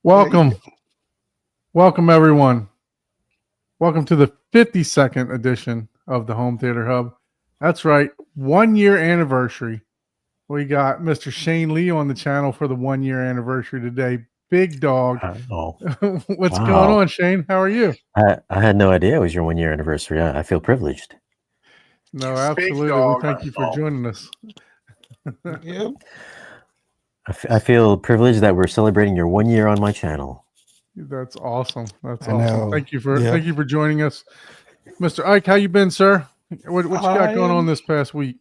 Welcome. Welcome, everyone. Welcome to the 52nd edition of the Home Theater Hub. That's right, 1 year anniversary. We got Mr. Shane Lee on the channel for the 1 year anniversary today. Big dog. Oh, What's going on, Shane? How are you? I had no idea it was your 1 year anniversary. I feel privileged. No, absolutely. We thank you for joining us. Yep. I feel privileged that we're celebrating your 1 year on my channel. That's awesome. That's I awesome. know. Thank you for Yeah. thank you for joining us, Mr. Ike. How you been, sir? What you got going on this past week?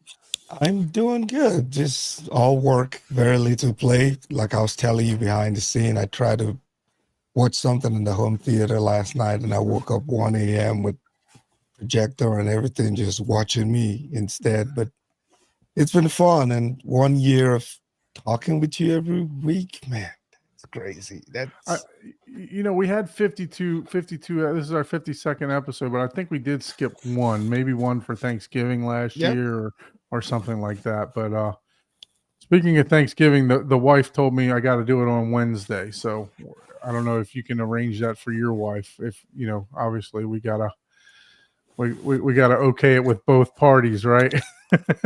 I'm doing good. Just all work, very little play. Like I was telling you behind the scene, I tried to watch something in the home theater last night, and I woke up 1 a.m. with projector and everything, just watching me instead. But it's been fun, and 1 year of talking with you every week, man, it's crazy. That's We had 52. This is our 52nd episode, but I think we did skip one, maybe one for Thanksgiving last Yep. year or something like that. But speaking of Thanksgiving, the wife told me I got to do it on Wednesday. So I don't know if you can arrange that for your wife. If obviously we gotta okay it with both parties, right?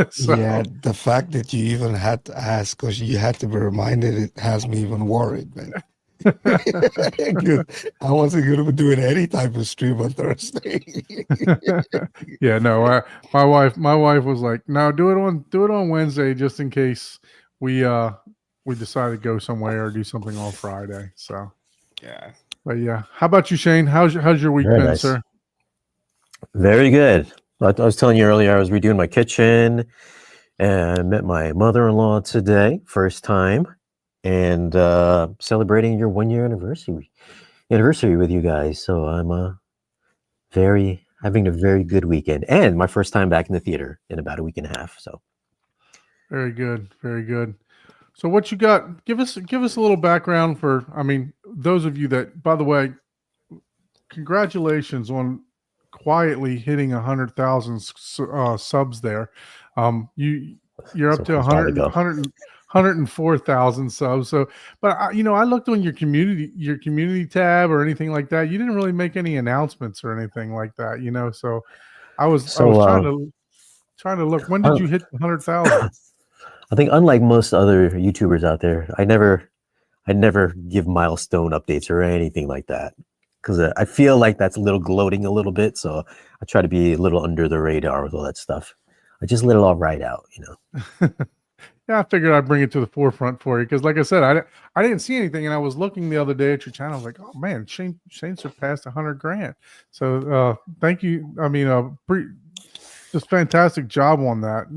So, yeah. The fact that you even had to ask, because you had to be reminded, it has me even worried, man. 'Cause I wasn't going to be doing any type of stream on Thursday. yeah, no, my wife was like, no, do it on Wednesday just in case we decide to go somewhere or do something on Friday. So Yeah. but yeah, how about you, Shane? How's your week Very been, nice. sir? Very good. I was telling you earlier, I was redoing my kitchen and met my mother-in-law today, first time, and celebrating your 1 year anniversary with you guys. So I'm having a very good weekend, and my first time back in the theater in about a week and a half. So Very good, very good. So what you got? Give us a little background for. I mean, those of you that, by the way, congratulations on quietly hitting 100,000 subs there. You're up So to a while ago. 104,000 subs. So, but I looked on your community tab or anything like that. You didn't really make any announcements or anything like that, So I was trying to look. When did you hit 100,000? I think unlike most other YouTubers out there, I never give milestone updates or anything like that, because I feel like that's a little gloating a little bit. So I try to be a little under the radar with all that stuff. I just let it all ride out, Yeah, I figured I'd bring it to the forefront for you because, like I said, I didn't see anything, and I was looking the other day at your channel. I was like, oh man, Shane surpassed 100 grand. So thank you. I mean, just fantastic job on that.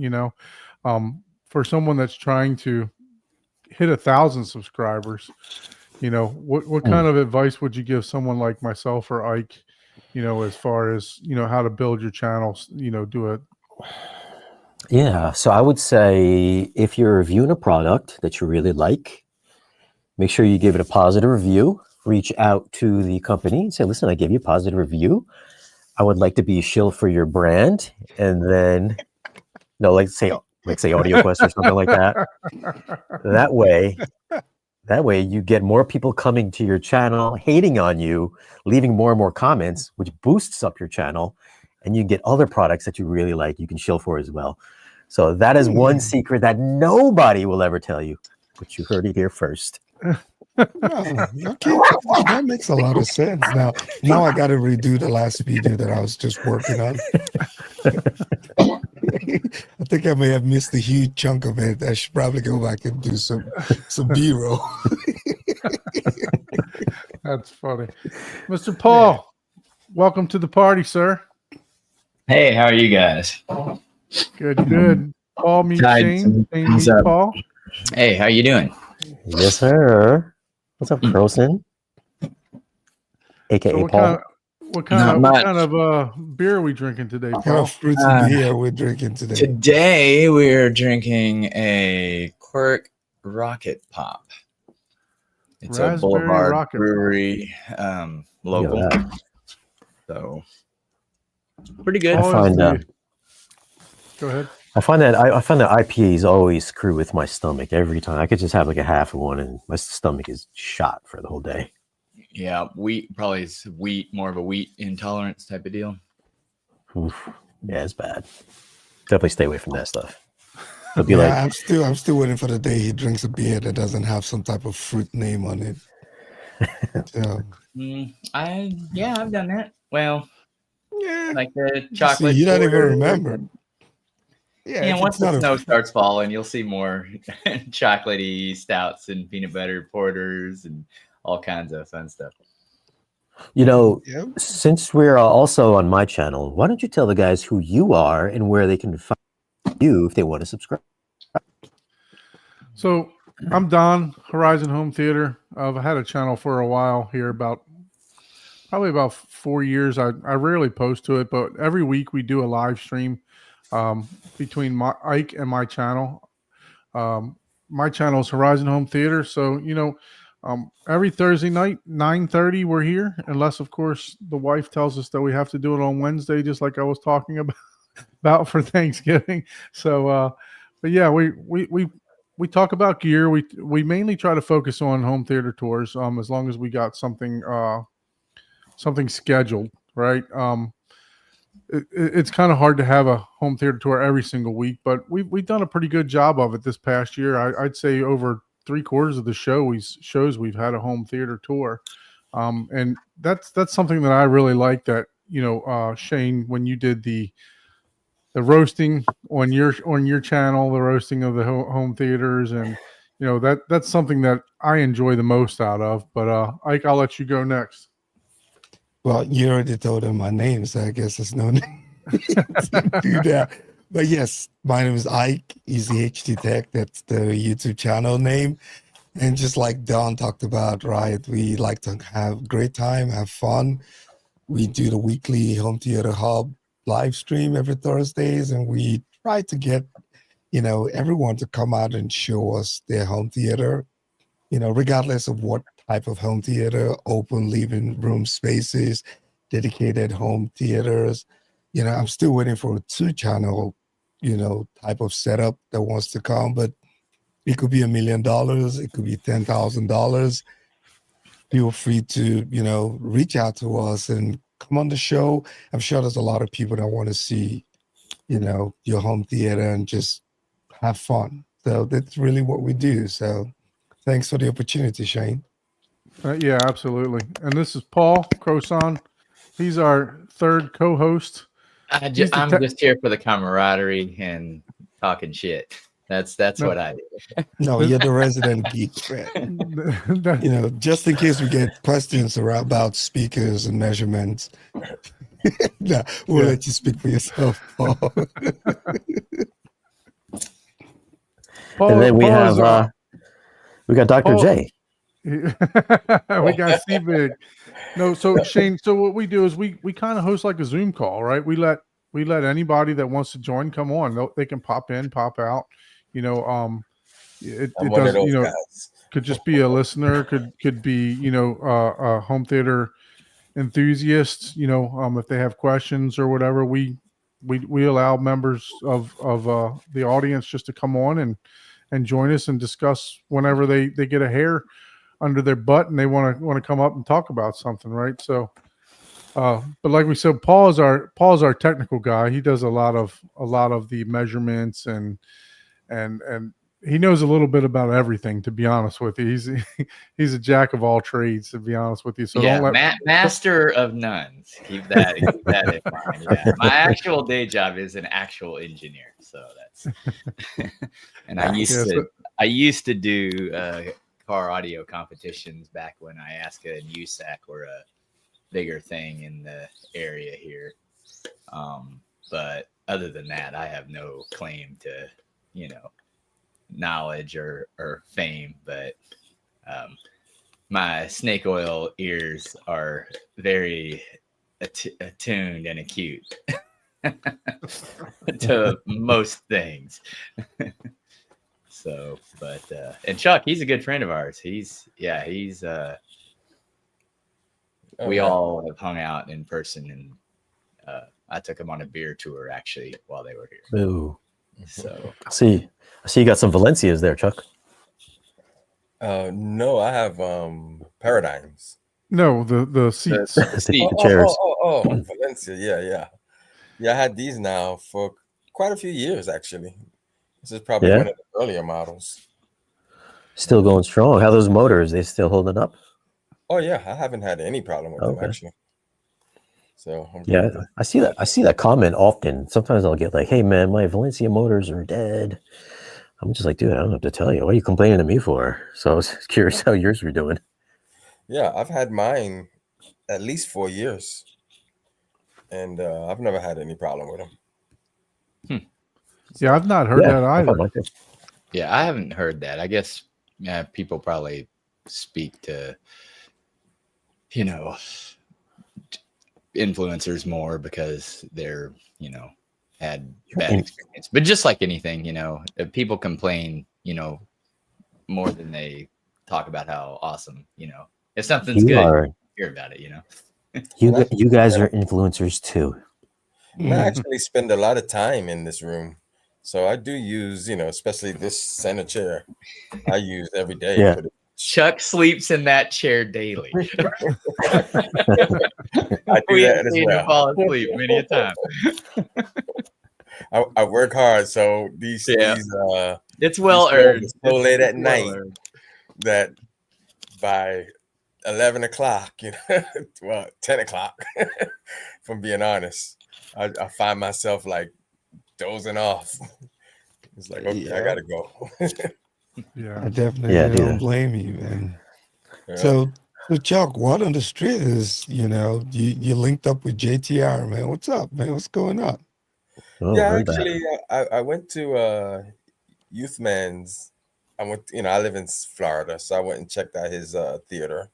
For someone that's trying to hit 1,000 subscribers, what kind of advice would you give someone like myself or Ike, as far as how to build your channels, do it. Yeah, so I would say if you're reviewing a product that you really like, make sure you give it a positive review. Reach out to the company and say, listen, I gave you a positive review. I would like to be a shill for your brand. And then, like say Audio Quest or something like that. That way you get more people coming to your channel, hating on you, leaving more and more comments, which boosts up your channel. And you get other products that you really like, you can shill for as well. So that is one secret that nobody will ever tell you, but you heard it here first. Okay, that makes a lot of sense. Now I got to redo the last video that I was just working on. I think I may have missed a huge chunk of it. I should probably go back and do some B-roll. That's funny. Mr. Paul, welcome to the party, sir. Hey, how are you guys? Good. Paul meets Shane. Shane meets Paul. Hey, how you doing? Yes, sir. What's up, Carlson? AKA So Paul. What kind of beer are we drinking today, Paul? What kind of fruity beer we're drinking today? Today we're drinking a Quirk Rocket Pop. It's Raspberry a Boulevard Rocket Brewery local. Yeah. So pretty good. I find Go ahead. I find that IPAs always screw with my stomach every time. I could just have like a half of one, and my stomach is shot for the whole day. Yeah, wheat probably is wheat, more of a wheat intolerance type of deal. Oof. Yeah, it's bad. Definitely stay away from that stuff. It'll be Yeah, like, I'm still waiting for the day he drinks a beer that doesn't have some type of fruit name on it. So, I've done that. Well, yeah. like the See, chocolate. you don't even porters remember. and- Yeah, Yeah, if once it's not the a snow starts falling, you'll see more chocolatey stouts and peanut butter porters and all kinds of fun stuff. you know, yeah. since we're also on my channel, why don't you tell the guys who you are and where they can find you if they want to subscribe? So I'm Don, Horizon Home Theater. I've had a channel for a while here, probably about 4 years. I rarely post to it, but every week we do a live stream between Ike and my channel. My channel is Horizon Home Theater. So, every Thursday night, 9:30, we're here. Unless, of course, the wife tells us that we have to do it on Wednesday, just like I was talking about for Thanksgiving. So, but yeah, we talk about gear. We mainly try to focus on home theater tours. As long as we got something scheduled, right? It's kind of hard to have a home theater tour every single week, but we've done a pretty good job of it this past year. I'd say over 3/4 of the shows we've had a home theater tour, and that's something that I really like. That Shane, when you did the roasting on your channel, the roasting of the home theaters, and that's something that I enjoy the most out of. But Ike, I'll let you go next. Well, you already told him my name, so I guess there's no need to do that. But yes, my name is Ike, Easy HT Tech. That's the YouTube channel name. And just like Don talked about, right, we like to have great time, have fun. We do the weekly Home Theater Hub live stream every Thursdays, and we try to get, everyone to come out and show us their home theater, regardless of what type of home theater, open living room spaces, dedicated home theaters. I'm still waiting for a 2-channel, type of setup that wants to come, but it could be $1 million, it could be $10,000. Feel free to, reach out to us and come on the show. I'm sure there's a lot of people that want to see, your home theater and just have fun. So that's really what we do. So thanks for the opportunity, Shane. Yeah, absolutely. And this is Paul Croson. He's our third co-host. I'm just here for the camaraderie and talking shit. That's No. what I do. No, you're the resident geek, right? Just in case we get questions about speakers and measurements. No, we'll let you speak for yourself, Paul. And then we got Dr. J. We got C-Big. No, so Shane, so what we do is we kind of host like a Zoom call, right? We let anybody that wants to join come on. They can pop in, pop out. It does, could just be a listener, could be, a home theater enthusiast, if they have questions or whatever, we allow members of the audience just to come on and join us and discuss whenever they get a hair under their butt and they want to come up and talk about something, right? So but like we said, Paul's our technical guy. He does a lot of the measurements and he knows a little bit about everything, to be honest with you. He's a jack of all trades, to be honest with you. So yeah, don't let master of none. Keep that in mind. Yeah. My actual day job is an actual engineer, so that's. And I used to do car audio competitions back when IASCA and USAC were a bigger thing in the area here. But other than that, I have no claim to, knowledge or fame, but my snake oil ears are very attuned and acute to most things. So, but and Chuck, he's a good friend of ours. He's we all have hung out in person, and I took him on a beer tour actually while they were here. Ooh. So I see you got some Valencias there, Chuck. No, I have Paradigms. No, the seats. the seat. The chairs. Valencia. Yeah. I had these now for quite a few years actually. This is probably Yeah? one of the earlier models. Still going strong. How are those motors? They still holding up? Oh yeah, I haven't had any problem with them Okay. actually. So I'm Yeah, good. I see that. I see that comment often. Sometimes I'll get like, "Hey man, my Valencia motors are dead." I'm just like, dude, I don't know what to tell you. What are you complaining to me for? So I was curious how yours were doing. Yeah, I've had mine at least 4 years, and I've never had any problem with them. Yeah, I've not heard that I either. thought mine too. Yeah, I haven't heard that. I guess people probably speak to, influencers more because they're, had bad experience. But just like anything, if people complain, more than they talk about how awesome, if something's good, hear about it, You guys are influencers too. And I actually spend a lot of time in this room. So I do use, especially this center chair, I use every day. Yeah. But Chuck sleeps in that chair daily. I do We that have as seen him well. fall asleep many a time. I work hard, so these It's well these chairs earned. are so late at Well night earned. that by 11 o'clock, well, 10 o'clock, from being honest, I find myself like dozing off. It's like, okay, I gotta go. Yeah. I definitely Yeah, I do don't that. blame you, man. Yeah. So Chuck, what on the street is, you linked up with JTR, man. What's up, man? What's going on? Oh, Yeah, heard that. actually, I went to Youth Man's. I live in Florida, so I went and checked out his theater,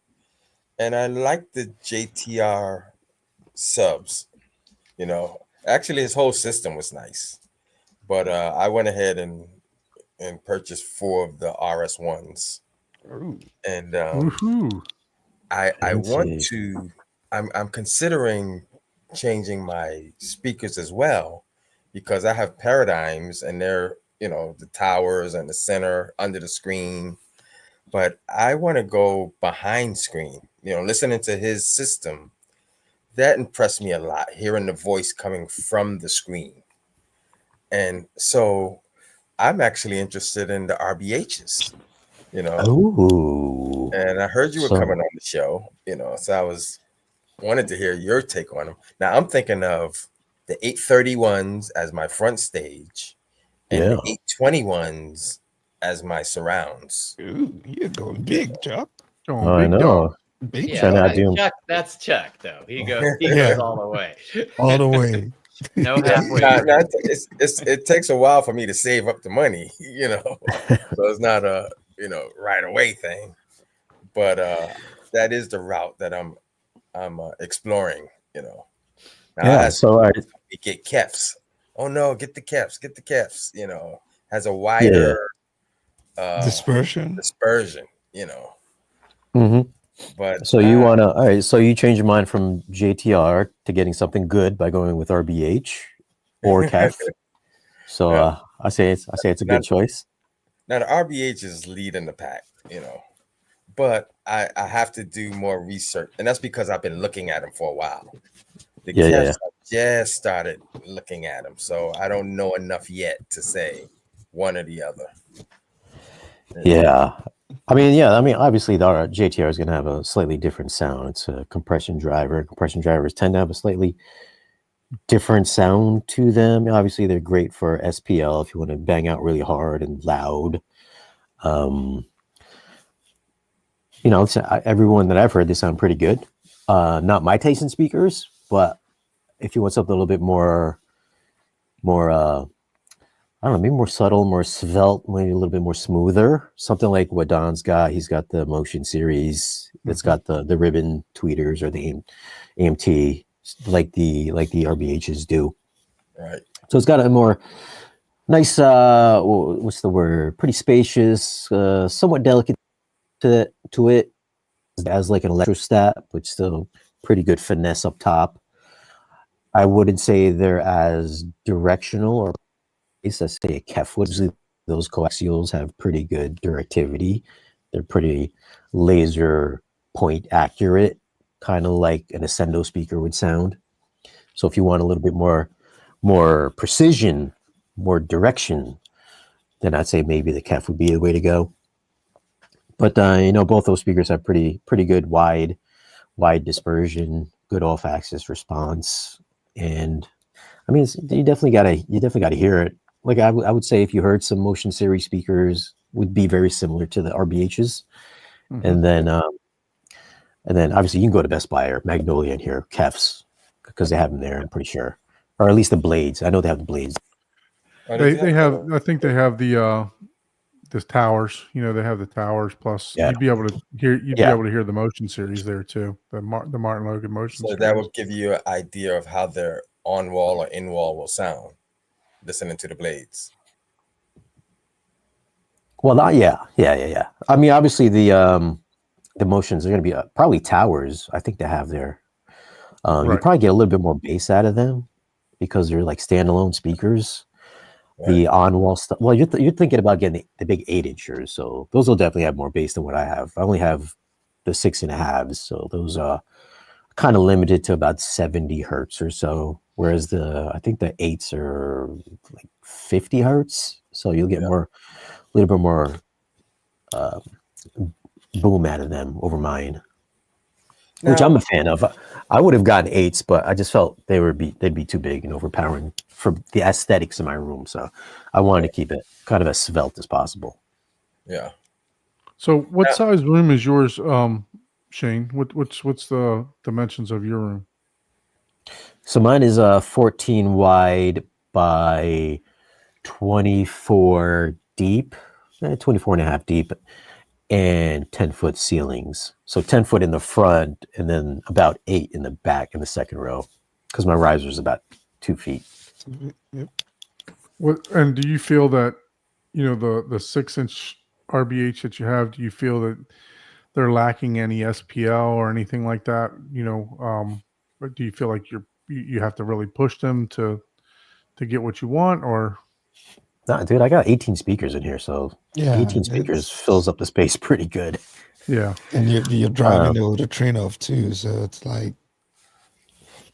and I liked the JTR subs. Actually, his whole system was nice, but I went ahead and purchased 4 of the RS1s, and Woohoo. I want Fancy. to. I'm considering changing my speakers as well, because I have Paradigms and they're the towers and the center under the screen, but I want to go behind screen. Listening to his system, that impressed me a lot. Hearing the voice coming from the screen, and so I'm actually interested in the RBHs. Oh, And I heard you were coming on the show, so I wanted to hear your take on them. Now I'm thinking of the 831s as my front stage and Yeah. the 821s as my surrounds. Ooh, you're going big, Chuck. Going I big know. dog. Big Yeah, Trying to Chuck. outdo him. Chuck, that's Chuck though. He goes Yeah. all the way. All the way. No halfway. Now, it takes a while for me to save up the money, so it's not a right away thing. But that is the route that I'm exploring. Now, Yeah. So I you get Kefs. Oh no, get the Kefs. Has a wider Dispersion. mhm. But So you want to, all right. So you change your mind from JTR to getting something good by going with RBH or KEF. So Yeah. I say it's a good choice. now the RBH is leading the pack, but I have to do more research, and that's because I've been looking at them for a while. The Yeah, Kefs, yeah. I just started looking at them, so I don't know enough yet to say one or the other. Yeah. I mean, obviously the JTR is going to have a slightly different sound. It's a compression driver. Compression drivers tend to have a slightly different sound to them. Obviously, they're great for SPL if you want to bang out really hard and loud. Everyone that I've heard, they sound pretty good. Not my taste in speakers, but if you want something a little bit more I don't know, maybe more subtle, more svelte, maybe a little bit more smoother. Something like what Don's got. He's got the Motion series that's got the ribbon tweeters or the AMT, like the RBHs do. Right. So it's got a more nice, what's the word? Pretty spacious, somewhat delicate to it. As like an electrostat, but still pretty good finesse up top. I wouldn't say they're as directional or let's say a Kefwood, usually those coaxials have pretty good directivity. They're pretty laser point accurate, kind of like an Ascendo speaker would sound. So if you want a little bit more precision, more direction, then I'd say maybe the Kef would be the way to go. But both those speakers have pretty good wide dispersion, good off-axis response, and I mean you definitely gotta hear it. Like I would say, if you heard some Motion Series speakers, would be very similar to the RBHs, and then obviously you can go to Best Buy or Magnolia and hear Kefs because they have them there. I'm pretty sure, or at least the blades. I know they have the blades. They have. I think they have the towers. They have the towers. Plus, you'd be able to hear. You'd be able to hear the Motion Series there too. The Martin Logan Motion. So Series. that will give you an idea of how their on wall or in wall will sound, listening to the blades. Well, yeah. I mean, obviously the Motions are going to be probably towers. I think they have there. You probably get a little bit more bass out of them because they're like standalone speakers. Right. The on-wall stuff. Well, you're thinking about getting the big 8-inchers, so those will definitely have more bass than what I have. I only have the 6.5s, so those are kind of limited to about 70 hertz or so. Whereas I think the 8s are like 50 hertz, so you'll get a little bit more boom out of them over mine, which I'm a fan of. I would have gotten 8s, but I just felt they'd be too big and overpowering for the aesthetics in my room. So I wanted to keep it kind of as svelte as possible. Yeah. So what size room is yours, Shane? What's the dimensions of your room? So mine is 14 wide by 24 deep, 24 and a half deep, and 10-foot ceilings. So 10 foot in the front and then about 8 in the back in the second row, because my riser is about 2 feet. Yep. And do you feel that, the 6-inch RBH that you have, do you feel that they're lacking any SPL or anything like that? But do you feel like you have to really push them to get what you want, or? No, dude, I got 18 speakers in here, so 18 speakers fills up the space pretty good. Yeah, and you're driving the train off too, so it's like.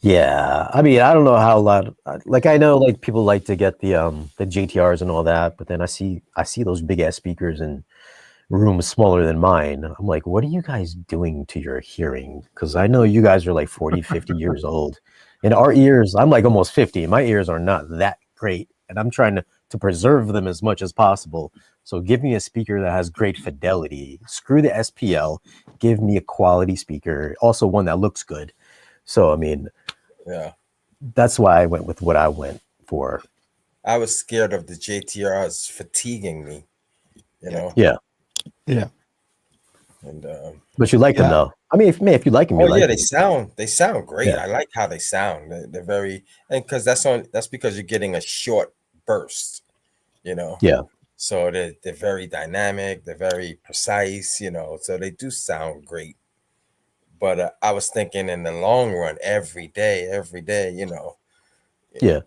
Yeah, I mean, I don't know how loud. Like, I know, like, people like to get the JTRs and all that, but then I see those big ass speakers in rooms smaller than mine. I'm like, what are you guys doing to your hearing? Because I know you guys are like 40, 50 years old, and our ears. I'm like almost 50. My ears are not that great, and I'm trying to preserve them as much as possible. So give me a speaker that has great fidelity. Screw the SPL. Give me a quality speaker, also one that looks good. So I mean. Yeah, that's why I went with what I went for. I was scared of the JTRs fatiguing me, Yeah. And but you like them though. I mean, if you like them, you like them. They sound great. Yeah. I like how they sound. They're very, and because that's because you're getting a short burst, Yeah. So they're very dynamic. They're very precise, So they do sound great. But I was thinking in the long run, every day, Yeah.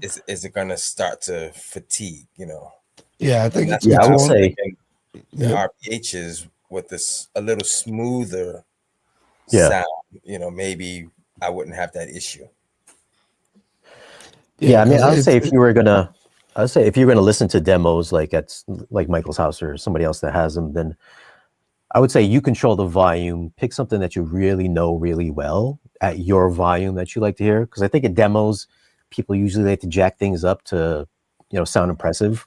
Is it going to start to fatigue, Yeah, I think I would say the RPHs with this a little smoother Yeah. sound, maybe I wouldn't have that issue. Yeah, I mean, I would say if you were gonna listen to demos like at Michael's house or somebody else that has them, then I would say you control the volume. Pick something that you really know really well at your volume that you like to hear. Because I think at demos, people usually like to jack things up to, sound impressive,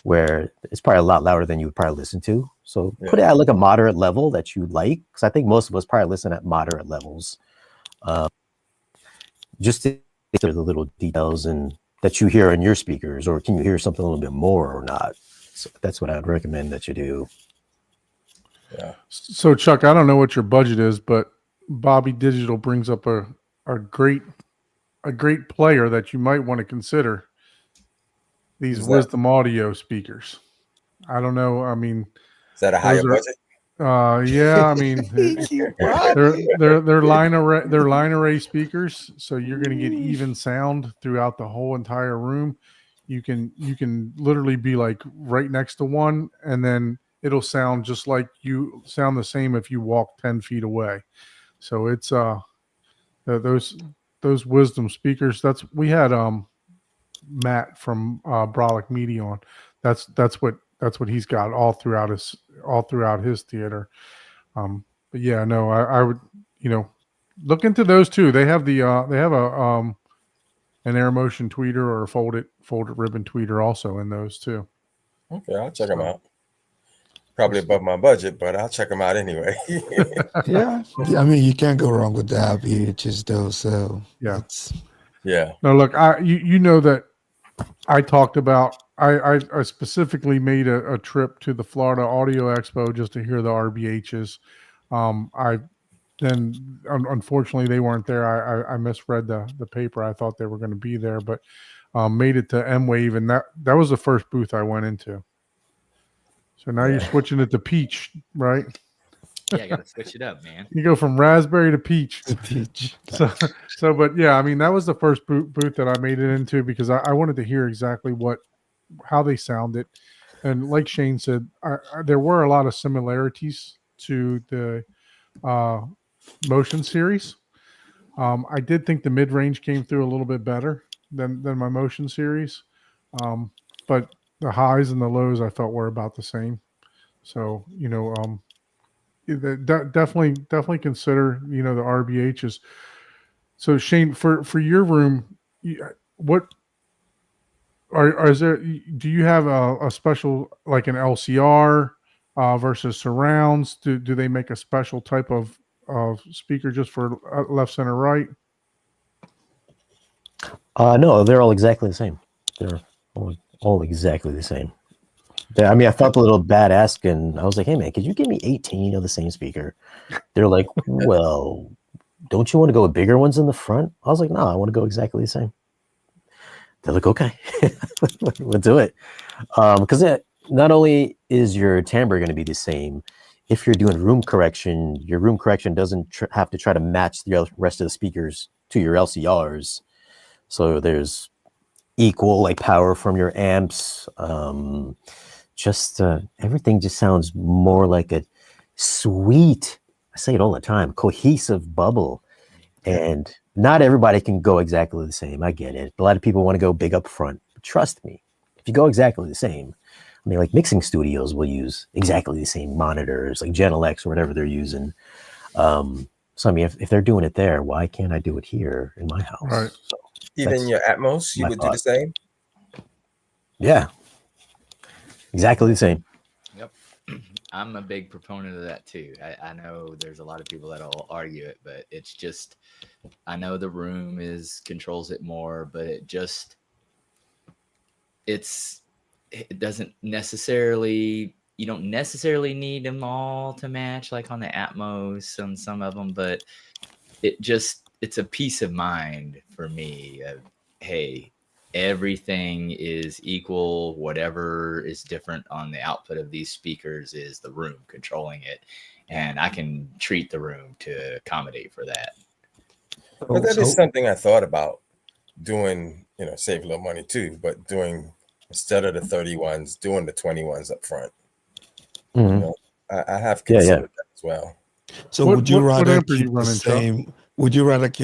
where it's probably a lot louder than you would probably listen to. So put it at like a moderate level that you like. Because I think most of us probably listen at moderate levels. Just to hear the little details and that you hear in your speakers, or can you hear something a little bit more or not? So that's what I would recommend that you do. Yeah. So Chuck, I don't know what your budget is, but Bobby Digital brings up a great player that you might want to consider. These Wisdom Audio speakers. I don't know. I mean, is that a higher budget? Yeah, I mean, Thank you, bro. they're line array speakers, so you're going to get even sound throughout the whole entire room. You can literally be like right next to one, and then it'll sound just like you sound the same if you walk 10 feet away. So it's those wisdom speakers. We had Matt from Brolic Media on. That's what he's got all throughout his theater. But yeah, no, I would, look into those too. They have they have an air motion tweeter or a folded ribbon tweeter also in those too. Okay, I'll check them out. Probably above my budget, but I'll check them out anyway. Yeah, I mean, you can't go wrong with the RBHs though. So Yeah. Yeah. No, look, you know that I talked about. I specifically made a trip to the Florida Audio Expo just to hear the RBHs. Unfortunately they weren't there. I misread the paper. I thought they were going to be there, but made it to M-Wave, and that was the first booth I went into. So now you're switching it to peach, right? Yeah, I gotta switch it up, man. You go from raspberry to peach. Peach. But yeah, I mean, that was the first booth that I made it into because I wanted to hear exactly how they sounded. And like Shane said, there were a lot of similarities to the Motion series. I did think the mid-range came through a little bit better than my Motion series. But the highs and the lows I felt were about the same. So, definitely consider, the RBHs. So Shane, for your room, what is there? Do you have a special, like an LCR versus surrounds? Do they make a special type of speaker just for left, center, right? No, they're all exactly the same. They're all exactly the same. I mean, I felt a little bad asking. I was like, hey, man, could you give me 18 of the same speaker? They're like, well, don't you want to go with bigger ones in the front? I was like, no, I want to go exactly the same. They're like, okay, we'll do it. Because not only is your timbre going to be the same, if you're doing room correction, your room correction doesn't have to try to match the rest of the speakers to your LCRs. So there's equal power from your amps. Everything just sounds more like a sweet, I say it all the time, cohesive bubble. And not everybody can go exactly the same. I get it. A lot of people want to go big up front. But trust me, if you go exactly the same, I mean, like mixing studios will use exactly the same monitors, like Genelex or whatever they're using. So, I mean, if they're doing it there, why can't I do it here in my house? Right. So, Even your Atmos, you would do the same? Yeah. Exactly the same. Yep. I'm a big proponent of that too. I know there's a lot of people that'll argue it, but it's just, I know the room controls it more, but it doesn't necessarily, you don't necessarily need them all to match like on the Atmos and some of them, but it's a peace of mind for me of, hey, everything is equal. Whatever is different on the output of these speakers is the room controlling it, and I can treat the room to accommodate for that. But that is something I thought about doing, save a little money too, but doing, instead of the 31s, doing the 21s up front. Mm-hmm. I have considered that as well. So would you rather keep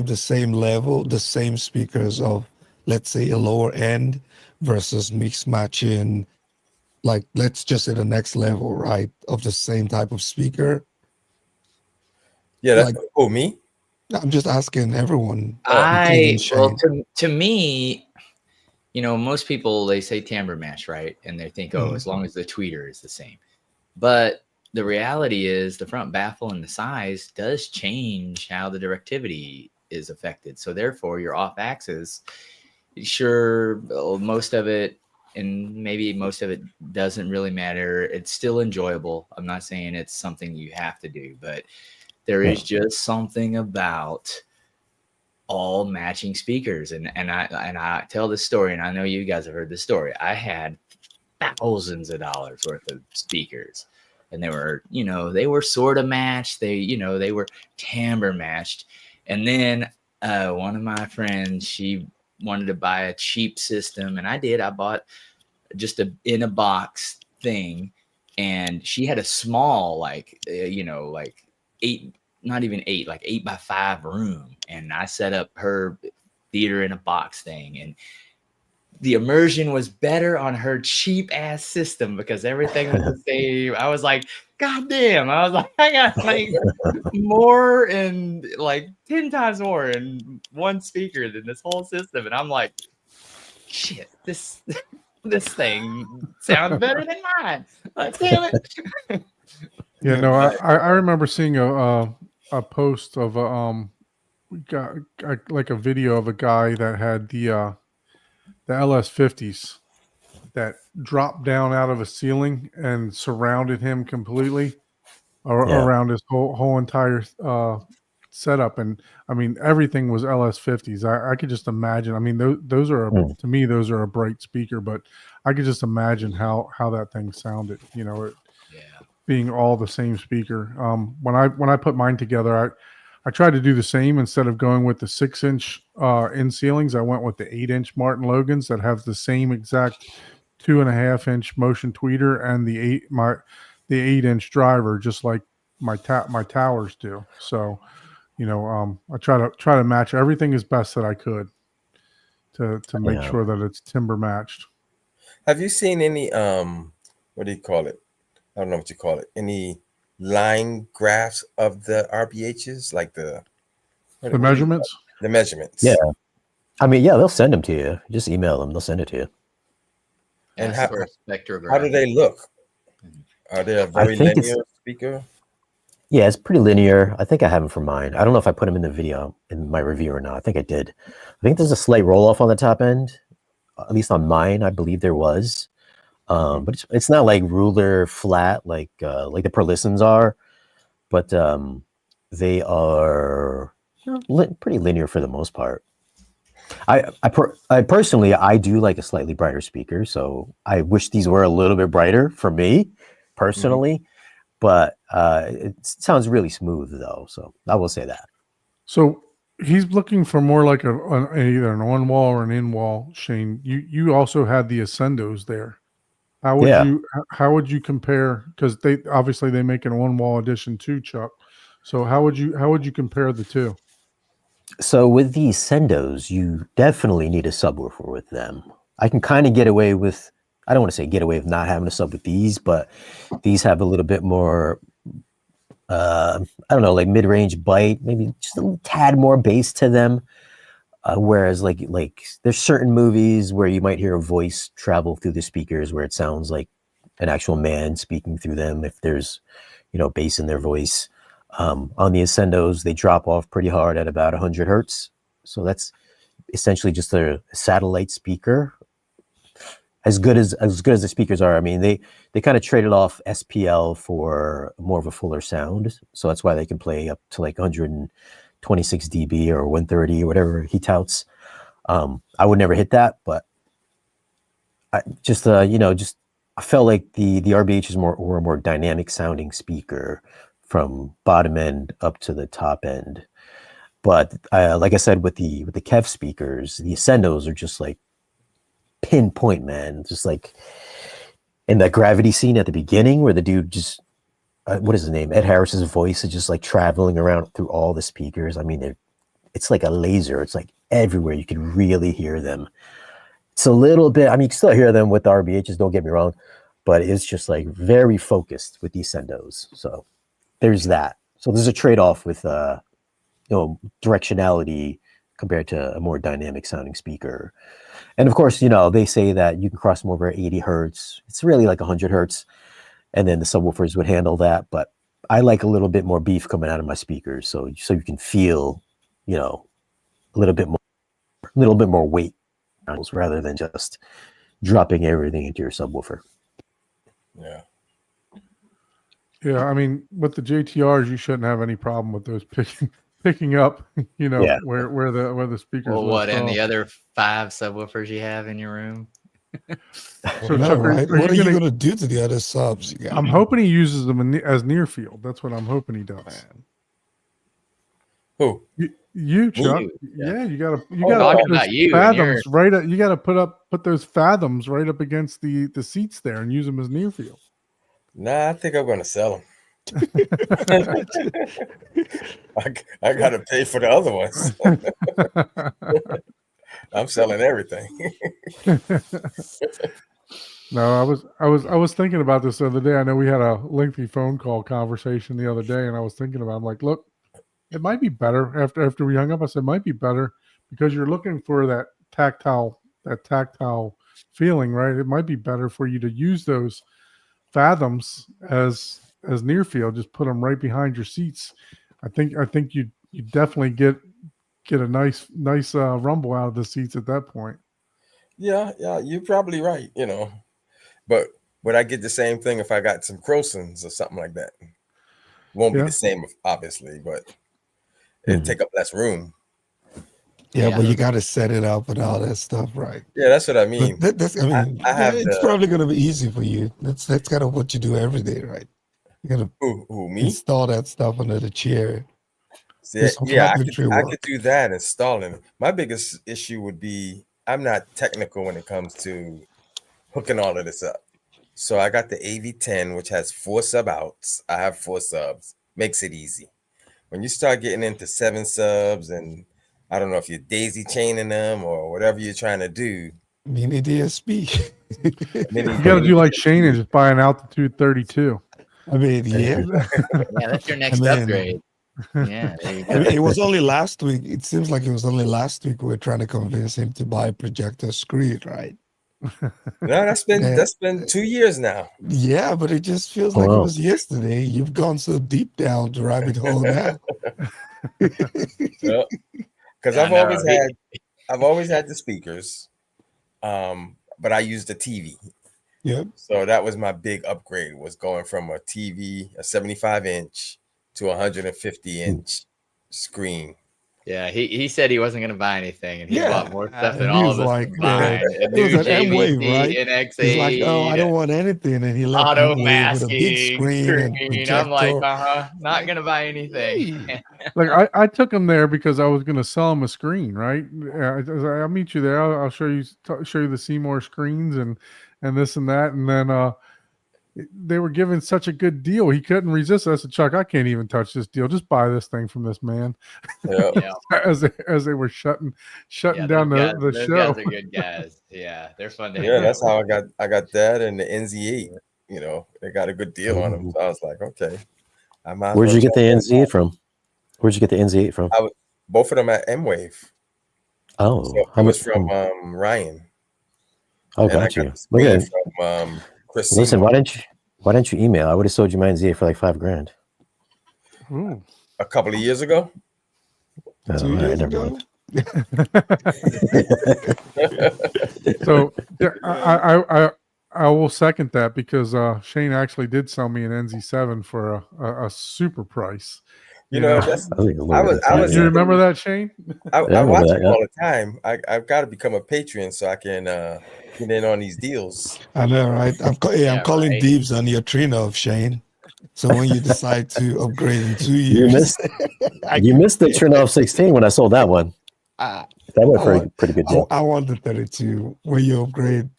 the same level, the same speakers of, let's say, a lower end versus mix matching, like let's just say the next level, right, of the same type of speaker? Yeah, that's me. I'm just asking everyone. To me, most people, they say timbre match, right? And they think, as long as the tweeter is the same. But the reality is the front baffle and the size does change how the directivity is affected. So therefore, your off axis, sure, most of it, and maybe most of it doesn't really matter. It's still enjoyable. I'm not saying it's something you have to do, but there is just something about all matching speakers. And I tell this story, and I know you guys have heard this story. I had thousands of dollars worth of speakers, and they were, they were sort of matched. They were timbre matched. And then one of my friends, she wanted to buy a cheap system, and I did. I bought just a in a box thing, and she had a small, like 8, not even 8, like 8x5 room, and I set up her theater in a box thing, and the immersion was better on her cheap ass system because everything was the same. I was like, God damn. I was like, I got like more and like 10 times more in one speaker than this whole system. And I'm like, shit, this thing sounds better than mine. Like, damn it. Yeah, no, I remember seeing a post of like a video of a guy that had the LS50s that dropped down out of a ceiling and surrounded him completely around his whole entire setup. And I mean, everything was LS50s. I could just imagine. I mean, those are to me, those are a bright speaker, but I could just imagine how that thing sounded. Being all the same speaker. When I put mine together, I tried to do the same. Instead of going with the 6-inch in ceilings, I went with the 8-inch Martin Logans that have the same exact 2.5-inch motion tweeter and the 8-inch driver, just like my towers do. So, I try to match everything as best that I could to make sure that it's timbre matched. Have you seen any what do you call it? I don't know what you call it. Any line graphs of the RBHs, like the measurements? The measurements. Yeah. I mean, they'll send them to you. Just email them. They'll send it to you. And how do they look? Are they a very linear speaker? Yeah, it's pretty linear. I think I have them for mine. I don't know if I put them in the video in my review or not. I think I did. I think there's a slight roll off on the top end. At least on mine, I believe there was. But it's not like ruler flat like the Perlissons are, but they are pretty linear for the most part. I personally, I do like a slightly brighter speaker, so I wish these were a little bit brighter for me personally, but it sounds really smooth though, so I will say that. So he's looking for more like either an on-wall or an in-wall. Shane, you also had the Ascendos there. How would you compare? Because they obviously they make an on-wall edition too, Chuck. So how would you compare the two? So with these Sendos, you definitely need a subwoofer with them. I can kind of get away with, I don't want to say get away with not having a sub with these, but these have a little bit more, I don't know, like mid-range bite, maybe just a tad more bass to them. Whereas like there's certain movies where you might hear a voice travel through the speakers where it sounds like an actual man speaking through them if there's, bass in their voice. On the Ascendos, they drop off pretty hard at about 100 hertz. So that's essentially just a satellite speaker. As good as the speakers are, I mean, they kind of traded off SPL for more of a fuller sound. So that's why they can play up to like 126 dB or 130 or whatever he touts. I would never hit that, but I felt like the RBH is were a more dynamic sounding speaker from bottom end up to the top end. But like I said, with the Kev speakers, the Ascendos are just like pinpoint, man. Just like in that Gravity scene at the beginning where the dude just, what is his name? Ed Harris's voice is just like traveling around through all the speakers. I mean, it's like a laser. It's like everywhere. You can really hear them. It's a little bit, I mean, you can still hear them with the RBHs, don't get me wrong, but it's just like very focused with these Sendos. So there's that. So there's a trade-off with, directionality compared to a more dynamic sounding speaker. And of course, they say that you can cross them over 80 hertz. It's really like 100 hertz. And then the subwoofers would handle that. But I like a little bit more beef coming out of my speakers. So you can feel, a little bit more weight rather than just dropping everything into your subwoofer. Yeah. Yeah, I mean, with the JTRs, you shouldn't have any problem with those picking up, where the speakers. Well, what and the other 5 subwoofers you have in your room? So, No, Chuck, right? are What are you you gonna? gonna do to the other subs? You got? I'm hoping he uses them as near field. That's what I'm hoping he does. Who? You Chuck, You, yeah, you gotta Oh, no, talking put those about you and fathoms right. You gotta put those fathoms right up against the seats there and use them as near field. Nah, I think I'm gonna sell them. I gotta pay for the other ones. I'm selling everything. No, I was thinking about this the other day. I know we had a lengthy phone call conversation the other day, and I was thinking about. I'm like, look, it might be better after we hung up. I said, it might be better because you're looking for that tactile feeling, right? It might be better for you to use those fathoms as near field. Just put them right behind your seats. I think you definitely get a nice rumble out of the seats at that point. Yeah, you're probably right. But would I get the same thing if I got some Crosons or something like that? Won't be Yeah. the same, obviously, but it'd take up less room. Yeah, Yeah. but you got to set it up and all that stuff, right? Yeah, that's what I mean. But that's, I mean, I have it's probably going to be easy for you. That's kind of what you do every day, right? You got to Who me? install that stuff under the chair. See, Just yeah, carpentry I work. could do that installing. My biggest issue would be I'm not technical when it comes to hooking all of this up. So I got the AV10, which has 4 sub outs. I have 4 subs. Makes it easy. When you start getting into 7 subs, and I don't know if you're daisy chaining them or whatever you're trying to do. Mini DSP. You got to do like Shane and just buy an Altitude 32. I mean, yeah. Yeah, that's your next I mean, upgrade. Yeah, there you I go. mean, it was only last week. It seems like it was only last week we were trying to convince him to buy a projector screen, right? No, that's been 2 years now. Yeah, but it just feels like it Wow. was yesterday. You've gone so deep down the rabbit hole now. Because I I've always had the speakers, but I used the TV. Yep. So that was my big upgrade, was going from a TV, a 75-inch, to a 150-inch screen. Yeah, he said he wasn't going to buy anything, and he Yeah, bought more stuff than he all was of us like, combined. A it new was an M-Wave, JVC, right? NX8, He's like, oh, I don't want anything, and he left auto M-Wave with a big masking screen and screen. I'm like, projector. not going to buy anything. Like I took him there because I was going to sell him a screen, right? I'll meet you there. I'll show you the Seymour screens and this and that, and then they were giving such a good deal. He couldn't resist. I said, Chuck, I can't even touch this deal. Just buy this thing from this man. Yeah. Yeah. as they were shutting down the those show. guys are good guys. Yeah, they're fun to hang Yeah, out that's with. how I got that and the NZ8. They got a good deal on them. So I was like, okay. I might as Where'd well you get the check that NZ8 from? Where'd you get the NZ8 from? both of them at M-Wave. Oh, So how it much? was from Ryan. Oh, And I got got you. the screen Look at from Chris Listen, Seymour. why didn't you email? I would have sold you my NZ8 for like $5,000. Ooh. A couple of years ago. Oh, 2 all right, years never ago. mind. So yeah, I will second that because Shane actually did sell me an NZ7 for a super price. That's I think I was You remember that, Shane? I remember watch that, him all the time. I've got to become a patron so I can get in on these deals. I know, right? I'm Yeah, calling right. dibs on your Trino, Shane. So when you decide to upgrade in 2 You years, missed you missed the Trinnov 16 when I sold that one. That went for a pretty good deal. I want the 32. When you upgrade,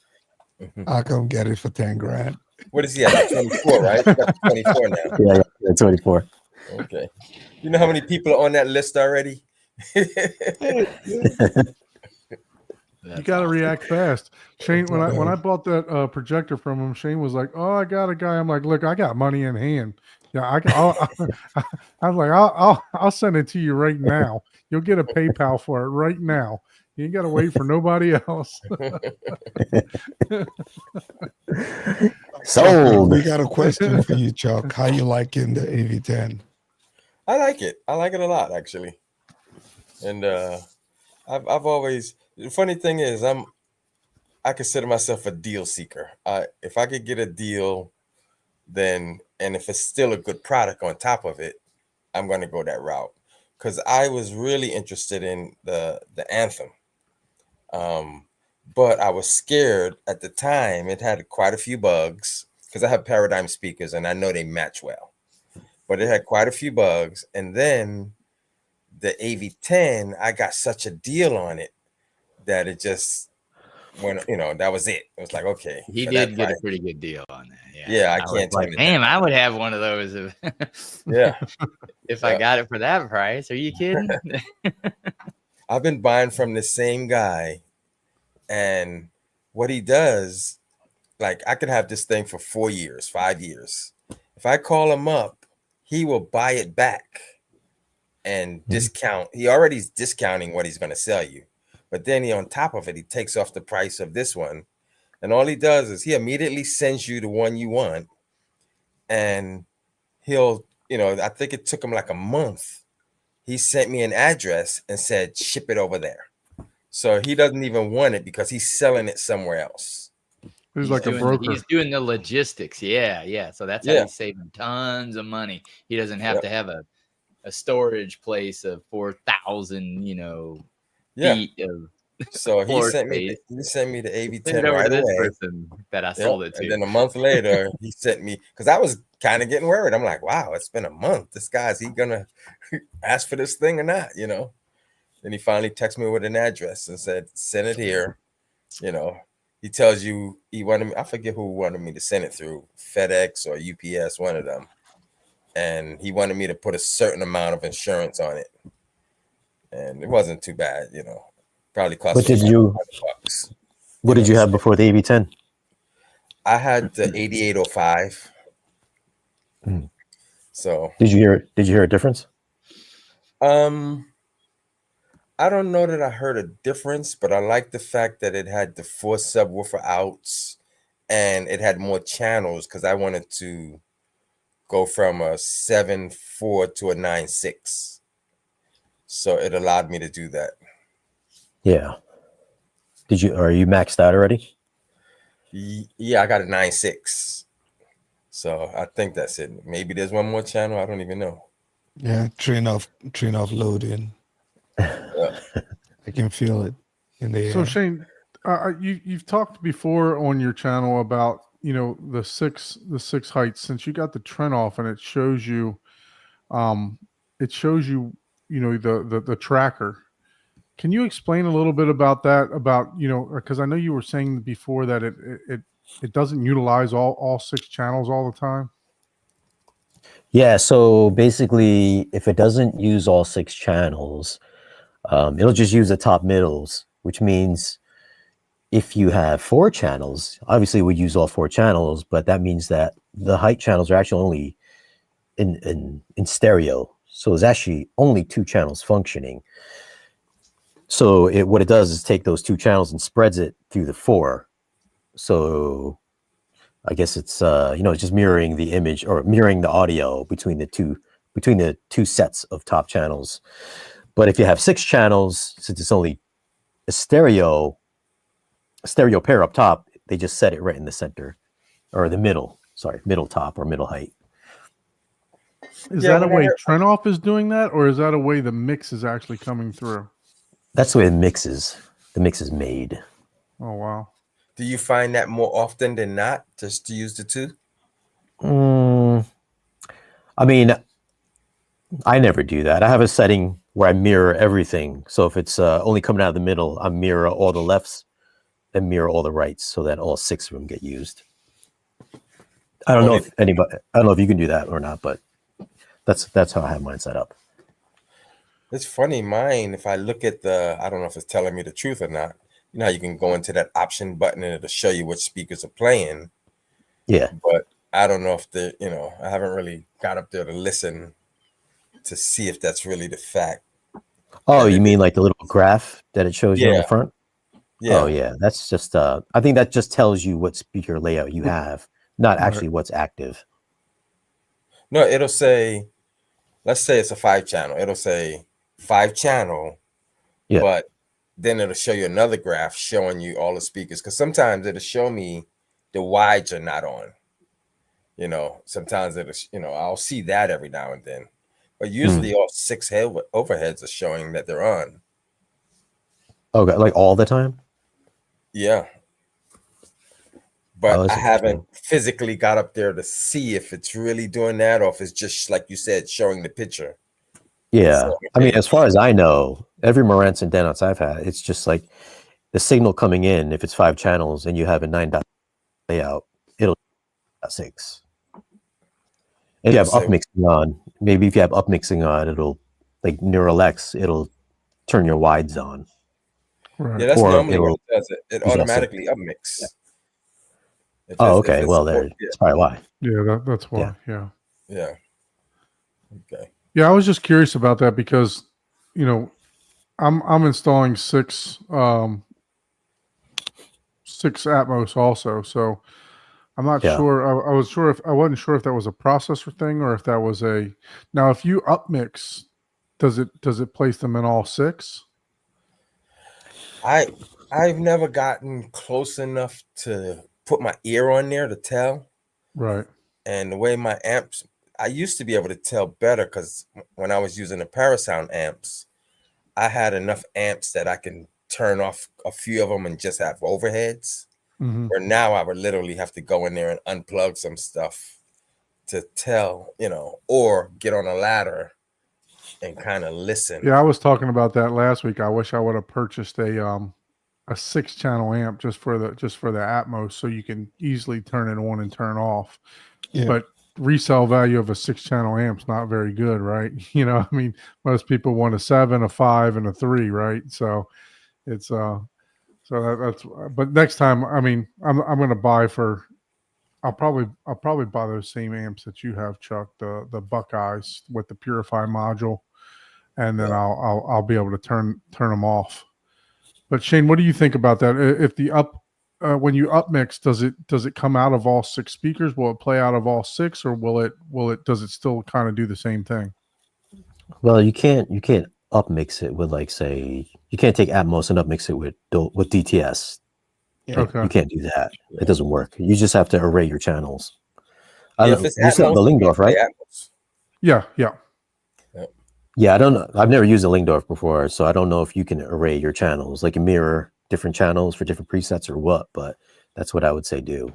I'll come get it for 10 grand. What is he at? 24, right? He's got 24 now. Yeah, 24. Okay. You know how many people are on that list already? You got to awesome. react fast. Shane, when I bought that projector from him, Shane was like, "Oh, I got a guy." I'm like, "Look, I got money in hand. Yeah, I'm like, I'll send it to you right now. You'll get a PayPal for it right now. You ain't got to wait for nobody else." Sold. We got a question for you, Chuck. How you liking the AV10? I like it. I like it a lot, actually. And I've always, the funny thing is I consider myself a deal seeker. If I could get a deal, then, and if it's still a good product on top of it, I'm going to go that route. Because I was really interested in the Anthem. but I was scared at the time. It had quite a few bugs because I have Paradigm speakers and I know they match well, but it had quite a few bugs. And then the AV10, I got such a deal on it that it just went, that was it. It was like, okay, He for did that get a price, pretty good deal on that. Yeah. yeah, I was can't like, turn it damn, down. I would have one of those Yeah, if I got it for that price. Are you kidding? I've been buying from the same guy, and what he does, like I could have this thing for 4 years, 5 years. If I call him up, he will buy it back and discount. He already's discounting what he's going to sell you, but then he on top of it, he takes off the price of this one, and all he does is he immediately sends you the one you want, and he'll, I think it took him like a month. He sent me an address and said ship it over there. So he doesn't even want it because he's selling it somewhere else. He's like a broker. He's doing the logistics. Yeah. So that's how he's saving tons of money. He doesn't have to have a storage place of 4,000, feet of. So he sent me the AV10 right away. That I sold it to. And then a month later, he sent me, because I was kind of getting worried. I'm like, wow, it's been a month. This guy's he gonna ask for this thing or not? Then he finally texted me with an address and said, send it here. He tells you he wanted me, I forget who wanted me to send it through, FedEx or UPS, one of them. And he wanted me to put a certain amount of insurance on it. And it wasn't too bad, probably cost What me did you $100. What did you have before the AV10? I had the 8805. So did you hear a difference? I don't know that I heard a difference, but I like the fact that it had the 4 subwoofer outs and it had more channels because I wanted to go from a 7.4 to a 9.6. So it allowed me to do that. Yeah. Are you maxed out already? Yeah, I got a 9.6. So I think that's it. Maybe there's one more channel. I don't even know. Yeah, train off loading. I can feel it in the air. So Shane, you've talked before on your channel about the six heights. Since you got the Trent off and it shows you the tracker. Can you explain a little bit about that? About because I know you were saying before that it doesn't utilize all 6 channels all the time. Yeah. So basically, if it doesn't use all 6 channels, it'll just use the top middles, which means if you have 4 channels, obviously it would use all 4 channels, but that means that the height channels are actually only in stereo. So there's actually only 2 channels functioning. So what it does is take those 2 channels and spreads it through the 4. So I guess it's it's just mirroring the image or mirroring the audio between the two sets of top channels. But if you have 6 channels, since it's only a stereo pair up top, they just set it right in the center or the middle top or middle height. Is that a way Trent-Off is doing that, or is that a way the mix is actually coming through? That's the way the mix is made. Oh, wow. Do you find that more often than not, just to use the 2? I mean, I never do that. I have a setting where I mirror everything. So if it's only coming out of the middle, I mirror all the lefts and mirror all the rights so that all 6 of them get used. I don't know if you can do that or not, but that's how I have mine set up. It's funny, mine, if I look at I don't know if it's telling me the truth or not. You know how you can go into that option button and it'll show you which speakers are playing. Yeah. But I don't know if I haven't really got up there to listen to see if that's really the fact. Oh, you mean like the little graph that it shows you on the front? Yeah. Oh, yeah. That's just, I think that just tells you what speaker layout you have, not actually what's active. No, it'll say, let's say it's a 5-channel. It'll say 5-channel, but then it'll show you another graph showing you all the speakers. Because sometimes it'll show me the wides are not on. Sometimes it'll, I'll see that every now and then. But usually all 6 overheads are showing that they're on. Okay, like all the time? Yeah. Oh, But that's I haven't interesting. physically got up there to see if it's really doing that or if it's just like you said, showing the picture. Yeah. So I mean, as far it's as I know, every Marantz and Denouts I've had, it's just like the signal coming in, if it's 5 channels and you have a 9 dot layout, it'll 6. If you it'll have say upmixing on, maybe if you have upmixing on, it'll like Neural X, it'll turn your wides on, yeah, Right. that's or normally what it'll it does. It adjust it. automatically upmix. Oh, If okay. it's Well, support, there, that's probably why. Yeah, that's Yeah. why. Yeah. yeah. Okay. Yeah, I was just curious about that because, you know, I'm installing 6 Atmos also. So I'm not Yeah. sure. I wasn't sure if that was a processor thing or if that was a. Now, if you upmix, does it place them in all 6? I've never gotten close enough to put my ear on there to tell. Right. And the way my amps, I used to be able to tell better because when I was using the Parasound amps, I had enough amps that I can turn off a few of them and just have overheads. Mm-hmm. Where now I would literally have to go in there and unplug some stuff to tell, or get on a ladder and kind of listen. Yeah, I was talking about that last week. I wish I would have purchased a 6-channel amp just for the Atmos, so you can easily turn it on and turn off. Yeah. But resale value of a 6-channel amp's not very good, right? I mean, most people want a 7, a 5, and a 3, right? So it's that's. But next time, I mean, I'm going to buy for. I'll probably buy those same amps that you have, Chuck, the Buckeyes with the Purify module, and then Yeah. I'll be able to turn them off. But Shane, what do you think about that? If the when you upmix, does it come out of all 6 speakers? Will it play out of all 6, or does it still kind of do the same thing? Well, you can't upmix it with, like, say, you can't take Atmos and upmix it with DTS. Yeah. Like, Okay. you can't do that. It doesn't work. You just have to array your channels. If it's You said the Atmos, Lingdorf, right? Atmos. Yeah. Yeah, I don't know. I've never used a Lingdorf before, so I don't know if you can array your channels, like mirror different channels for different presets or what, but that's what I would say do.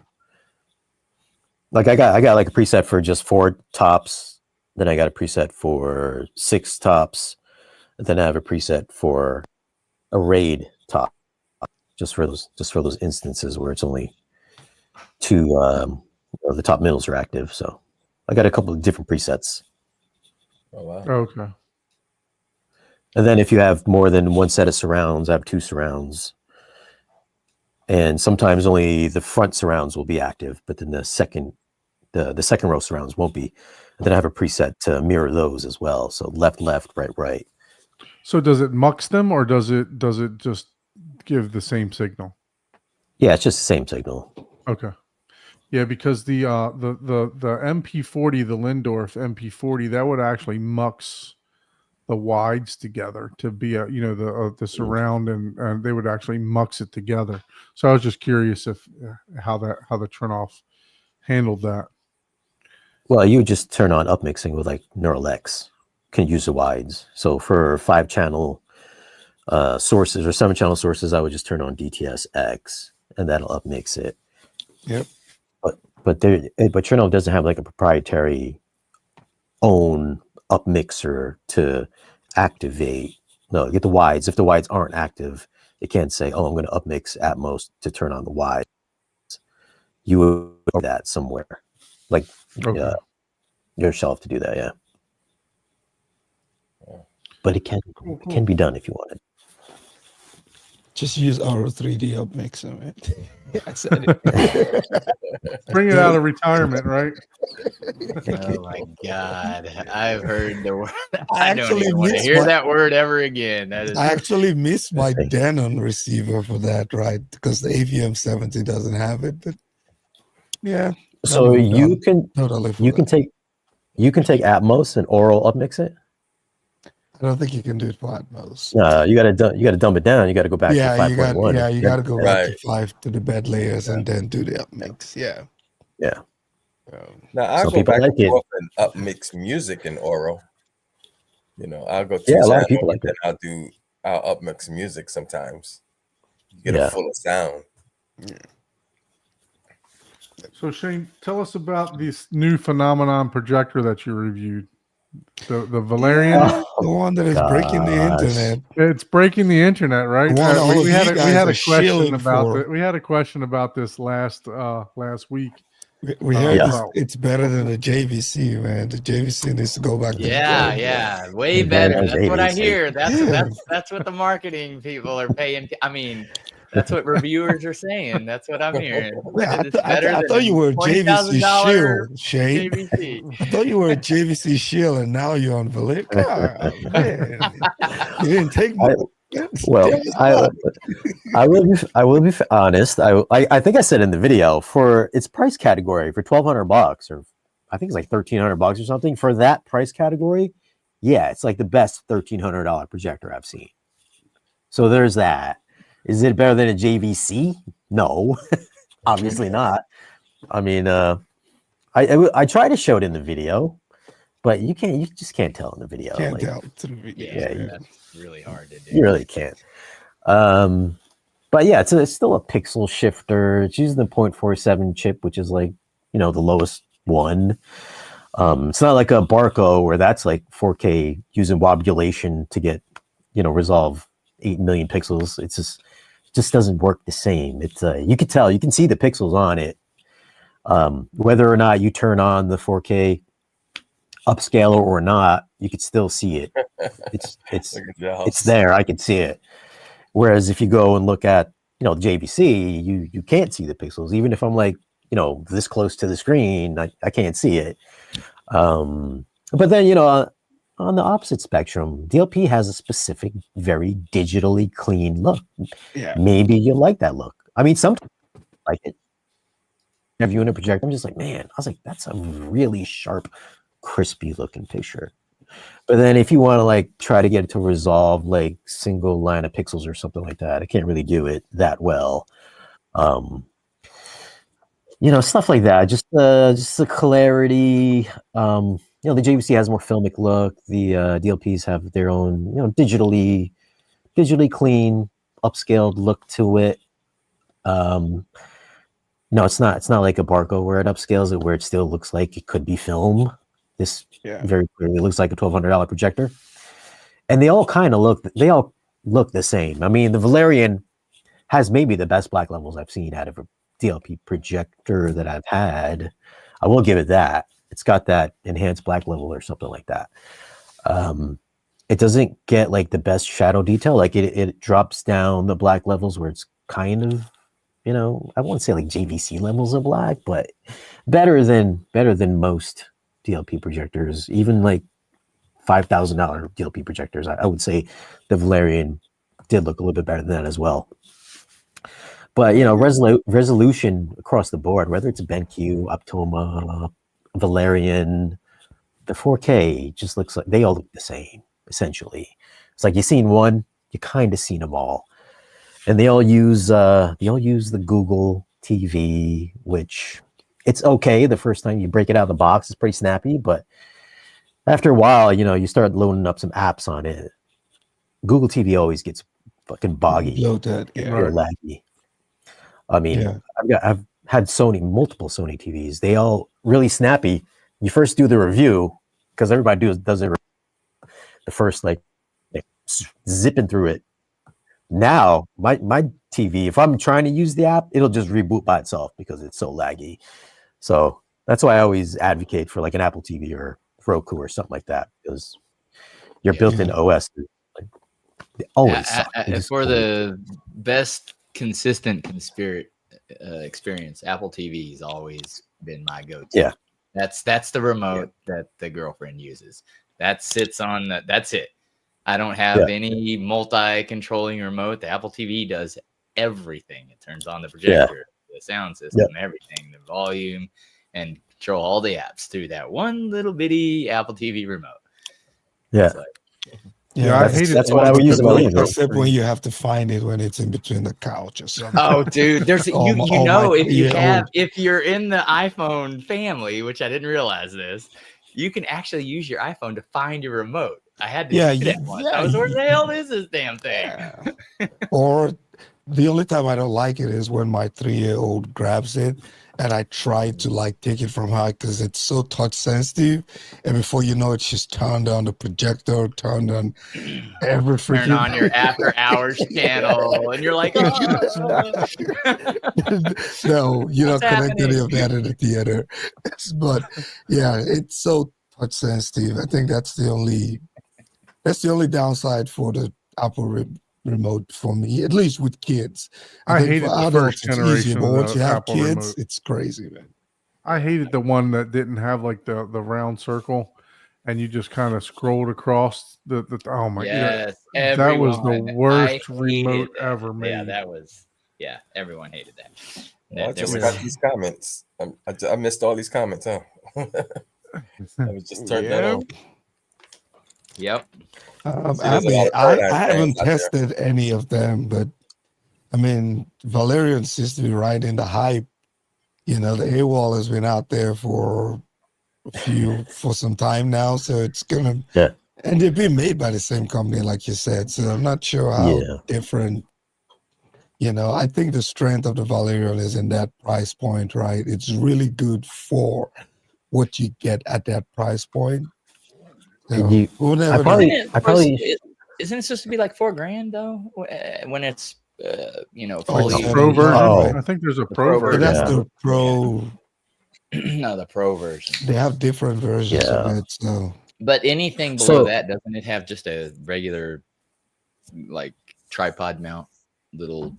Like I got like a preset for just 4 tops, then I got a preset for 6 tops, then I have a preset for arrayed top, just for those instances where it's only 2 the top middles are active. So I got a couple of different presets. Oh wow. Okay. And then if you have more than 1 set of surrounds, I have 2 surrounds. And sometimes only the front surrounds will be active, but then the second row surrounds won't be. And then I have a preset to mirror those as well. So left, right. So does it mux them, or does it just give the same signal? Yeah, it's just the same signal. Okay. Yeah, because the MP40, the Lindorf MP40, that would actually mux the wides together to be the surround, and they would actually mux it together. So I was just curious if how the Trinoff handled that. Well, you would just turn on upmixing with like Neural X. Can use the wides. So for 5-channel sources or 7-channel sources, I would just turn on DTS X, and that'll upmix it. Yep. But Trinoff doesn't have like a proprietary own upmixer to activate. No, get the wides. If the wides aren't active, it can't say, "Oh, I'm going to upmix Atmos to turn on the wides." You would do that somewhere, like your shelf to do that. Yeah, but it can be done if you want it. Just use Auro 3D upmixer, man. I said it. Bring it out of retirement, right? Oh my God. I've heard the word. I I don't actually even want to missed hear my- that word ever again. That is I actually missed my Denon receiver for that, right? Because the AVM 70 doesn't have it. But yeah. So you can take Atmos and Aural upmix it. I don't think you can do it for Atmos. No, you gotta dumb it down. You got to go back to 5.1. You got to go back Right. to 5 to the bed layers and then do the upmix. Yeah. Yeah. Now I'll Some go people back like and it. forth and upmix music in Oro. I'll go 2 Yeah, a lot of channels people like and I'll upmix music sometimes. You get Yeah. a fuller sound. So Shane, tell us about this new phenomenon projector that you reviewed. The Valerian. Yeah, the one that is breaking the Gosh. internet. It's breaking the internet, right? The one all of we you had a guys are question shilling about for. it. We had a question about this last week. We heard Yeah. it's better than the JVC, man. The JVC needs to go back to Yeah, the yeah, way Yeah, better. that's That's what I ABC. hear. That's what the marketing people are paying. I mean, that's what reviewers are saying. That's what I'm hearing. Yeah, It's better I than thought you were a JVC $20,000 shield, Shane. JVC. I thought you were a JVC shield, and now you're on Valerian. God, man, you didn't take my. Well, I will be honest. I think I said in the video, for its price category, for $1,200 or I think it's like $1,300 or something for that price category. Yeah, it's like the best $1,300 projector I've seen. So there's that. Is it better than a JVC? No, obviously not. I mean, I try to show it in the video, but you just can't tell in the video. Can't like, tell to the video. Yeah, that's really hard to do. You really can't. But yeah, it's still a pixel shifter. It's using the 0.47 chip, which is like, the lowest one. It's not like a Barco where that's like 4K using wobulation to get, resolve 8 million pixels. It just doesn't work the same. It's you can tell, you can see the pixels on it. Whether or not you turn on the 4K upscaler or not, you could still see it. It's there. I can see it. Whereas if you go and look at, JVC, you can't see the pixels. Even if I'm like, this close to the screen, I can't see it. But then, on the opposite spectrum, DLP has a specific, very digitally clean look. Yeah. Maybe you like that look. I mean, sometimes I like it. Have you in a projector? I'm just like, man, I was like, that's a really sharp, crispy looking picture. But then if you want to like try to get it to resolve like single line of pixels or something like that, I can't really do it that well. Stuff like that. Just the clarity. The JVC has more filmic look. The DLPs have their own, digitally clean, upscaled look to it. No, it's not like a Barco where it upscales it, where it still looks like it could be film. This very clearly looks like a $1,200 projector, and they all look the same. I mean, the Valerian has maybe the best black levels I've seen out of a DLP projector that I've had. I will give it that. It's got that enhanced black level or something like that. It doesn't get like the best shadow detail. Like it drops down the black levels where it's kind of, I won't say like JVC levels of black, but better than most DLP projectors, even like $5,000 DLP projectors. I would say the Valerian did look a little bit better than that as well. But resolution across the board, whether it's BenQ, Optoma, Valerian, the 4K just looks like they all look the same. Essentially, it's like you've seen one, you kind of seen them all, and they all use the Google TV, which it's okay the first time you break it out of the box, it's pretty snappy, but after a while, you start loading up some apps on it. Google TV always gets fucking boggy, Bloated, real laggy. I mean, I've had multiple Sony TVs. They all really snappy. You first do the review because everybody does it. The first like zipping through it. Now my TV, if I'm trying to use the app, it'll just reboot by itself because it's so laggy. So that's why I always advocate for like an Apple TV or Roku or something like that, because your built-in OS always sucks. For the best consistent experience, Apple TV has always been my go-to. Yeah, that's the remote that the girlfriend uses. That sits on that's it. I don't have any multi-controlling remote. The Apple TV does everything. It turns on the projector, the sound system, everything, the volume, and control all the apps through that one little bitty Apple TV remote. Yeah. I hate it. That's what I would use in my living room. Except when you have to find it when it's in between the couch or something. Oh, dude, there's if you're in the iPhone family, which I didn't realize this, you can actually use your iPhone to find your remote. I had to do that once. I was, where the hell is this damn thing? Or The only time I don't like it is when my 3-year-old grabs it and I try to like take it from her because it's so touch sensitive. And before you know it, she's turned on the projector, turned on every freaking Turn on your after hours channel, and you're like, oh, no, you don't What's connect any happening? of that in the theater. But yeah, it's so touch sensitive. I think that's the only downside for the Apple remote for me, at least with kids. I think hated for the adults first it's easier, generation but of once the you have Apple kids, remote. it's crazy, man. I hated the one that didn't have like the round circle, and you just kind of scrolled across the oh my god, yes, that was the everyone. worst I hated remote that. ever made. Yeah, that was. Yeah, everyone hated that. I There just was- got these comments. I missed all these comments, huh? I was just turned that on. Yep. There's a Abby, lot of I Paradigm haven't fans out there. tested any of them, but I mean, Valerian seems to be riding the hype. You know, the AWOL has been out there for some time now, so it's gonna. Yeah. And they've been made by the same company, like you said. So I'm not sure how Yeah. different. You know, I think the strength of the Valerian is in that price point, right? It's really good for what you get at that price point. So You- we'll never know. probably- Isn't it supposed to be like $4,000 though? When it's Oh, fully it's Pro version. Oh. I think there's a The pro Pro Yeah, version. that's Yeah. the pro. no, the pro version. They have different versions of Yeah. it. So But anything below So- that, doesn't it have just a regular like tripod mount little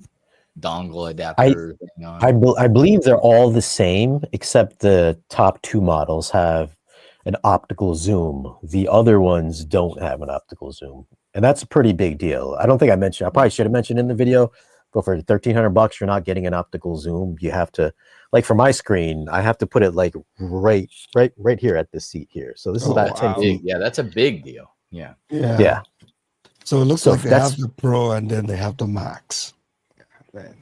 dongle adapter thing on? I believe they're all the same, except the top two models have an optical zoom. The other ones don't have an optical zoom, and that's a pretty big deal. I don't think I mentioned. I probably should have mentioned in the video. But for $1,300, you're not getting an optical zoom. You have to, like, for my screen, I have to put it like right here at this seat here. So this is Oh, about 10 wow. feet. Yeah, that's a big deal. Yeah. Yeah. So it looks So like they that's- have the Pro and then they have the Max. Man.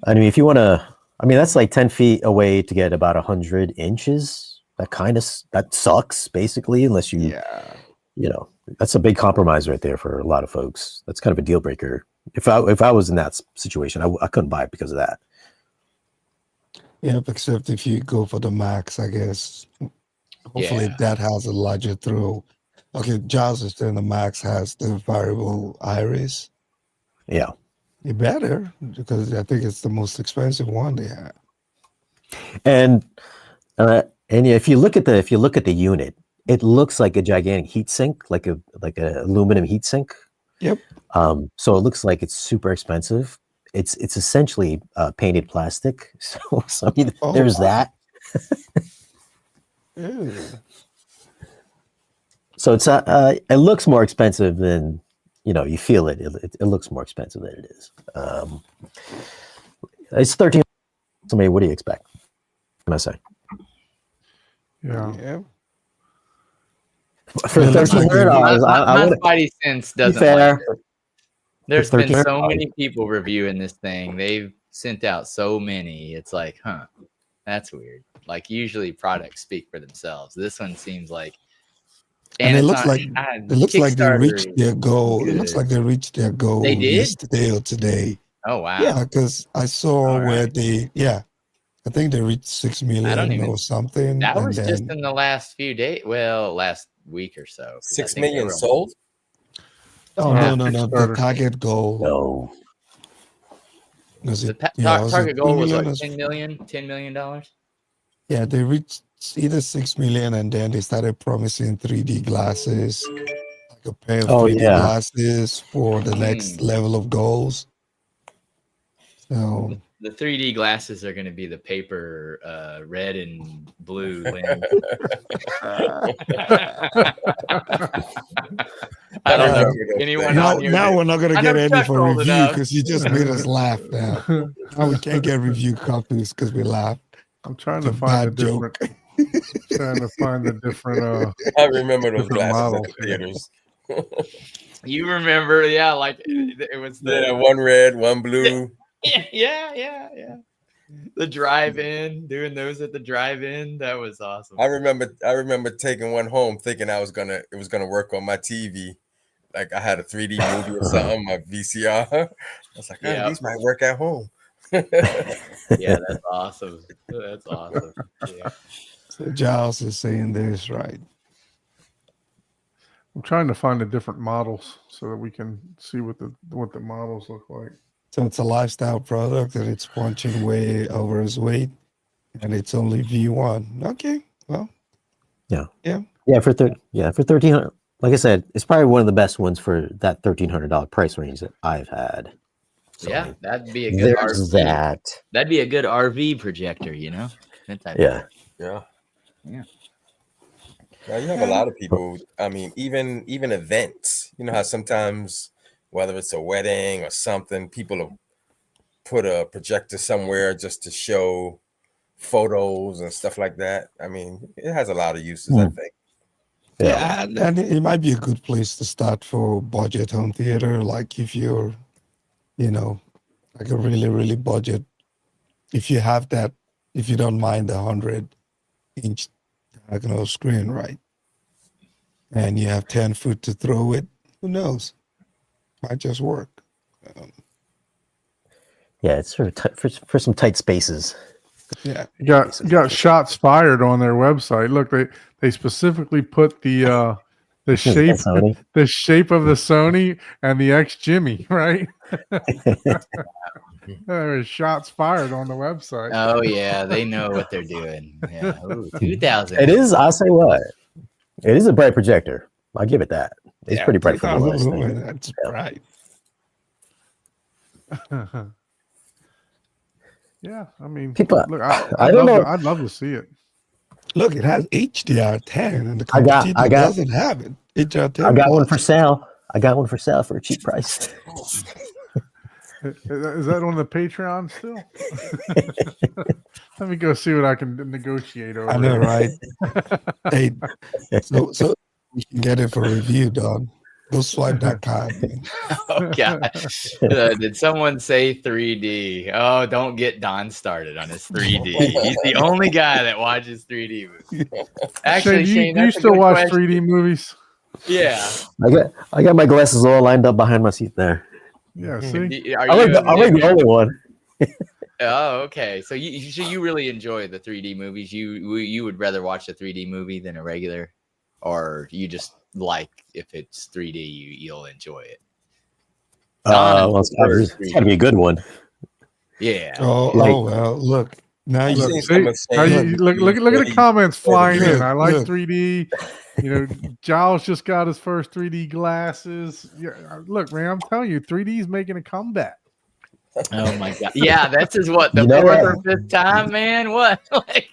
I mean, if you want to, I mean, that's like 10 feet away to get about 100 inches. That sucks basically, unless you, you know, that's a big compromise right there for a lot of folks. That's kind of a deal breaker. If I was in that situation, I couldn't buy it because of that. Yep, except if you go for the Max, I guess. Hopefully Yeah. that has a larger throw. Okay, Giles is saying the Max has the variable iris. Yeah. You better, because I think it's the most expensive one they have. And if you look at the unit, it looks like a gigantic heat sink, like a aluminum heat sink. Yep. So it looks like it's super expensive. It's essentially painted plastic. So I mean, Oh, there's wow. that. Ew. So it's it looks more expensive than, you know, you feel it. It looks more expensive than it is. It's 13. So maybe what do you expect? What can I say? Yeah. Yeah. For Yeah, that's like $1,300, I my would Spidey sense be doesn't fair. like it. There's been so $1,300. many people reviewing this thing. They've sent out so many. It's like, that's weird. Like usually products speak for themselves. This one seems like, And it it's looks on- like God, It looks like they Kickstarter reached is their goal. It looks good. like they reached their goal They did? yesterday or today. Oh wow. Yeah, because I saw All where right. I think they reached 6 million even- or something. That and was then, just in the last few days. Well, last week or so. 'cause I 6 think they million were- sold. oh Yeah, no, the Kickstarter. target goal No. was The it? Was target it goal 2 was million like or- 10 million, $10 million. Yeah, they reached either 6 million and then they started promising 3D glasses, like a pair of Oh, 3D yeah. glasses for the next level of goals. So The 3D glasses are going to be the paper red and blue lens. I don't know. Anyone now, on here? now that- we're not gonna I get know any Chuck's for old review enough. because you just made us laugh now. Now we can't get review copies because we laughed. I'm trying It's to a find bad joke. trying to find the different I remember those Different glasses models, at the theaters. You remember? Yeah, like it was Yeah, the one red, one blue. yeah. The drive-in, doing those at the drive-in. That was awesome. I remember taking one home thinking it was gonna work on my TV, like I had a 3D movie or something, my VCR. I was like, Yeah. these might work at home. Yeah, that's awesome. That's awesome. Yeah. So Giles is saying this right. I'm trying to find the different models so that we can see what the models look like. So it's a lifestyle product and it's punching way over his weight, and it's only V1. Okay, well, Yeah, for 1,300. Like I said, it's probably one of the best ones for that $1,300 price range that I've had. So Yeah, that'd be a good there's RV. that. That'd be a good RV projector, you know? That type of Yeah. Yeah. Yeah. Now you have a lot of people. I mean, even events. You know how sometimes, whether it's a wedding or something, people will put a projector somewhere just to show photos and stuff like that. I mean, it has a lot of uses, I think. yeah, and it might be a good place to start for budget home theater. Like if you're, like a really, really budget, if you have that, if you don't mind the 100-inch diagonal screen, right? And you have 10 foot to throw it, who knows? Might just work. Yeah, it's for some tight spaces. Yeah. You got shots fired on their website. Look, they specifically put the shape Sony. the shape of the Sony and the X Jimmy, right? There was shots fired on the website. Oh yeah, they know what they're doing. Yeah. Ooh, 2000. It is. I'll say what. It is a bright projector. I'll give it that. It's pretty bright for the last thing. That's bright. Yeah, I mean, People- look, I don't know. I'd love to see it. Look, it has HDR10, and the I got- competitor doesn't have it. HDR10. I got one plus. for sale. I got one for sale for a cheap price. Is that on the Patreon still? Let me go see what I can negotiate over. I know, here. right? Hey, so you can get it for review, dog. Go swipe that card. Man. Oh god. Did someone say 3D? Oh, don't get Don started on his 3D. He's the only guy that watches 3D movies. Actually, Shane, Shane, you still watch 3D movies? Yeah. I got my glasses all lined up behind my seat there. Yeah, see, Are I'm like the only one. Oh, okay. So you really enjoy the 3D movies? You would rather watch a 3D movie than a regular, or you just like if it's 3D, you'll enjoy it? Well, it's got to be a good one. Yeah. Oh, Like- well, look. Now I've you seen see, some of now Shane's look at the really- comments flying in. Look, I like look. 3D. Giles just got his first 3D glasses. Yeah, look, man, I'm telling you, 3D is making a comeback. Oh my god. Yeah, that's his what, the You know fourth what? or fifth time, man? What? Like,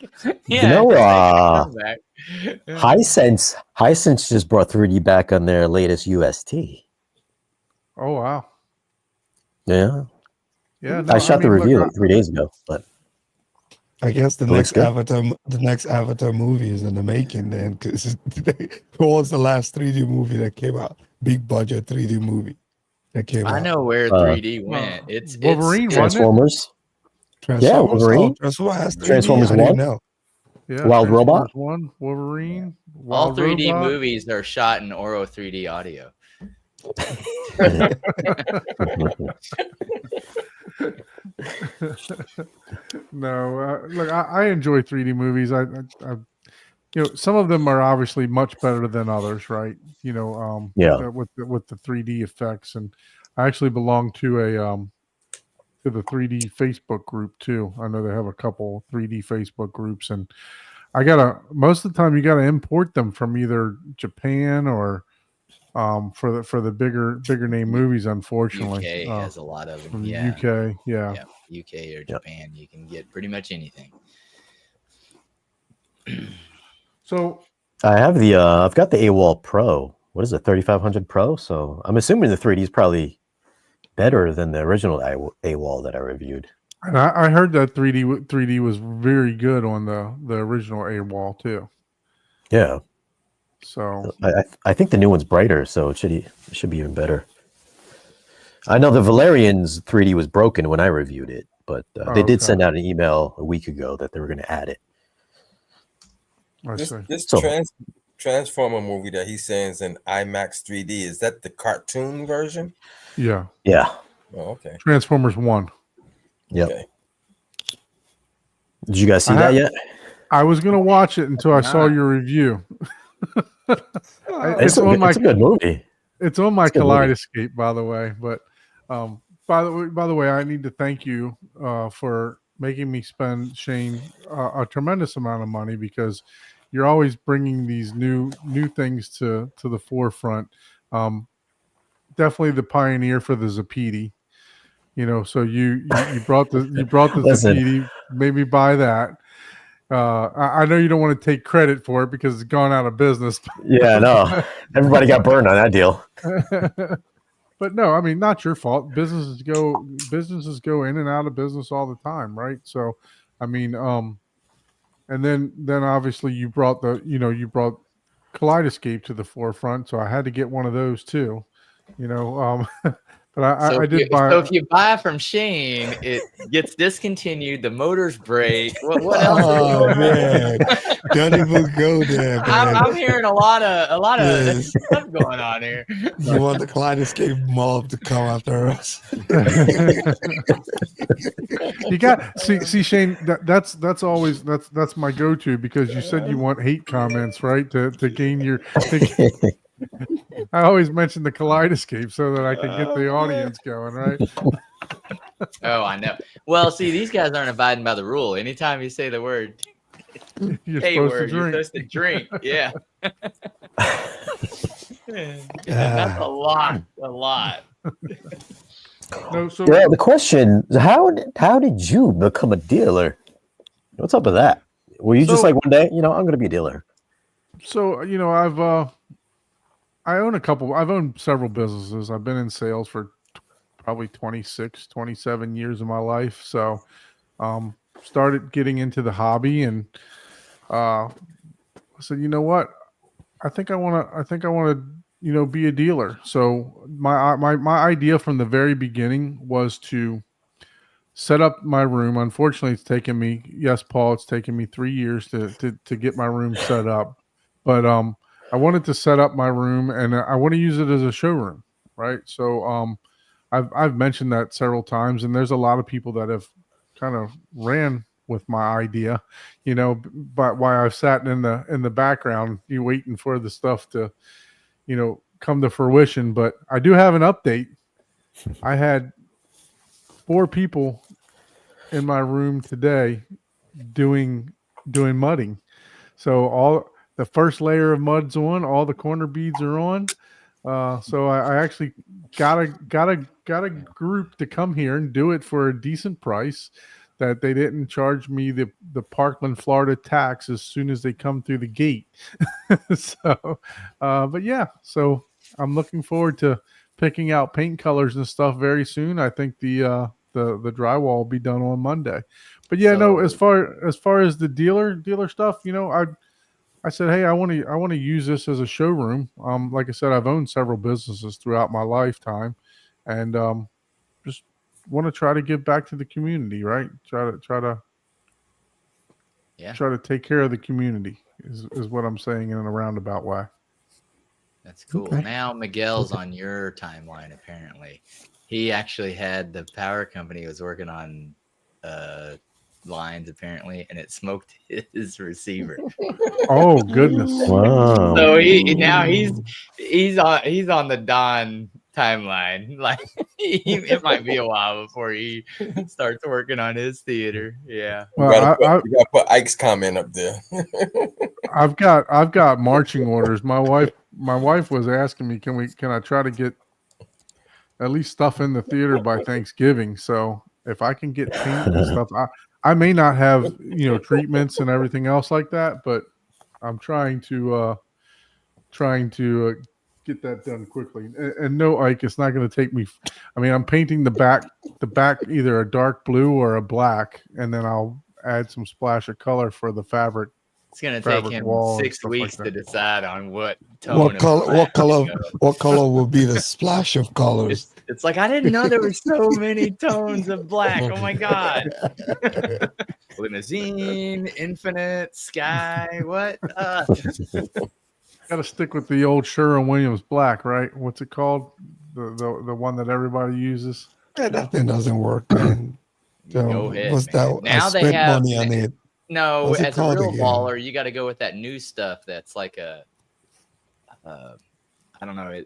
yeah. You know, it's making a comeback. Hisense just brought 3D back on their latest UST. Oh wow, Yeah, yeah. I shot the mean, look, review like 3 days ago, but I guess the Looks next good. Avatar movie is in the making then, because what was the last 3D movie that came out? Big budget 3D movie that came out. I know where 3D went. It's Wolverine, it's, wasn't it? Transformers, Transformers. Wolverine. Oh, Transformers has 3D. Transformers I didn't 1? know. Yeah, Wild Robot? Transformers 1, Wolverine, all Wild 3D Robot. movies are shot in Oro 3D audio. No, look, I enjoy 3D movies. Some of them are obviously much better than others, right? Yeah. with the 3D effects, and I actually belong to to the 3D Facebook group too. I know they have a couple 3D Facebook groups, and most of the time you gotta import them from either Japan or for the bigger name movies. Unfortunately, UK has a lot of them. from the Yeah. UK, yeah. Yeah, UK or Japan, you can get pretty much anything. So I have I've got the AWOL Pro. What is it, 3500 Pro? So I'm assuming the 3D is probably better than the original AWOL that I reviewed. and I heard that 3D was very good on the original AWOL too. Yeah, So I think the new one's brighter, so it should be even better. I know the Valerian's 3D was broken when I reviewed it, but they did okay. send out an email a week ago that they were going to add it. I This, see. this So- Transformer movie that he's saying is in IMAX 3D. Is that the cartoon version? Yeah. Yeah. Oh, okay. Transformers 1. Yep. Okay. Did you guys see I that have- yet? I was gonna watch it until I saw your review. It's on my it's a good movie. It's on my It's a good movie. Kaleidoscape, by the way. But by the way, I need to thank you for making me spend, Shane, a tremendous amount of money, because you're always bringing these new things to the forefront. Definitely the pioneer for the Zapiti. So you brought the Listen. Zapiti, made me buy that. I know you don't want to take credit for it because it's gone out of business. Yeah, no. Everybody got burned on that deal. But no, I mean, not your fault. Businesses go in and out of business all the time, right? So, I mean, and then obviously you brought Kaleidoscape to the forefront, so I had to get one of those too. But I did buy. So if you buy from Shane, it gets discontinued. The motors break. What else? Oh man, don't even go there, man. I'm hearing a lot of Yes. stuff going on here. You want the Kaleidoscape mob to come after us? You got see Shane. That's always that's my go-to, because you said you want hate comments, right? To gain your. I always mention the Kaleidoscape so that I can get the audience going, right? Oh, I know. Well, see, these guys aren't abiding by the rule. Anytime you say the word You're K supposed word, to you're drink. supposed to drink. Yeah. That's a lot. No, so Well, the question is, how did you become a dealer? What's up with that? Were you just So- like one day, I'm going to be a dealer? So, I've owned several businesses. I've been in sales for probably 26, 27 years of my life. So, started getting into the hobby, and said, you know what? I think I want to, be a dealer. So my idea from the very beginning was to set up my room. Unfortunately, it's taken me 3 years to get my room set up. But I wanted to set up my room, and I want to use it as a showroom, right? So I've mentioned that several times, and there's a lot of people that have kind of ran with my idea, but why I've sat in the background, waiting for the stuff to, come to fruition. But I do have an update. I had 4 people in my room today doing mudding. So all the first layer of mud's on, all the corner beads are on. So I actually got a group to come here and do it for a decent price, that they didn't charge me the Parkland, Florida tax as soon as they come through the gate. So, but yeah, so I'm looking forward to picking out paint colors and stuff very soon. I think the drywall will be done on Monday. But yeah, no, as far as the dealer stuff, I said, hey, I want to use this as a showroom. Like I said, I've owned several businesses throughout my lifetime, and just want to try to give back to the community, right? Try to take care of the community is what I'm saying in a roundabout way. That's cool. Okay. Now Miguel's on your timeline. Apparently, he actually had the power company was working on lines apparently, and it smoked his receiver. Oh goodness! Wow. So he's on the Don timeline. Like it might be a while before he starts working on his theater. Yeah. You Well, gotta put Ike's comment up there. I've got marching orders. My wife was asking me, can I try to get at least stuff in the theater by Thanksgiving? So if I can get paint and stuff, I may not have treatments and everything else like that, but I'm trying to get that done quickly. And no, Ike, it's not going to take me. I mean, I'm painting the back either a dark blue or a black, and then I'll add some splash of color for the fabric. It's gonna take Fabric him wall and 6 stuff weeks like to that. decide on what tone. What color will be the splash of colors? It's like I didn't know there were so many tones of black. Oh my god! Limousine, infinite, sky. What? Got to stick with the old Sherwin-Williams black, right? What's it called? The one that everybody uses. Yeah, that thing doesn't work, man. Go ahead, What's man. that? Now I they spent have money on it. no. What's it As a called real again? baller, you got to go with that new stuff. That's like a, I don't know.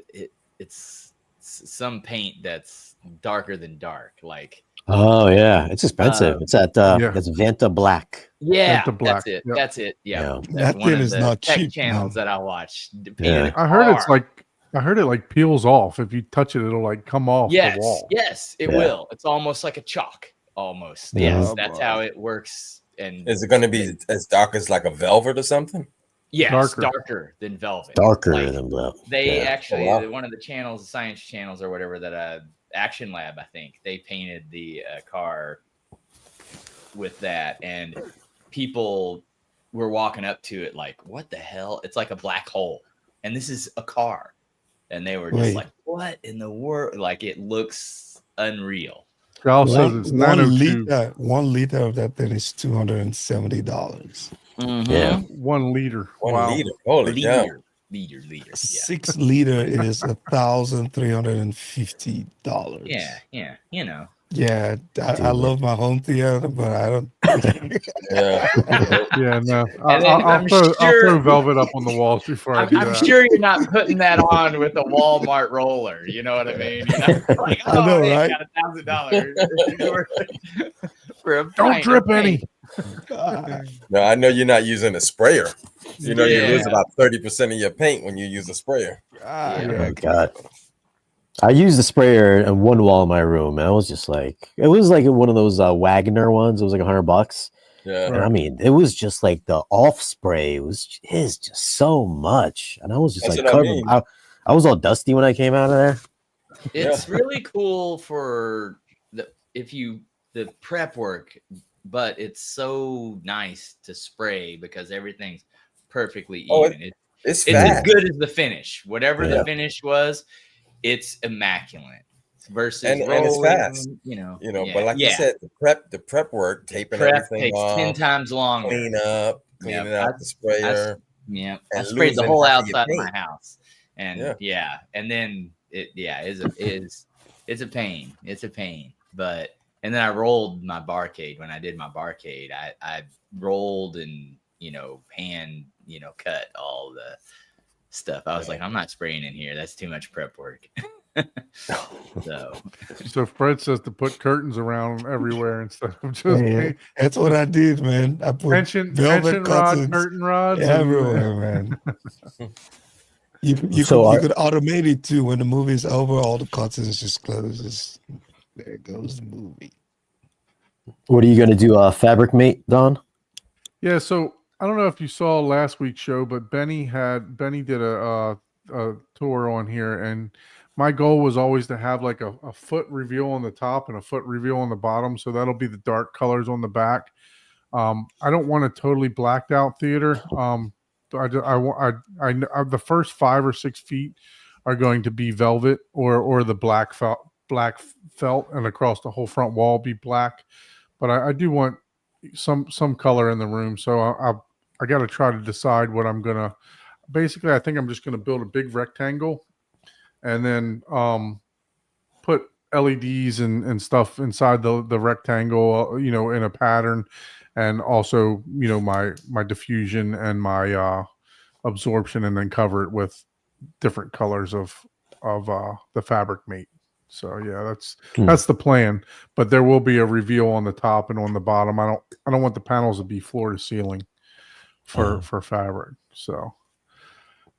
It's some paint that's darker than dark. Like Oh yeah, it's expensive. It's at yeah. it's Vanta Black. yeah, the black, that's it. yep. That's it. Yeah, Yeah. that's That one thing of is the not tech cheap, channels man. that I watch. Yeah. I heard it like peels off. If you touch it, it'll like come off the wall. Yes, it Yeah. will. It's almost like a chalk. Almost. Yeah. Yes, Oh, that's boy. how it works. And Is it going to be as dark as like a velvet or something? yes, darker. darker than velvet. Darker Like, than that. They Yeah. actually, Oh, wow. one of the channels, the science channels or whatever that Action Lab, I think, they painted the car with that, and people were walking up to it like, "What the hell? It's like a black hole, and this is a car," and they were just Wait. like, "What in the world?" Like it looks unreal. Gal says it's 902. 1 liter of that thing is $270. Yeah. 1 liter. 1 Wow. liter. Holy cow. Liter. Yeah. 6 liter is $1,350. Yeah. You know. Yeah, I love my home theater, but I don't. Yeah. Yeah, no. And then I'll I'm throw sure- velvet up on the walls before I do I'm that. sure you're not putting that on with a Walmart roller. You know what I mean? You're not like, I know, hey, right? got $1,000 for a Don't pint drip of any. paint. No, I know you're not using a sprayer. You know you lose Yeah. about 30% of your paint when you use a sprayer. Oh God. I used the sprayer in one wall in my room, and I was just like, it was like one of those Wagner ones. It was like $100. Yeah. And I mean, it was just like the off spray is just so much, and I was just That's like, what I covered. mean. I was all dusty when I came out of there. It's really cool for the prep work, but it's so nice to spray because everything's perfectly even. Oh, It's It's as fast. good as the finish. Whatever Yeah. the finish was, it's immaculate. Versus And it's rolling, fast. you know, But like you said, the prep work, taping prep everything takes off, 10 times longer. cleaning out the I sprayer. I and sprayed the losing whole half of your outside of my paint. house, and and then it's a pain. It's a pain, but and then I rolled my barcade. When I did my barcade, I rolled and hand cut all the stuff. I was like, I'm not spraying in here. That's too much prep work. So Fred says to put curtains around everywhere instead of just Yeah, that's what I did, man. I put tension velvet rod, curtains curtain rods everywhere, man. You So could automate it too. When the movie's over, all the curtains just closes. There goes the movie. What are you gonna do? Fabric mate, Don? Yeah, so I don't know if you saw last week's show, but Benny did a tour on here, and my goal was always to have like a foot reveal on the top and a foot reveal on the bottom, so that'll be the dark colors on the back. I don't want a totally blacked out theater. The first 5 or 6 feet are going to be velvet or the black felt, and across the whole front wall be black. But I do want some color in the room, so I got to try to decide what I'm gonna. Basically, I think I'm just gonna build a big rectangle, and then put LEDs and stuff inside the rectangle, in a pattern, and also my diffusion and my absorption, and then cover it with different colors of the fabric mate. So yeah, that's the plan. But there will be a reveal on the top and on the bottom. I don't want the panels to be floor to ceiling for fabric. So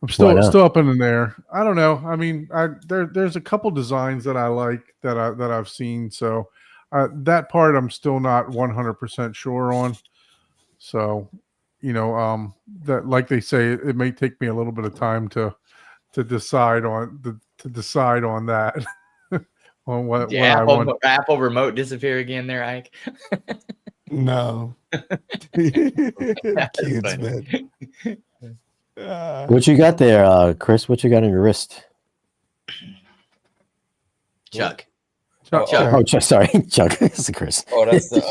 I'm still up in there. I don't know. I mean, there's a couple designs that I like that I've seen. So that part I'm still not 100% sure on. So that, like they say, it may take me a little bit of time to decide on that. On what I want. Apple remote disappear again there, Ike? No. Kids, funny. man. What you got there, Chris? What you got on your wrist? Chuck. Oh, Chuck. Oh, sorry, Chuck. It's Chris. Oh, that's the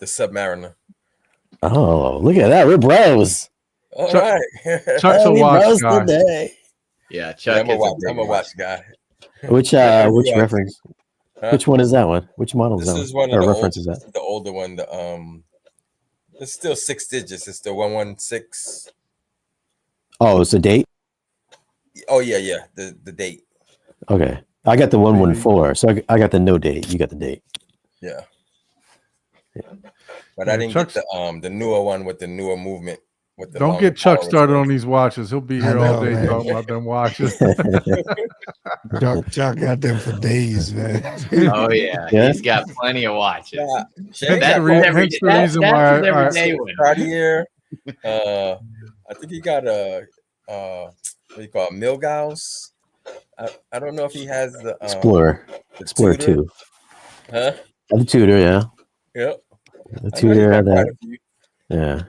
Submariner. Oh, look at that. We're bros. All Chuck- right. Chuck's a watch guy. Today. Yeah, Yeah, Chuck I'm a is watch. big I'm a watch guy. Which Yeah, which yeah. reference? Huh? Which one is that one? Which model is This that is one? one of Or the reference old, is that? the older one. It's still 6 digits. It's the 116. Oh, it's a date. Oh yeah. The date. Okay, I got the 114. So I got the no date. You got the date. Yeah. But Yeah, I didn't Chuck's- get the newer one with the newer movement. With the Don't longer get Chuck power started on response. these watches. He'll be I here all know, day man. talking about them watches. Chuck got them for days, man. Oh yeah, Yeah? he's got plenty of watches. Yeah, Shane Hence got the, re- both hence the That's reason his why I, everyday one. Cartier. I think he got a what do you call it, Milgauss. I don't know if he has the Explorer. the Explorer Tudor. 2. Huh? The Tudor, yeah. Yep. The I know he Tudor, got quite that. a few. Yeah.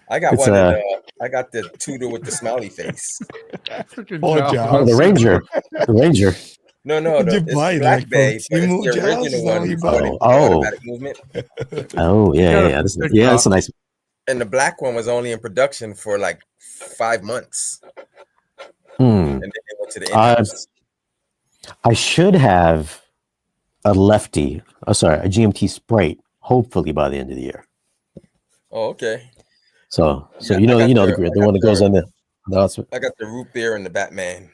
I got It's, one. I got the Tudor with the smiley face. freaking Poor Giles. Giles. Oh, the Ranger. The Ranger. No, Did you it's buy it, Black like, from Bay, but it's Temu, the Giles? Is original that what one you before bought? they put Oh. automatic movement. Oh, yeah, Yeah, That's, big yeah, that's a top. nice. And the black one was only in production for like 5 months, Hmm. and then they went to the in-house. I should have a lefty. Oh, sorry, a GMT Sprite. Hopefully by the end of the year. Oh, okay. So Yeah, you know, I got the one that goes on the. That's. I got the root beer and the Batman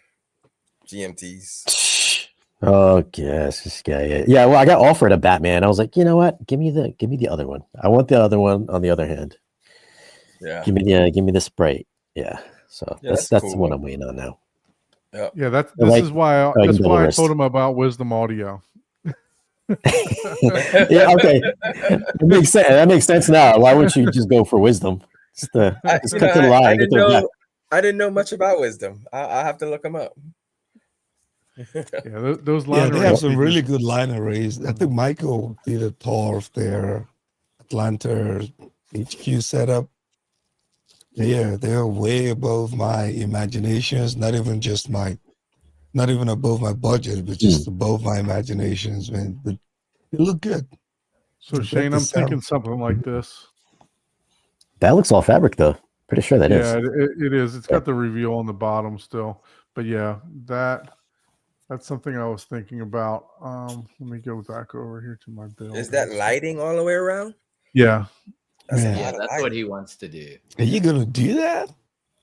GMTs. Oh, yes, this guy. Yeah, well, I got offered a Batman. I was like, you know what? Give me the other one. I want the other one. On the other hand, Yeah. give me the Sprite. Yeah. So Yeah, that's that's the cool. one I'm waiting on now. Yeah, this like- is why I can that's double why I wrist. told him about Wisdom Audio. Yeah. Okay. That makes sense now. Why wouldn't you just go for Wisdom? Just cut to the line. I get didn't to the back. know. I didn't know much about Wisdom. I have to look them up. Yeah, those Yeah, line they have arrays some be really good. good line arrays. I think Michael did a tour of their Atlanta HQ setup. Yeah, they're way above my imaginations. Not even above my budget, but just above my imaginations, man. But they look good. So Check Shane, I'm this out. thinking something like this. That looks all fabric though. Pretty sure that is. Yeah, it is. It's got the reveal on the bottom still, but yeah, that's something I was thinking about. Let me go back over here to my bill. Is that lighting all the way around? Yeah, That's Man. a Yeah, lot of that's what lighting. he wants to do. Are you gonna do that?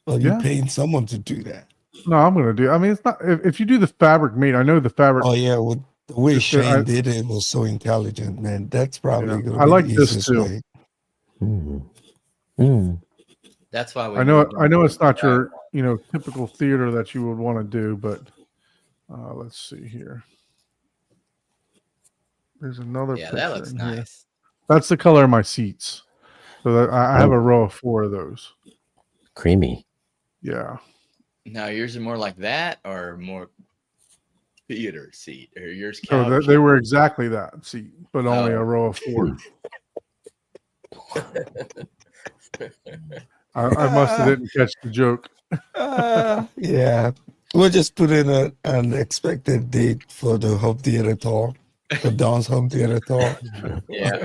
Or are you Yeah. paying someone to do that? no, I'm gonna do. I mean, it's not if you do the fabric meat. I know the fabric. Oh yeah, well the way Just, Shane I- did it was so intelligent, man. That's probably Yeah, gonna I be like the this easiest too. way. That's why we. I know. moved him I know to it's not the your typical theater that you would want to do, but let's see here. There's another. Yeah, that picture looks in here. nice. That's the color of my seats. So that I have a row of 4 of those. Creamy. Yeah. Now yours are more like that, or more theater seat, or yours So couch. they were exactly that seat, but only Oh. a row of 4. I must have didn't catch the joke. Yeah, we'll just put in an expected date for the home theater tour, the Don's home theater tour. Yeah.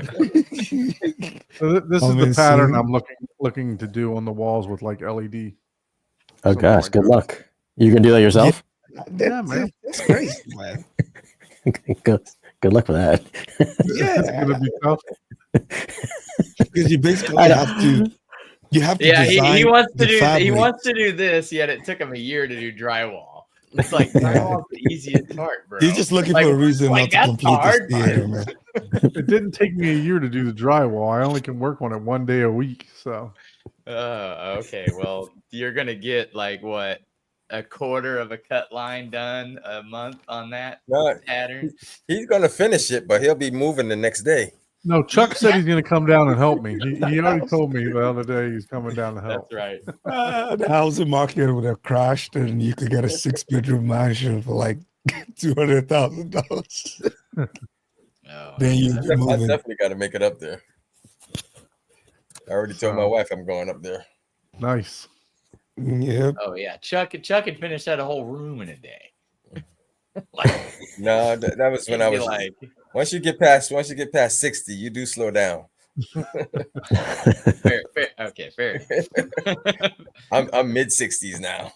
So this is I'm the in pattern sync. I'm looking to do on the walls with like LED. Oh Something gosh, like good that. luck. You gonna do that yourself? Man. That's crazy, man. good luck with that. It's gonna be tough. Because you basically I know. have to. You have to Yeah, design he wants to the do. He fabric. wants to do this. Yet it took him a year to do drywall. It's like drywall's the easiest part, bro. He's just looking Like- for a reason like, not to that's the complete this hard part. theater, man. It didn't take me a year to do the drywall. I only can work on it 1 day a week. So Okay. Well, you're gonna get like what, a quarter of a cut line done a month on that No, pattern. he's gonna finish it, but he'll be moving the next day. no, Chuck said he's gonna come down and help me. He already told me the other day he's coming down to help. That's right. The housing market would have crashed, and you could get a 6-bedroom mansion for like $200,000. Oh, Then you I be moving. definitely got to make it up there. I already told my So- wife I'm going up there. Nice. Yep. oh yeah, Chuck had finished that a whole room in a day. No, that was when I It'd be was like, once you get past 60, you do slow down. Fair, fair. Okay, fair. I'm mid 60s now.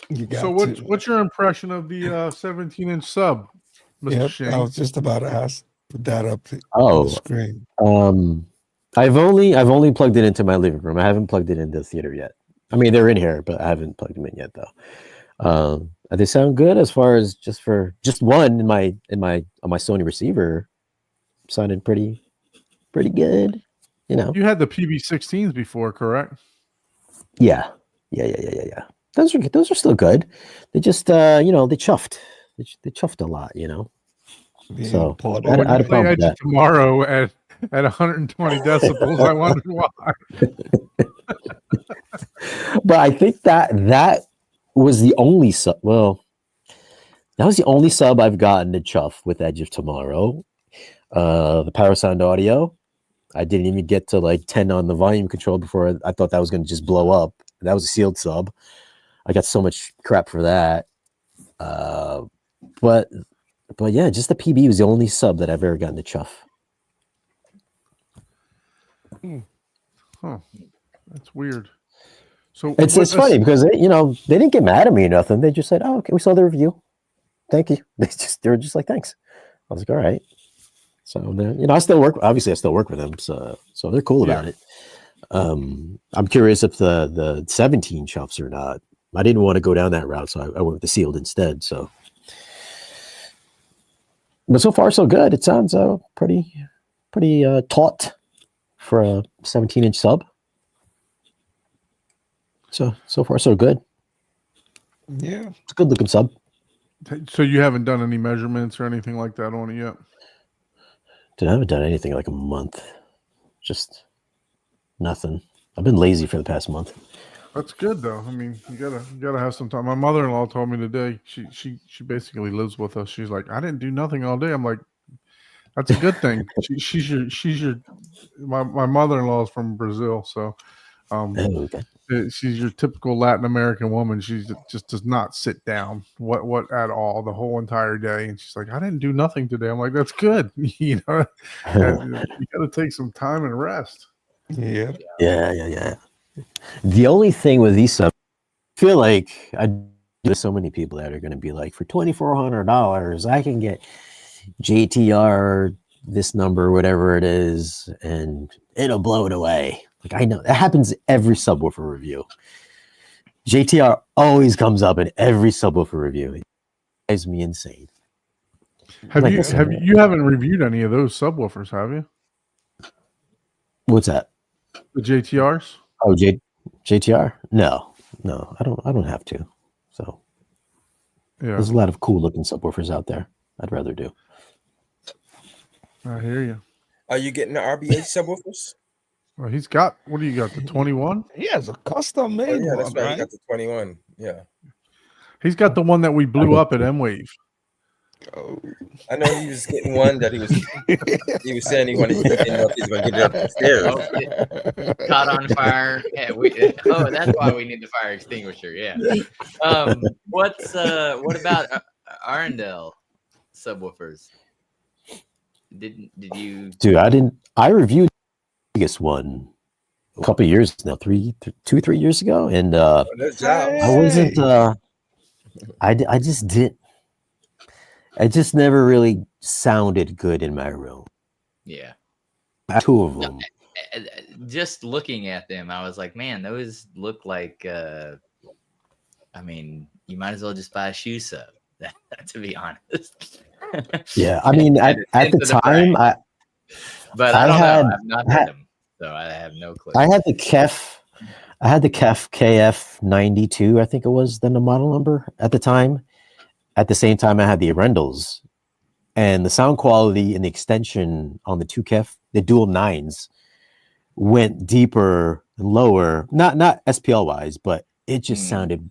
You got So what's your impression of the 17-inch sub, Mr. Yep, Shane? I was just about to ask. Put that up on Oh, the screen. I've only plugged it into my living room. I haven't plugged it into the theater yet. I mean, they're in here, but I haven't plugged them in yet, though. They sound good as far as just one on my Sony receiver sounded pretty good. You know. You had the PB16s before, correct? Yeah. Those are still good. They just they chuffed. They chuffed a lot, Being So, part Well, of when I had you a play problem with Edge that. tomorrow at 120 decibels, I wonder why. But I think that was the only sub. Well, that was the only sub I've gotten to chuff with Edge of Tomorrow. The Power Sound Audio. I didn't even get to like 10 on the volume control before I thought that was going to just blow up. That was a sealed sub. I got so much crap for that. But yeah, just the PB was the only sub that I've ever gotten to chuff. Huh. That's weird. So It's funny because they didn't get mad at me or nothing. They just said, "Oh, okay, we saw the review. Thank you." They were just like, "Thanks." I was like, "All right." So I still work. Obviously, I still work with them. So they're cool about it. I'm curious if the 17 chuffs or not. I didn't want to go down that route, so I went with the sealed instead. So, but so far so good. It sounds pretty taut for a 17-inch sub. So far so good. Yeah. It's a good looking sub. So you haven't done any measurements or anything like that on it yet? Dude, I haven't done anything in like a month. Just nothing. I've been lazy for the past month. That's good though. I mean, you gotta have some time. My mother-in-law told me today. She basically lives with us. She's like, I didn't do nothing all day. I'm like, that's a good thing. My mother-in-law is from Brazil, so Okay. she's your typical Latin American woman. She just does not sit down what at all the whole entire day. And she's like, I didn't do nothing today. I'm like, that's good. You got to take some time and rest. Yeah. Yeah. The only thing with these subs, I feel like there's so many people that are going to be like, for $2,400, I can get JTR this number, whatever it is, and it'll blow it away. Like, I know that happens every subwoofer review. JTR always comes up in every subwoofer review. It drives me insane. You haven't reviewed any of those subwoofers, have you? What's that? The JTRs? Oh, JTR? No, I don't have to. So Yeah, there's a lot of cool looking subwoofers out there. I'd rather do. I hear you. Are you getting the RBH subwoofers? Well, he's got, what do you got, the 21? He has a custom Oh, made yeah, one, that's right. right? You got the 21. Yeah. He's got the one that we blew up at M-Wave. Oh. I know he was getting one that he was saying he wanted to get in, he's going to get it up the stairs. Oh, caught on fire. Yeah, that's why we need the fire extinguisher. Yeah. What about Arundel subwoofers? Did you? Dude, I reviewed the biggest one a couple of years now, 3 years ago, and That's job. I wasn't. I just didn't. It just never really sounded good in my room. Yeah. Two of them. Just looking at them, I was like, man, those look like. I mean, you might as well just buy a shoe sub. To be honest. Yeah, I mean, at the time, I've not heard them, so I have no clue. I had the KEF KF92, I think it was the model number at the time. At the same time, I had the Arundels, and the sound quality and the extension on the two KEF, the dual 9s, went deeper and lower. Not SPL wise, but it just sounded.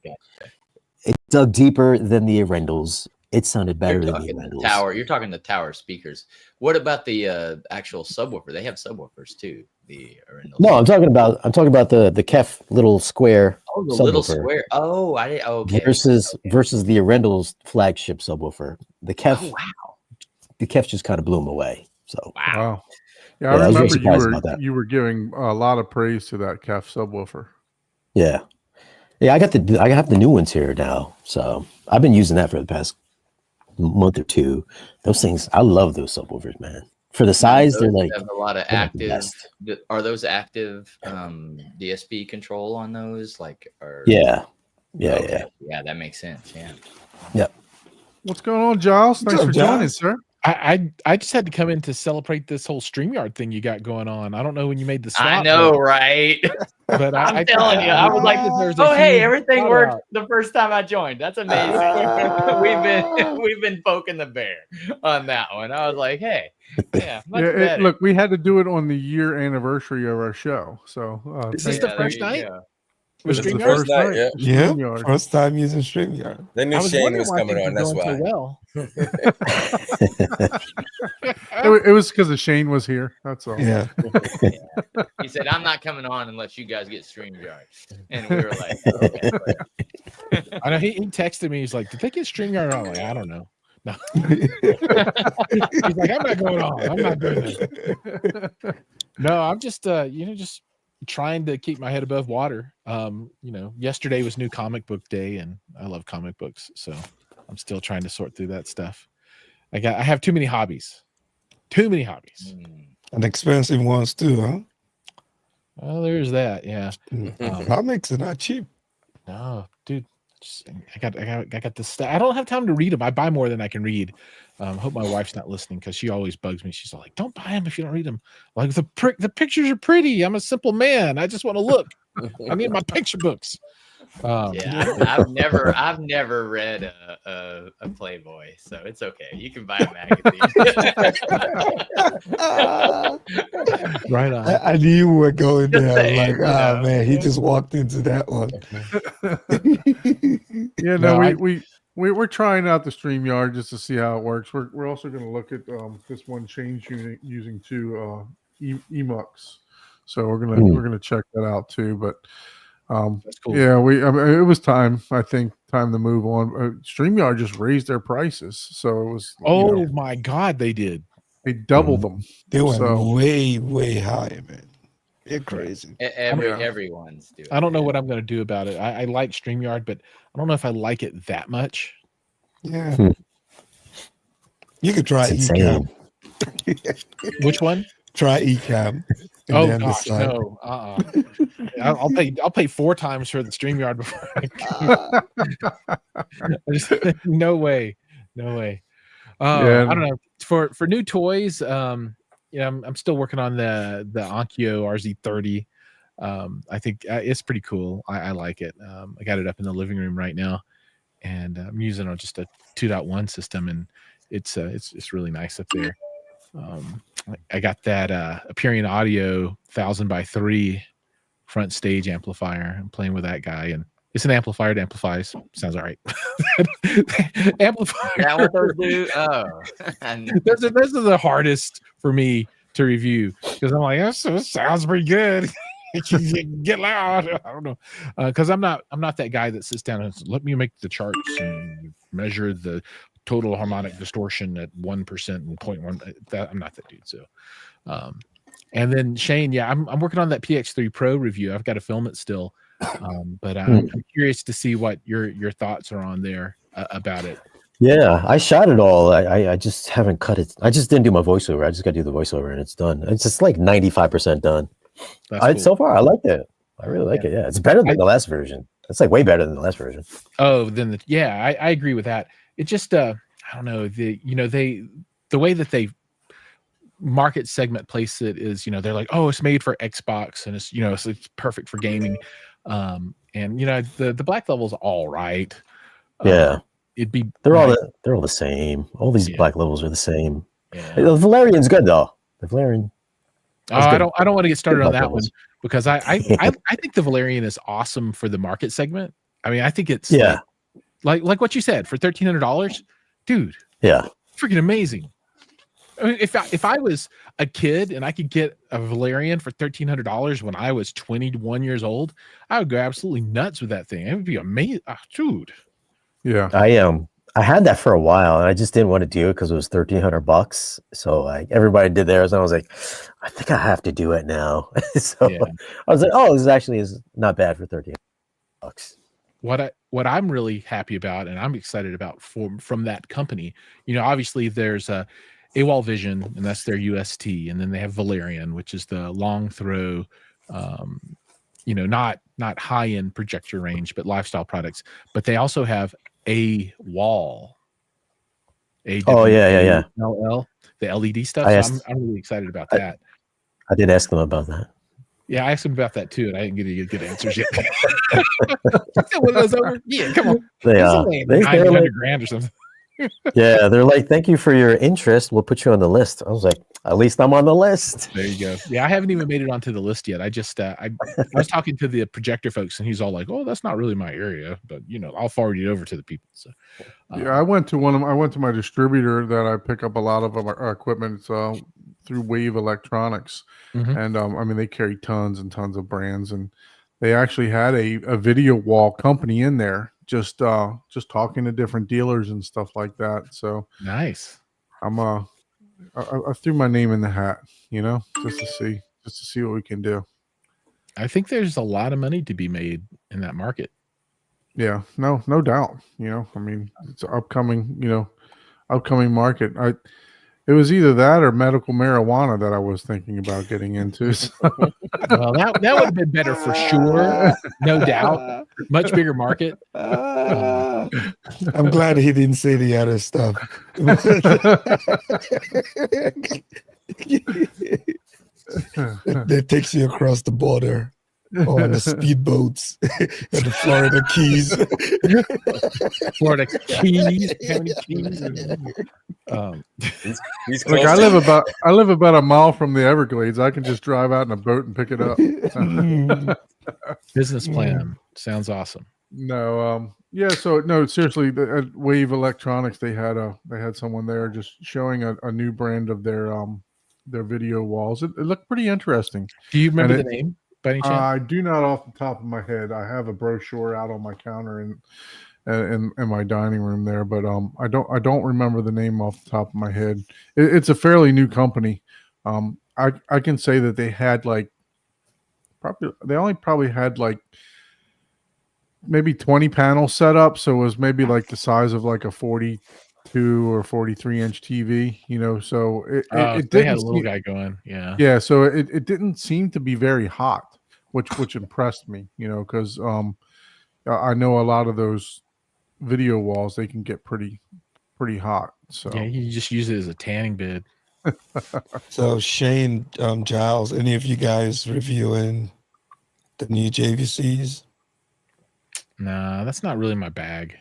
It dug deeper than the Arundels. It sounded better than the Arundels. You're talking the tower speakers. What about the actual subwoofer? They have subwoofers too. The Arundels. No, I'm talking about the KEF little square. Oh, the subwoofer. little square. Oh, okay. Versus the Arundels flagship subwoofer. The KEF. Oh, wow. The KEF just kind of blew them away. So wow. Yeah, I Yeah, I was very remember surprised about that. you were giving a lot of praise to that CAF subwoofer. Yeah. Yeah, I have the new ones here now. So I've been using that for the past month or two. Those things, I love those subwoofers, man. For the size, they're Those like have a lot of they're like the active. best. Are those active DSP control on those? Like, or Yeah. Yeah, okay, yeah, that makes sense. Yeah. Yep. What's going on, Giles? Thanks up, for joining, Giles? sir. I just had to come in to celebrate this whole StreamYard thing you got going on. I don't know when you made the swap. I know, right? but I'm telling you, I was like, there's a oh, hey, huge everything shout worked out. the first time I joined. That's amazing. we've been poking the bear on that one. I was like, hey, yeah, much better. Look, we had to do it on the year anniversary of our show. So Is this thank- the there first you night? go. With this is the StreamYard? first Night, night. yeah. Yeah, StreamYard. first time using StreamYard. They knew I was Shane wondering was why coming things on. were That's going why. so well. It was because Shane was here. That's all. Yeah. He said, I'm not coming on unless you guys get StreamYard. And we were like, okay. I know he texted me. He's like, "Did they get StreamYard?" I'm like, "I don't know." No. He's like, "I'm not going on. I'm not doing this." No, I'm just just trying to keep my head above water. Yesterday was New Comic Book Day, and I love comic books, so I'm still trying to sort through that stuff. I have too many hobbies. Too many hobbies. And expensive ones too, huh? Well, there's that. Yeah. Comics are not cheap. No, dude. I got this stuff. I don't have time to read them. I buy more than I can read. Hope my wife's not listening because she always bugs me. She's like, "Don't buy them if you don't read them." Like the pictures are pretty. I'm a simple man. I just want to look. I need my picture books. Yeah, I've never read a Playboy, so it's okay. You can buy a magazine. Right on. I knew you were going Just there. saying, Like, you oh know. man, he just walked into that one. Yeah, No, we're trying out the StreamYard just to see how it works. We're also going to look at this one change using two Emux. So we're gonna check that out too. But That's cool. yeah, it was time. I think time to move on. StreamYard just raised their prices, so it was. Oh my God, they did. They doubled them. They went So- way high, man. They're crazy. Everyone's doing. I don't know it. what I'm going to do about it. I like StreamYard, but I don't know if I like it that much. Yeah. Hmm. You could try It's Ecamm. insane. Which one? Try Ecamm. and Oh then gosh, decide. no. I'll pay 4 times for the StreamYard before no way. Yeah. I don't know. For new toys, I'm still working on the Onkyo RZ30. I think it's pretty cool. I like it. I got it up in the living room right now, and I'm using on just a 2.1 system, and it's really nice up there. I got that Aperion Audio 1000x3 front stage amplifier. I'm playing with that guy, and it's an amplifier that amplifies. Sounds all right. Amplifier. Is that what those do? Oh, Those are the hardest for me to review because I'm like, that sounds pretty good. Get loud. I don't know, because I'm not that guy that sits down and says, let me make the charts and measure the total harmonic distortion at 1% and 0.1. I'm not that dude. So, and then Shane, yeah, I'm working on that PX3 Pro review. I've got to film it still, but I'm curious to see what your thoughts are on there about it. Yeah, I shot it all. I just haven't cut it. I just didn't do my voiceover. I just got to do the voiceover, and it's done. It's just like 95% done. That's cool. So far, I like it. I really like it. Yeah, it's better than the last version. It's like way better than the last version. Oh, then I agree with that. It just I don't know, the way that they market segment place it is, they're like, oh, it's made for Xbox and it's it's perfect for gaming. And the black level's all right. Yeah. They're nice. all the same. All these black levels are the same. Yeah. The Valerian's good though. The Valerian. I don't want to get started on black that one levels. because I think the Valerian is awesome for the market segment. I mean, I think it's like what you said for $1,300, dude. Yeah. Freaking amazing. I mean, if I was a kid and I could get a Valerian for $1,300 when I was 21 years old, I would go absolutely nuts with that thing. It would be amazing, dude. Yeah. I had that for a while, and I just didn't want to do it because it was $1,300. So like everybody did theirs, and I was like, I think I have to do it now. So Yeah. I was like, oh, this actually is not bad for $1,300. What I'm really happy about, and I'm excited about from that company, obviously there's AWOL Vision, and that's their UST, and then they have Valerian, which is the long throw, not high end projector range, but lifestyle products. But they also have AWOL. Oh yeah. AWOL, the LED stuff. I So I'm really excited about that. I did ask them about that. Yeah, I asked him about that too, and I didn't get any good answers yet. One of those over? Yeah, come on. They're $900 like, grand or something. yeah, they're like, thank you for your interest. We'll put you on the list. I was like, at least I'm on the list. There you go. Yeah, I haven't even made it onto the list yet. I just I was talking to the projector folks, and he's all like, "Oh, that's not really my area, but I'll forward it over to the people." So, Yeah, I went to my distributor that I pick up a lot of our equipment through Wave Electronics, Mhm. and I mean they carry tons and tons of brands, and they actually had a video wall company in there just talking to different dealers and stuff like that. So nice. I'm I threw my name in the hat, just to see what we can do. I think there's a lot of money to be made in that market. Yeah, no doubt. I mean, it's an upcoming market. It was either that or medical marijuana that I was thinking about getting into. So. Well, that would have been better for sure, no doubt. Much bigger market. I'm glad he didn't say the other stuff. That takes you across the border on the speedboats at the Florida Keys. Florida Keys. How many keys? He's Look, close I to- live about a mile from the Everglades. I can just drive out in a boat and pick it up. Business plan sounds awesome. No, yeah. So no, seriously, at Wave Electronics, they had someone there just showing a new brand of their video walls. It looked pretty interesting. Do you remember the name by any chance? I do not off the top of my head. I have a brochure out on my counter in my dining room there, but I don't remember the name off the top of my head. It's a fairly new company. I can say that they had probably had like maybe 20 panels set up, so it was maybe like the size of like a 42 or 43-inch TV, so it they didn't had a little guy going. yeah, so it didn't seem to be very hot, which impressed me, because I know a lot of those video walls, they can get pretty hot. So Yeah, you just use it as a tanning bed. So Shane, Giles, any of you guys reviewing the new JVCs? Nah, that's not really my bag.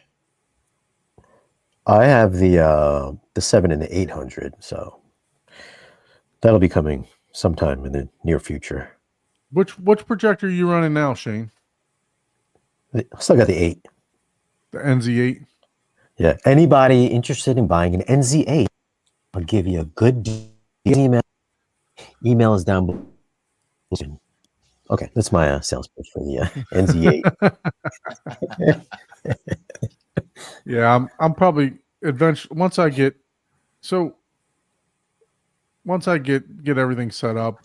I have the 7 and the 800, so that'll be coming sometime in the near future. which projector are you running now, Shane? I still got the 8. The NZ8? Yeah. Anybody interested in buying an NZ8? I'll give you a good email. Email is down below. Okay, that's my sales pitch for the NZ8. Yeah, I'm probably eventually once I get everything set up,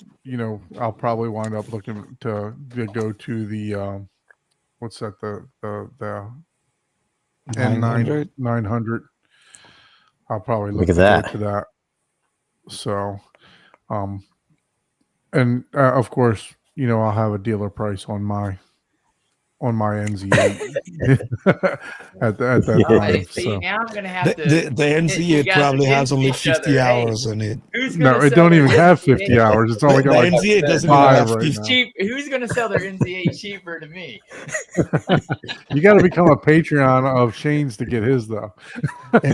I'll probably wind up looking to go to the what's that, the N9 900. I'll probably look at to that. go to that. So, and of course, I'll have a dealer price on my NZ8 at that time. Right, see, So. now I'm gonna have to. The NZ8 guys probably are has only against each 50 other. Hey, hours on it. Who's No, gonna it sell don't their even have 50 NZ8? hours. It's only The got like NZ8 doesn't even 5 have right 50. now. Cheap. Who's gonna sell their NZ8 cheaper to me? You got to become a Patreon of Shane's to get his though. And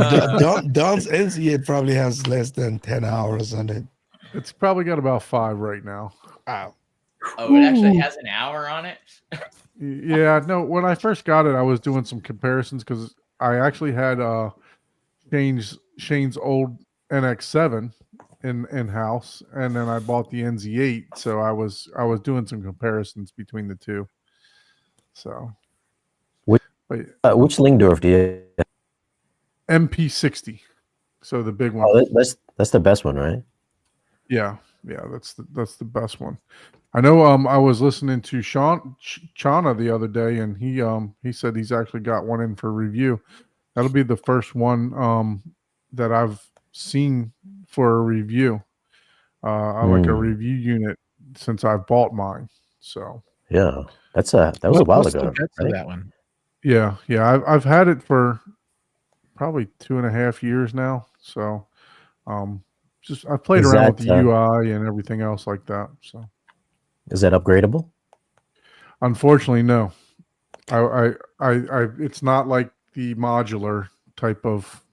Don's NZ8 probably has less than 10 hours on it. It's probably got about 5 right now. Wow. Oh, it actually has an hour on it. Yeah, no. When I first got it, I was doing some comparisons because I actually had Shane's old NX7 in house, and then I bought the NZ8. So I was doing some comparisons between the two. So, Which but Lingdorf do you? MP60. So the big one. Oh, that's the best one, right? Yeah, that's the best one. I know. I was listening to Chana the other day, and he said he's actually got one in for review. That'll be the first one that I've seen for a review. Like a review unit since I bought mine. So Yeah, that was a while What's the ago. guts of Right? that one? yeah. I've had it for probably 2.5 years now. So just I played Is around that, with the UI and everything else like that. So Is that upgradable? unfortunately, no. I it's not like the modular type of,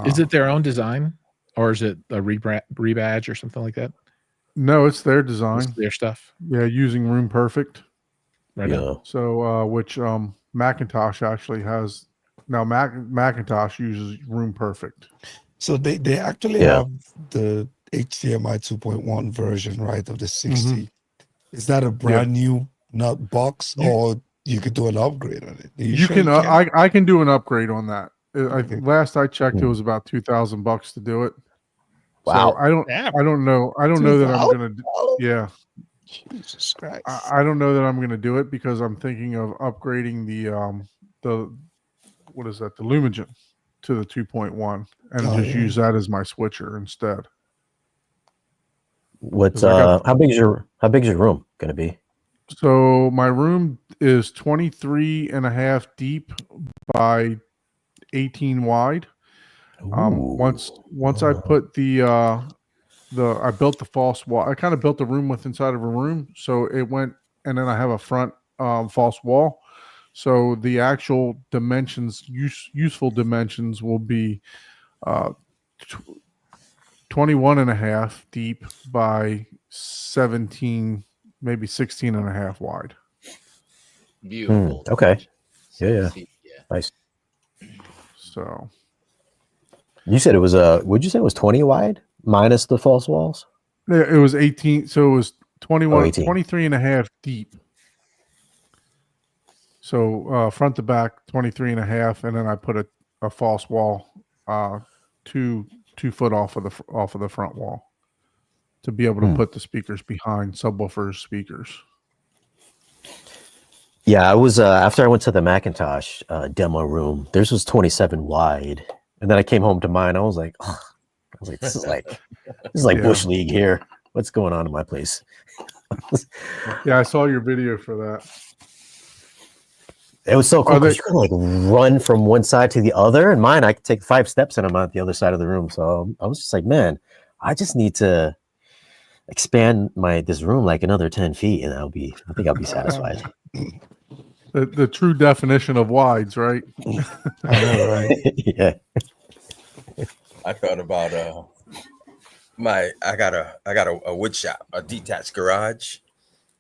Is it their own design, or is it a rebadge or something like that? no, it's their It's design. their stuff, Yeah, using Room Perfect. right? Yeah. Now. So which Macintosh actually has now. Macintosh uses Room Perfect. So they actually Yeah. have the HDMI 2.1 version, right, of the 60. Is that a brand new nut box, or you could do an upgrade on it? You can. I can do an upgrade on that. Okay. Last I checked, it was about $2,000 to do it. Wow. So I don't know. I don't know that I'm gonna. Yeah, Jesus Christ. I don't know that I'm gonna do it because I'm thinking of upgrading the what is that? The Lumagen to the 2.1 and Oh, just yeah. use that as my switcher instead. What's 'Cause I got- how big is your room gonna be? So my room is 23.5 deep by 18 wide. Once I put I built the false wall. I kind of built the room with inside of a room, so it went, and then I have a front false wall. So the actual dimensions, useful dimensions, will be 21.5 deep by 17, maybe 16.5 wide. Beautiful. Okay. Yeah. Yeah. Nice. So You said it was would you say it was 20 wide minus the false walls? yeah, it was 18. So it was 21, 18. 23.5 deep. So front to back 23.5, and then I put a false wall 2 foot off of the front wall to be able to put the speakers behind subwoofers speakers. Yeah, I was after I went to the Macintosh demo room. Theirs was 27 wide, and then I came home to mine. I was like, this is like Yeah. Bush League here. What's going on in my place? Yeah, I saw your video for that. It was so cool Are they- because you could like run from one side to the other. And mine, I could take 5 steps and I'm at the other side of the room. So I was just like, man, I just need to expand this room like another 10 feet, and I think I'll be satisfied. The true definition of wides, right? I know, right? Yeah. I thought about I got a wood shop, a detached garage.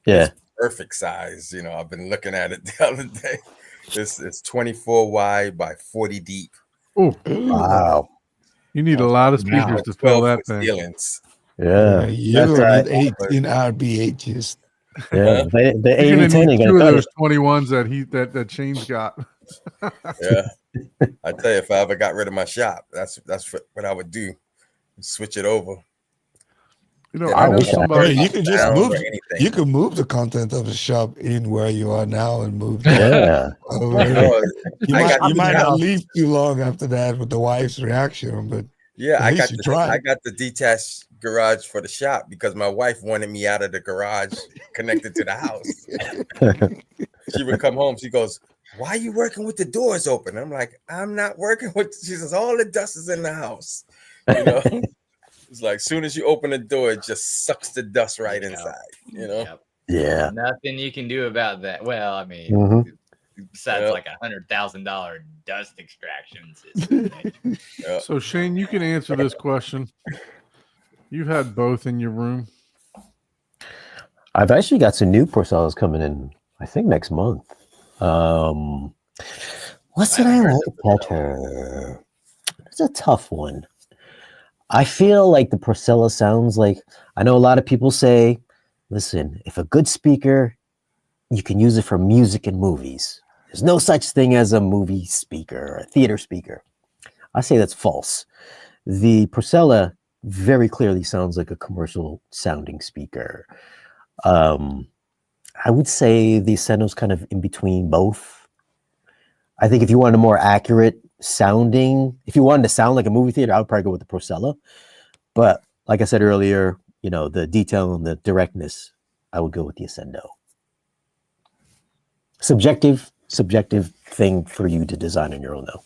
Yeah. Perfect size. I've been looking at it the other day. It's 24 wide by 40 deep. Oh, Wow. you need a lot of speakers to fill that thing. ceilings. Yeah. You're That's, gonna need 18 RBHs. yeah. The You're AV10 gonna ain't need gonna 2 of cut those it. 21s that Shane's got. Yeah. I tell you, if I ever got rid of my shop, that's what I would do. Switch it over. I know wish I somebody. You can just Sound move. or anything. You can move the content of the shop in where you are now and move. Yeah. over. I know. You I might, got you the might not house. leave too long after that with the wife's reaction, but Yeah, At least you tried. I got the detached garage for the shop because my wife wanted me out of the garage connected to the house. She would come home. She goes, "Why are you working with the doors open?" I'm like, "I'm not working with." She says, "All the dust is in the house." It's like, as soon as you open the door, it just sucks the dust right inside. Yep. Yeah. Nothing you can do about that. Well, I mean, Mhm. besides Yep. like $100,000 dust extraction system. Yeah. So Shane, you can answer this question. You've had both in your room. I've actually got some new Porcellas coming in, I think next month. What's it I like better? It's a tough one. I feel like the Porcella sounds like, I know a lot of people say, listen, if a good speaker, you can use it for music and movies. There's no such thing as a movie speaker or a theater speaker. I say that's false. The Procella very clearly sounds like a commercial sounding speaker. I would say the Asendo's kind of in between both. I think if you want a more accurate sounding, if you wanted to sound like a movie theater, I would probably go with the Procella. But like I said earlier, you know, the detail and the directness, I would go with the Asendo. Subjective thing for you to design on your own, though.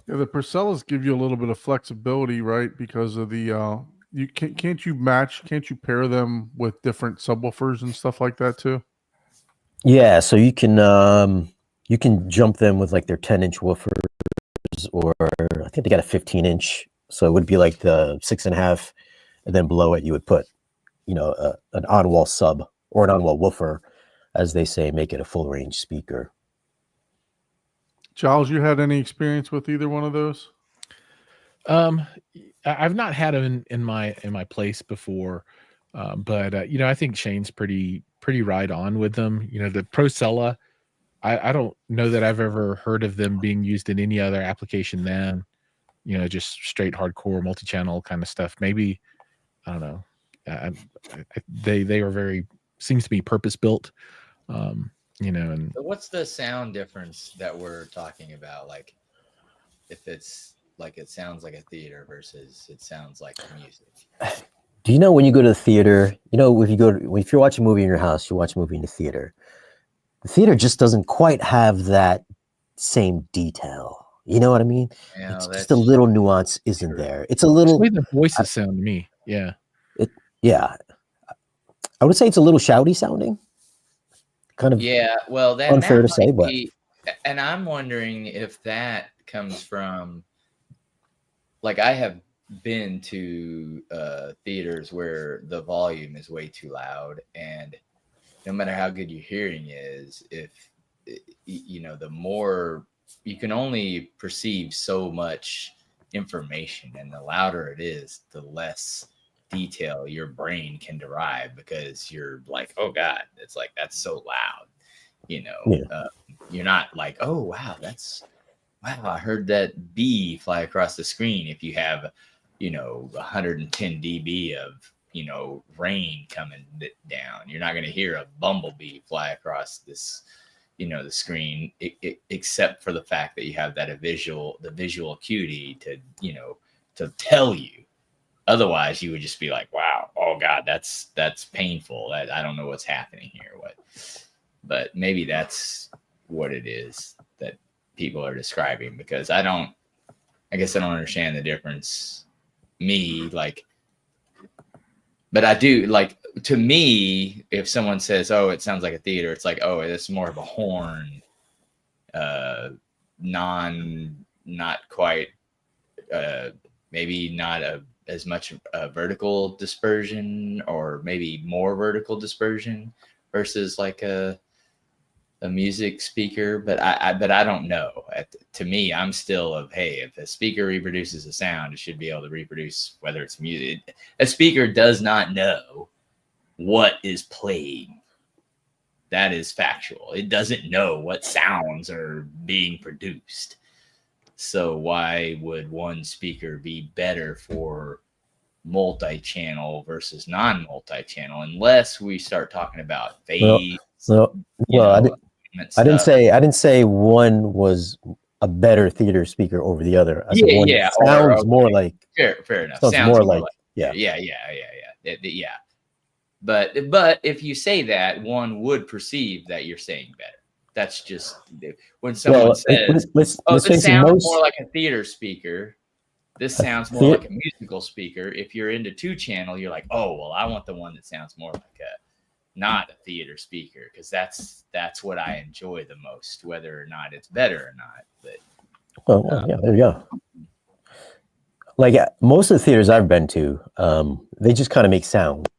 Yeah, the Procellas give you a little bit of flexibility, right? Because of the can't you pair them with different subwoofers and stuff like that too? Yeah, so you can jump them with like their 10-inch woofers, or I think they got a 15-inch. So it would be like the 6.5, and then below it you would put, you know, an on-wall sub or an on-wall woofer, as they say, make it a full range speaker. Giles, you had any experience with either one of those? I've not had them in my place before, but you know, I think Shane's pretty right on with them. You know, the Procella, I don't know that I've ever heard of them being used in any other application than, you know, just straight hardcore multi-channel kind of stuff. Maybe, I don't know. They are very, seems to be purpose built. You know, and So what's the sound difference that we're talking about? Like, if it's like it sounds like a theater versus it sounds like music. Do you know when you go to the theater, you know, if you're watching a movie in your house, you watch a movie in the theater just doesn't quite have that same detail. You know what I mean? You know, It's that's just a little nuance isn't true. there. It's a the little, way the voices sound to me. Yeah. yeah. I would say it's a little shouty sounding. Kind of Yeah, well, that unfair that to say, might but be, and I'm wondering if that comes from, like, I have been to theaters where the volume is way too loud, and no matter how good your hearing is, if you know, the more you can only perceive so much information, and the louder it is, the less detail your brain can derive, because you're like, oh god, it's like, that's so loud, you know. Yeah. You're not like, oh wow, I heard that bee fly across the screen. If you have, you know, 110 dB of, you know, rain coming down, you're not going to hear a bumblebee fly across this, you know, the screen, except for the fact that you have that the visual acuity to, you know, to tell you. Otherwise, you would just be like, wow, oh God, that's painful. I don't know what's happening here. But maybe that's what it is that people are describing, because I guess I don't understand the difference. But I do, like, to me, if someone says, oh, it sounds like a theater, it's like, oh, it's more of a horn, not quite, maybe not as much vertical dispersion, or maybe more vertical dispersion versus like a music speaker. But I don't know. To me, I'm still of, hey, if a speaker reproduces a sound, it should be able to reproduce whether it's music. A speaker does not know what is playing. That is factual. It doesn't know what sounds are being produced. So why would one speaker be better for multi-channel versus non-multi-channel, unless we start talking about phase? I didn't say one was a better theater speaker over the other. I said one sounds more like, fair enough. Sounds more like yeah. But if you say that, one would perceive that you're saying better. That's just when someone says, this sounds more like a theater speaker. This sounds more like a musical speaker. If you're into 2-channel, you're like, oh, well, I want the one that sounds more like not a theater speaker, because that's what I enjoy the most, whether or not it's better or not. But yeah, there you go. Like most of the theaters I've been to, they just kind of make sound.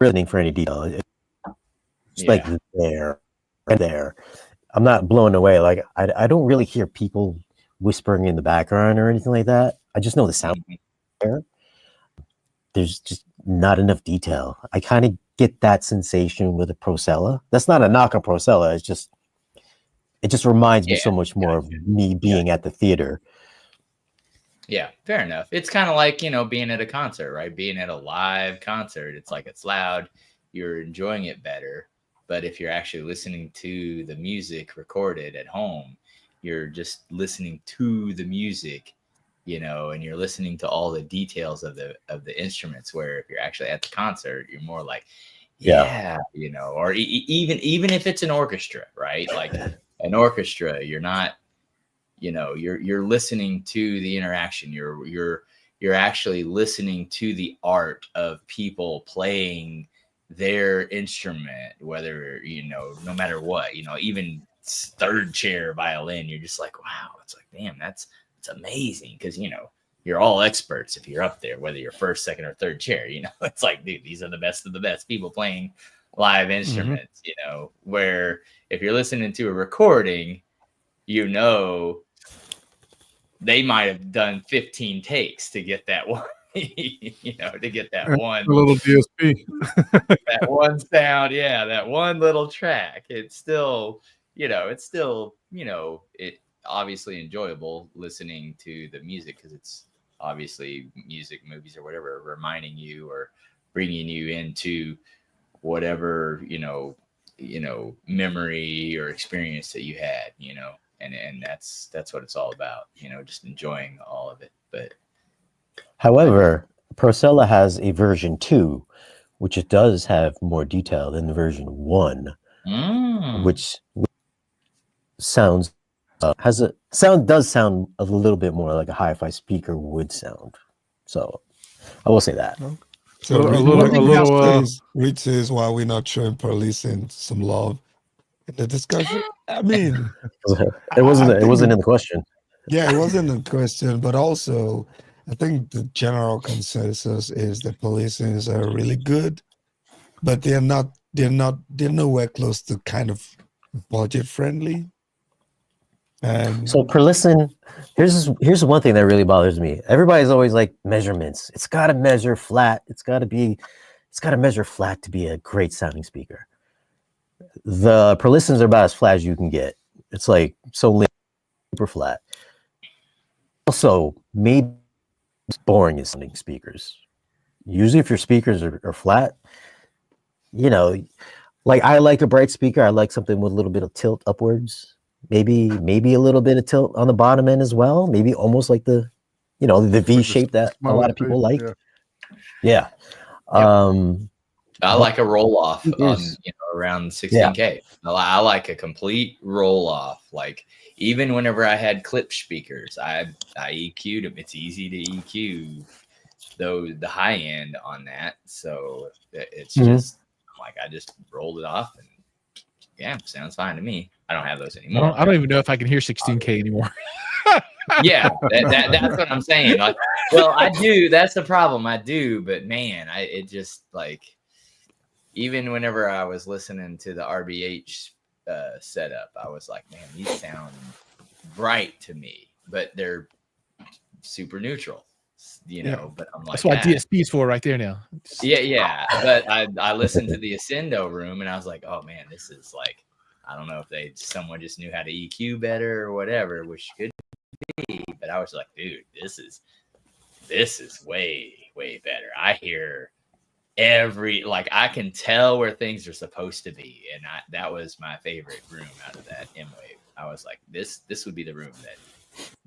Really for any detail. It's like there. I'm not blown away. Like I don't really hear people whispering in the background or anything like that. I just know the sound there. There's just not enough detail. I kind of get that sensation with a Procella. That's not a knock on Procella. It just reminds me so much more of me being at the theater. Yeah, fair enough. It's kind of like, being at a concert, right? Being at a live concert, it's like it's loud, you're enjoying it better. But if you're actually listening to the music recorded at home, you're just listening to the music, and you're listening to all the details of the instruments. Where if you're actually at the concert, you're more like, or even if it's an orchestra, right? Like an orchestra, you're not, you're listening to the interaction. You're actually listening to the art of people playing their instrument, whether, no matter what, even third chair violin, you're just like, wow, it's like, damn, it's amazing. Cause you're all experts if you're up there, whether you're first, second, or third chair, it's like, dude, these are the best of the best people playing live instruments, where if you're listening to a recording, they might have done 15 takes to get that one, to get that one a little DSP, that one sound, that one little track. It's still, it obviously enjoyable listening to the music, because it's obviously music, movies, or whatever, reminding you or bringing you into whatever memory or experience that you had, and that's what it's all about, just enjoying all of it. But however, Procella has a version 2, which it does have more detail than the version 1, which sounds does sound a little bit more like a hi-fi speaker would sound. So I will say that. So Reed says, why we're not showing Perlison some love in the discussion? I mean, it wasn't in the question. Yeah, it wasn't in the question, but also I think the general consensus is that Perlisons are really good, but they're nowhere close to kind of budget friendly. And so Perlison, here's one thing that really bothers me. Everybody's always like measurements. It's got to measure flat. It's got to measure flat to be a great sounding speaker. The Perlisons are about as flat as you can get. It's like so super flat. Also, maybe it's boring as sounding speakers. Usually, if your speakers are flat, like I like a bright speaker. I like something with a little bit of tilt upwards. Maybe a little bit of tilt on the bottom end as well. Maybe almost like the V shape that a lot of people like. Yeah. I like a roll off on around 16K. Yeah. I like a complete roll off. Like even whenever I had clip speakers, I EQ'd them. It's easy to EQ the high end on that. So it's just like I just rolled it off and sounds fine to me. I don't have those anymore. I don't even know if I can hear 16K anymore. Yeah, that's what I'm saying. Like, well, I do. That's the problem. I do, but man, it just like even whenever I was listening to the RBH setup, I was like, man, these sound bright to me, but they're super neutral. But I'm like, that's what DSP is for right there now. Yeah. But I listened to the Ascendo room and I was like, oh man, this is like, I don't know if someone just knew how to EQ better or whatever, which could be, but I was like, dude, this is way, way better. I hear I can tell where things are supposed to be. And that was my favorite room out of that M-Wave. I was like, this would be the room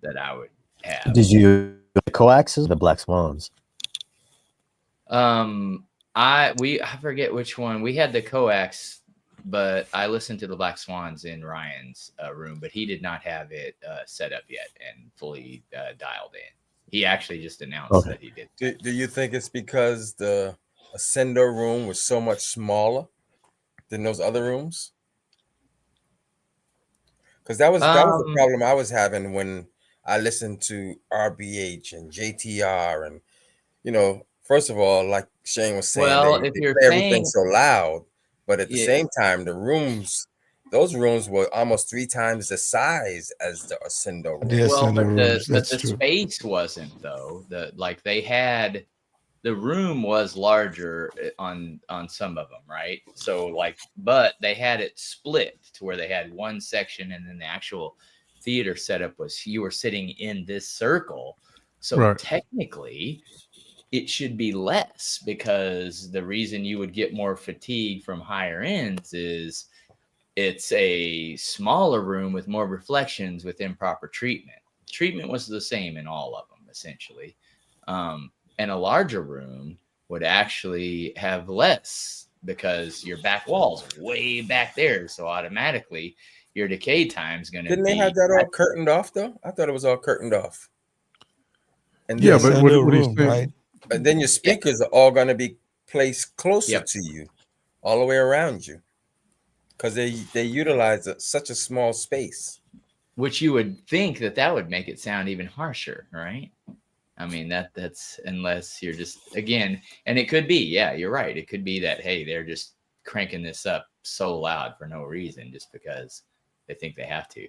that I would have. Did you the coaxes or the Black Swans? I forget which one. We had the coax, but I listened to the Black Swans in Ryan's room, but he did not have it set up yet and fully dialed in. He actually just announced that he did. Do you think it's because the Ascendo room was so much smaller than those other rooms? Because that was the problem I was having when I listened to RBH and JTR, and first of all, like Shane was saying, they play everything so loud, but at the same time, those rooms were almost 3 times the size as the Ascendo room. Well, but the space wasn't though. They had the room was larger on some of them, right? So like, but they had it split to where they had one section, and then the actual theater setup was you were sitting in this circle. So Right. technically, it should be less, because the reason you would get more fatigue from higher ends is it's a smaller room with more reflections with improper treatment. Treatment was the same in all of them, essentially. And a larger room would actually have less, because your back wall's way back there. So automatically your decay time is going to be. Didn't they have that all curtained off though? I thought it was all curtained off. And Yeah, then, but Send a what he's room, saying, right? and then your speakers are all going to be placed closer Yep. to you, all the way around you, because they utilize such a small space. Which you would think that would make it sound even harsher, right? I mean, that's unless you're just, again, and it could be, yeah, you're right. It could be that, hey, they're just cranking this up so loud for no reason, just because they think they have to.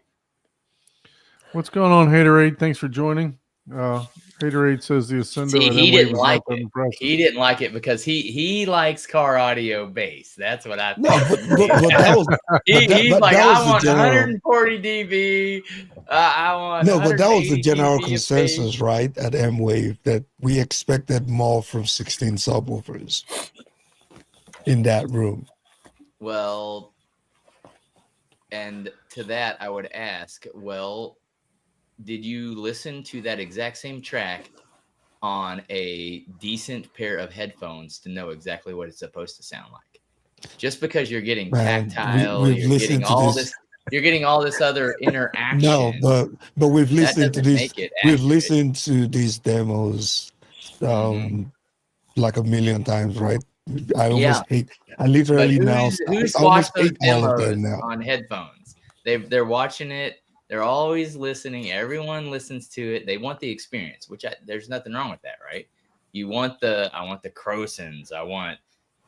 what's going on, Haterade? Thanks for joining. Haterade says the Ascendo See, at he M-Wave didn't is like not that it. impressive. He didn't like it because he likes car audio bass. That's what I think. No, but that was He's but like, that was I the want general- 140 dB. I want no, but that was the 180 general dB of bass. consensus, right, at M-Wave, that we expected more from 16 subwoofers in that room. Well, and to that, I would ask, well, did you listen to that exact same track on a decent pair of headphones to know exactly what it's supposed to sound like? Just because you're getting Man, tactile, we've you're listened getting to all this- this, you're getting all this other interaction. No, but we've that listened to doesn't this. make it We've accurate. listened to these demos like a million times, right? I almost hate. I But literally now who's I watched almost those hate all of demos them now. on headphones? They're watching it. They're always listening. Everyone listens to it. They want the experience, which there's nothing wrong with that, right? You want I want the Crosons. I want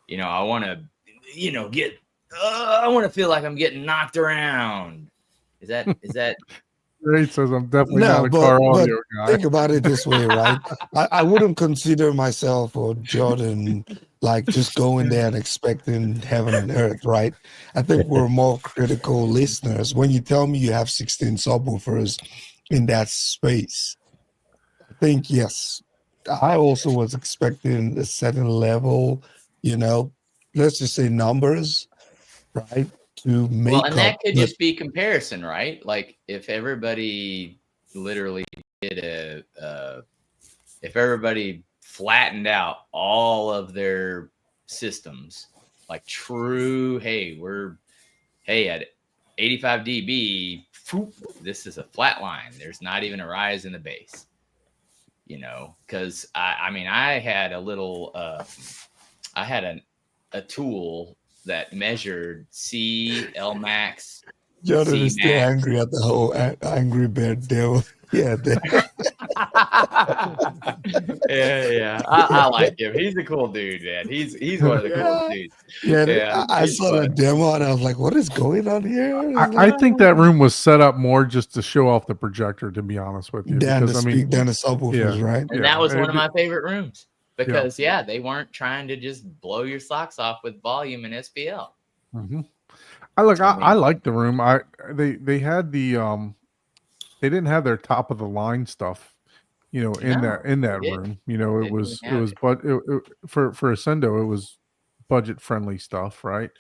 to, get. I want to feel like I'm getting knocked around. Is that? Haterade says I'm definitely No, not a car but audio guy. think about it this way, right? I wouldn't consider myself or Jordan like just going there and expecting heaven and earth, right? I think we're more critical listeners. When you tell me you have 16 subwoofers in that space, I think, yes, I also was expecting a certain level, let's just say numbers, right? To make Well, and that up could the- just be comparison, right? Like if everybody literally did if everybody flattened out all of their systems, like true, at 85 dB, this is a flat line. There's not even a rise in the bass, because I had a little, I had a tool that measured L max. Jordan is still C-Max. angry at the whole Angry Bird deal. Yeah, Yeah. I like him. He's a cool dude, man. He's one of the coolest dudes. Yeah, I he's saw fun. the demo and I was like, "What is going on here?" I think that room was set up more just to show off the projector, to be honest with you. down the Because, down the subwoofers, yeah. right? And that was Yeah, one of it- my favorite rooms because they weren't trying to just blow your socks off with volume and SPL. Mhm. I mean- I like the room. They had the they didn't have their top of the line stuff, in No, that they room. They It was didn't have but for Ascendo it was budget friendly stuff, right?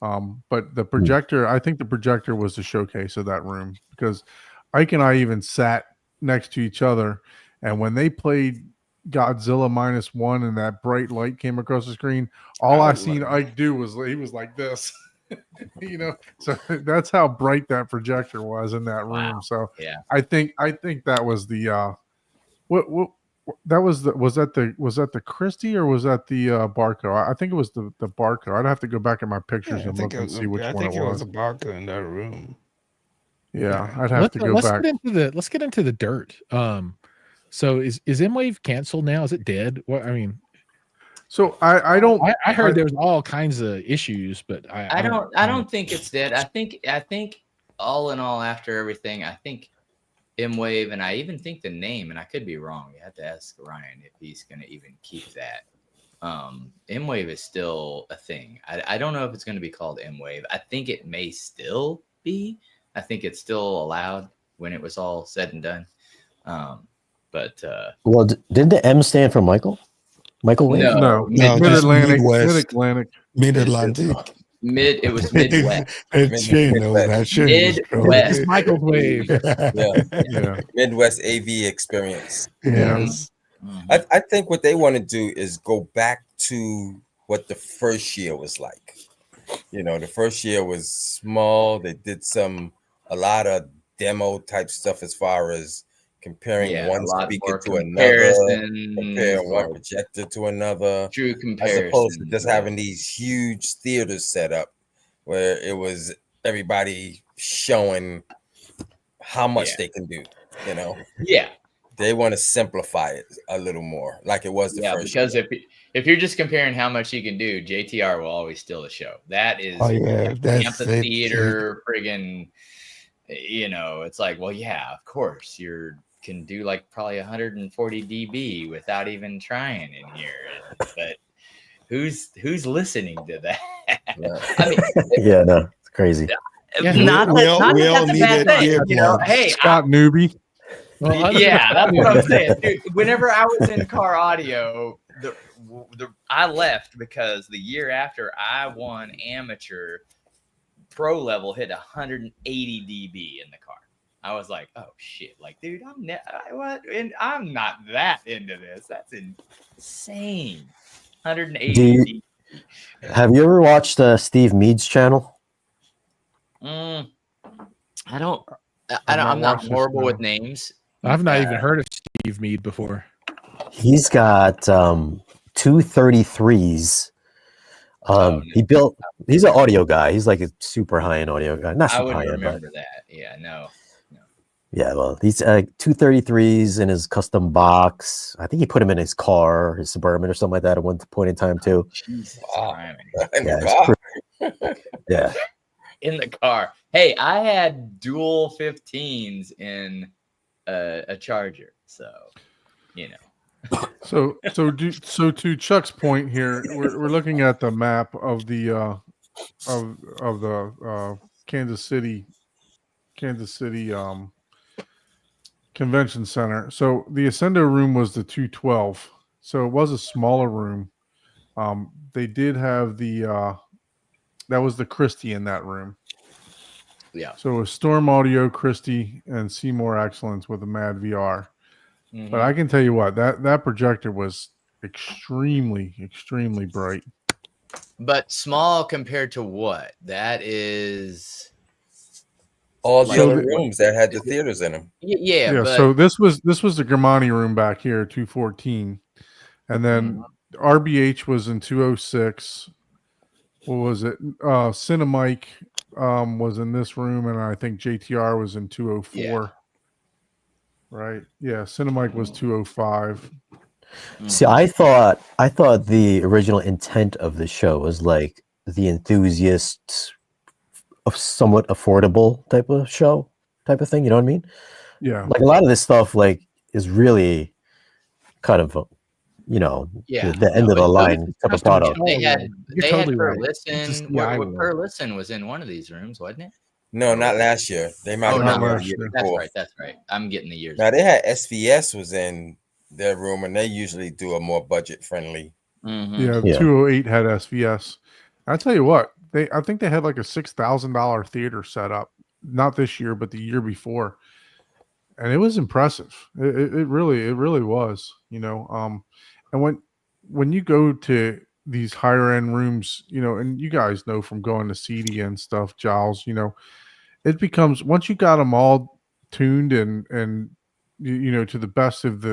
But the projector, I think the projector was the showcase of that room, because Ike and I even sat next to each other, and when they played Godzilla -1 and that bright light came across the screen, all I seen Ike do was he was like this. So that's how bright that projector was in that room. Wow. So Yeah. I think that was the what that was that the Christie or was that the Barco? I think it was the Barco. I'd have to go back in my pictures and look and see which one it was. a Barca in that room. Yeah, I'd have to go back. Let's get into the dirt. So is M-Wave canceled now? Is it dead? What I mean, So I don't. I heard there was all kinds of issues, but I don't think it's dead. I think all in all, after everything, I think M-Wave, and I even think the name, and I could be wrong. You have to ask Ryan if he's going to even keep that. M-Wave is still a thing. I don't know if it's going to be called M-Wave. I think it may still be. I think it's still allowed when it was all said and done. But Well, didn't the M stand for Michael? Michael Wave? No, No, Mid just Atlantic, Midwest. Mid Atlantic. Mid-Atlantic. it was Midwest. Shane knows that. Shane is Midwest. It's Michael's Wave. Yeah, Yeah, Midwest AV experience. Yes. I think what they want to do is go back to what the first year was like. You know, the first year was small. They did a lot of demo type stuff as far as comparing one speaker to another, comparing one projector to another, true as comparison, opposed to just having these huge theaters set up where it was everybody showing how much they can do. You know, they want to simplify it a little more, like it was the first. Because if you're just comparing how much you can do, JTR will always steal the show. That is that's amphitheater, friggin'. You know, it's like, well, yeah, of course, can do like probably 140 dB without even trying in here. But who's listening to that? I mean, yeah, no, it's crazy. Not we all that's a need bad it. thing. You know, hey, Scott Newbie. Well, yeah, that's what I'm saying. Dude, whenever I was in car audio, I left because the year after I won amateur, pro level hit 180 dB in the car. I was like, oh shit, like, dude, I'm not that into this. That's insane. 180 dB. Have you ever watched Steve Mead's channel? I'm not horrible with names. I've not even heard of Steve Mead before. He's got 233s. He's an audio guy. He's like a super high-end audio guy. Not super high-end, but that. Yeah, no. Yeah, well, these 233s in his custom box. I think he put him in his car, his Suburban or something like that at one point in time too. Jesus, Yeah. In the car. Hey, I had dual 15s in a Charger, so you know. So to Chuck's point here, we're looking at the map of the Kansas City Convention Center. So the Ascendo room was the 212. So it was a smaller room. They did have that was the Christie in that room. Yeah. So it was Storm Audio, Christie, and Seymour Excellence with a Mad VR. Mm-hmm. But I can tell you what, that projector was extremely, extremely bright. But small compared to what? That is all the other rooms that had the theaters in them. Yeah. So this was the Grimani room back here, 214, and then RBH was in 206. What was it? Cinemike was in this room, and I think JTR was in 204. Yeah. Right? Yeah, Cinemike was 205. See, I thought the original intent of the show was like the enthusiast, somewhat affordable type of show, type of thing. You know what I mean? Yeah. Like a lot of this stuff, like, is really kind of, the end of the line type of product. They had Per Listen. Per Listen was in one of these rooms, wasn't it? No, not last year. They might have been year before. That's right. I'm getting the years. Now they had SVS was in their room, and they usually do a more budget friendly. Mm-hmm. Yeah, 208 had SVS. I tell you what, I think they had like a $6,000 theater set up, not this year, but the year before, and it was impressive. It really was. And when you go to these higher end rooms, and you guys know from going to CD and stuff, Giles, it becomes, once you got them all tuned and to the best of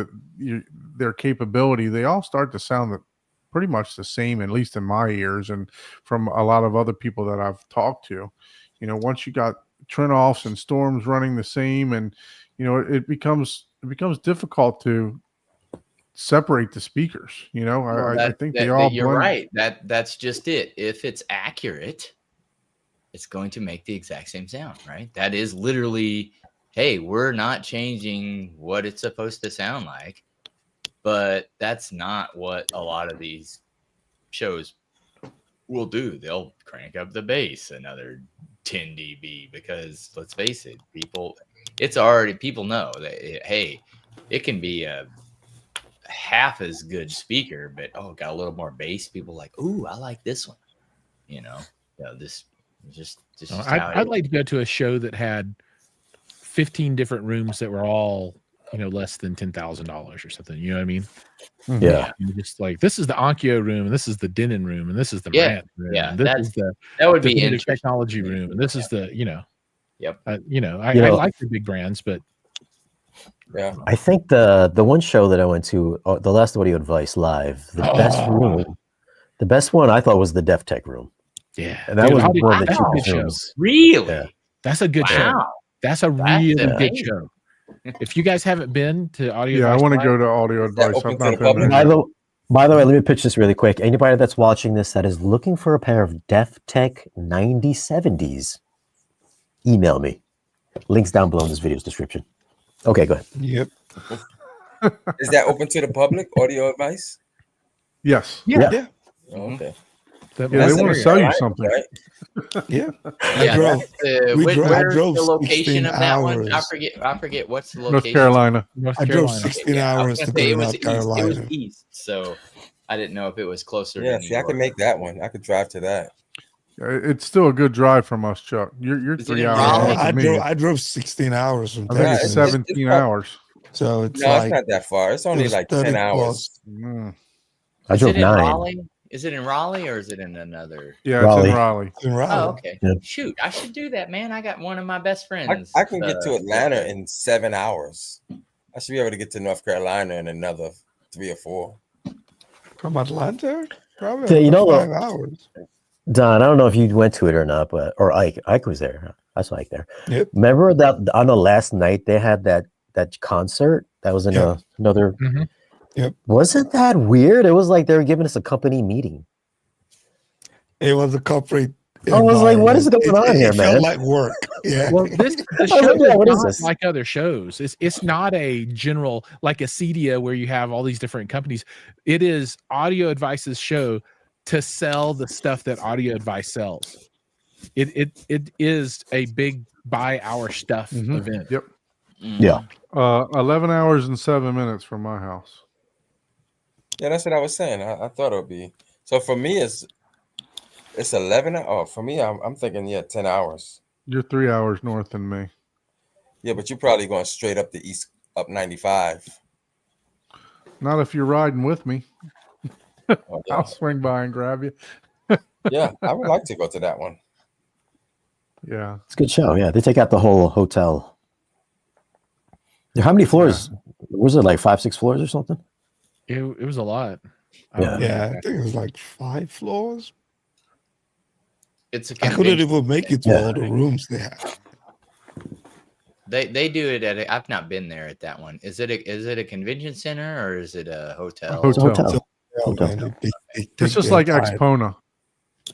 their capability, they all start to sound pretty much the same, at least in my ears and from a lot of other people that I've talked to. Once you got Trent-Offs and Storms running the same, and it becomes difficult to separate the speakers. I think they all you're blend. Right. That's just it. If it's accurate, it's going to make the exact same sound, right? That is literally, hey, we're not changing what it's supposed to sound like. But that's not what a lot of these shows will do. They'll crank up the bass another 10 dB because let's face it, people know that hey, it can be a half as good speaker, but got a little more bass. People like, ooh, I like this one. This just I'd like to go to a show that had 15 different rooms that were all less than $10,000 or something. You know what I mean? Yeah. Just like this is the Onkyo room, and this is the Denon room, and this is the Marantz room. Yeah, and this is the that would be definitive interesting. technology room, and this is the Yep. I know- like the big brands, but Yeah. I think the one show that I went to, the last Audio Advice Live, the best one I thought was the Def Tech room, yeah, and that dude, was Audio- one of the that's a good cheapest show. rooms. Really? Yeah. That's a good show. Wow. That's a really good amazing. show. If you guys haven't been to Audio Yeah, I Advice want to Live, go to Audio Is that Advice. open I've to not the been public? there. By the way, let me pitch this really quick. Anybody that's watching this that is looking for a pair of Def Tech 9070s, email me. Links down below in this video's description. Okay, go ahead. Yep. Is that open to the public? Audio Advice? Yes. Yeah. Yeah. Oh, okay. that- Yeah, they That's want in to sell you Carolina, something. right? Yeah. Yeah, drove- that's we where's drove the location 16 of that one? I hours. forget what's the North location. Carolina. North I drove Carolina. 16 Yeah, I was hours gonna to say go it to was North east. It was Carolina. east, so I didn't know if it was closer. Yeah, to see, I New can York. make that one. I could drive to that. It's still a good drive from us, Chuck. You're Is it 3 in hours Raleigh? north I of me. drove. I drove 16 hours from I think Yeah, it's Texas. it's 17 not- hours. So it's No, like it's not that far. It's only was like 30 10 hours. plus. Mm. I Is drove it in 9. Raleigh? Is it in Raleigh or is it in another? Yeah, Raleigh. it's in Raleigh. in Raleigh. Oh, okay. Yeah. Shoot, I should do that, man. I got one of my best friends. I can get to Atlanta in 7 hours. I should be able to get to North Carolina in another 3 or 4. From Atlanta, probably Yeah, you know about what? 5 hours. Don, I don't know if you went to it or not, or Ike. Ike was there. I saw Ike there. Yep. Remember that on the last night they had that concert that was in Yeah. another. Mhm. Yep. Wasn't that weird? It was like they were giving us a company meeting. It was a corporate. I was like, what is environment. going on here, it man? felt like work. Yeah. Well, the I show was like, is what is not this? like other shows. It's not a general like a CEDIA where you have all these different companies. It is Audio Advice's show to sell the stuff that Audio Advice sells. It is a big buy our stuff Mhm. event. Yep. Yeah. 11 hours and 7 minutes from my house. Yeah, that's what I was saying. I thought it would be. So for me, it's 11. Oh, for me, I'm thinking 10 hours. You're 3 hours north than me. Yeah, but you're probably going straight up the east, up 95. Not if you're riding with me. Oh, yeah. I'll swing by and grab you. Yeah, I would like to go to that one. Yeah. It's a good show. Yeah, they take out the whole hotel. How many floors? Was it like 5, 6 floors or something? It was a lot. Yeah. Yeah, I think it was like 5 floors. It's a I couldn't convention. even make it to Yeah. all the rooms they have. They do it at. I've not been there at that one. Is it a convention center or is it a hotel? A hotel. Hotel. Yeah, Hotel. man, they It's take just their like time. Expona,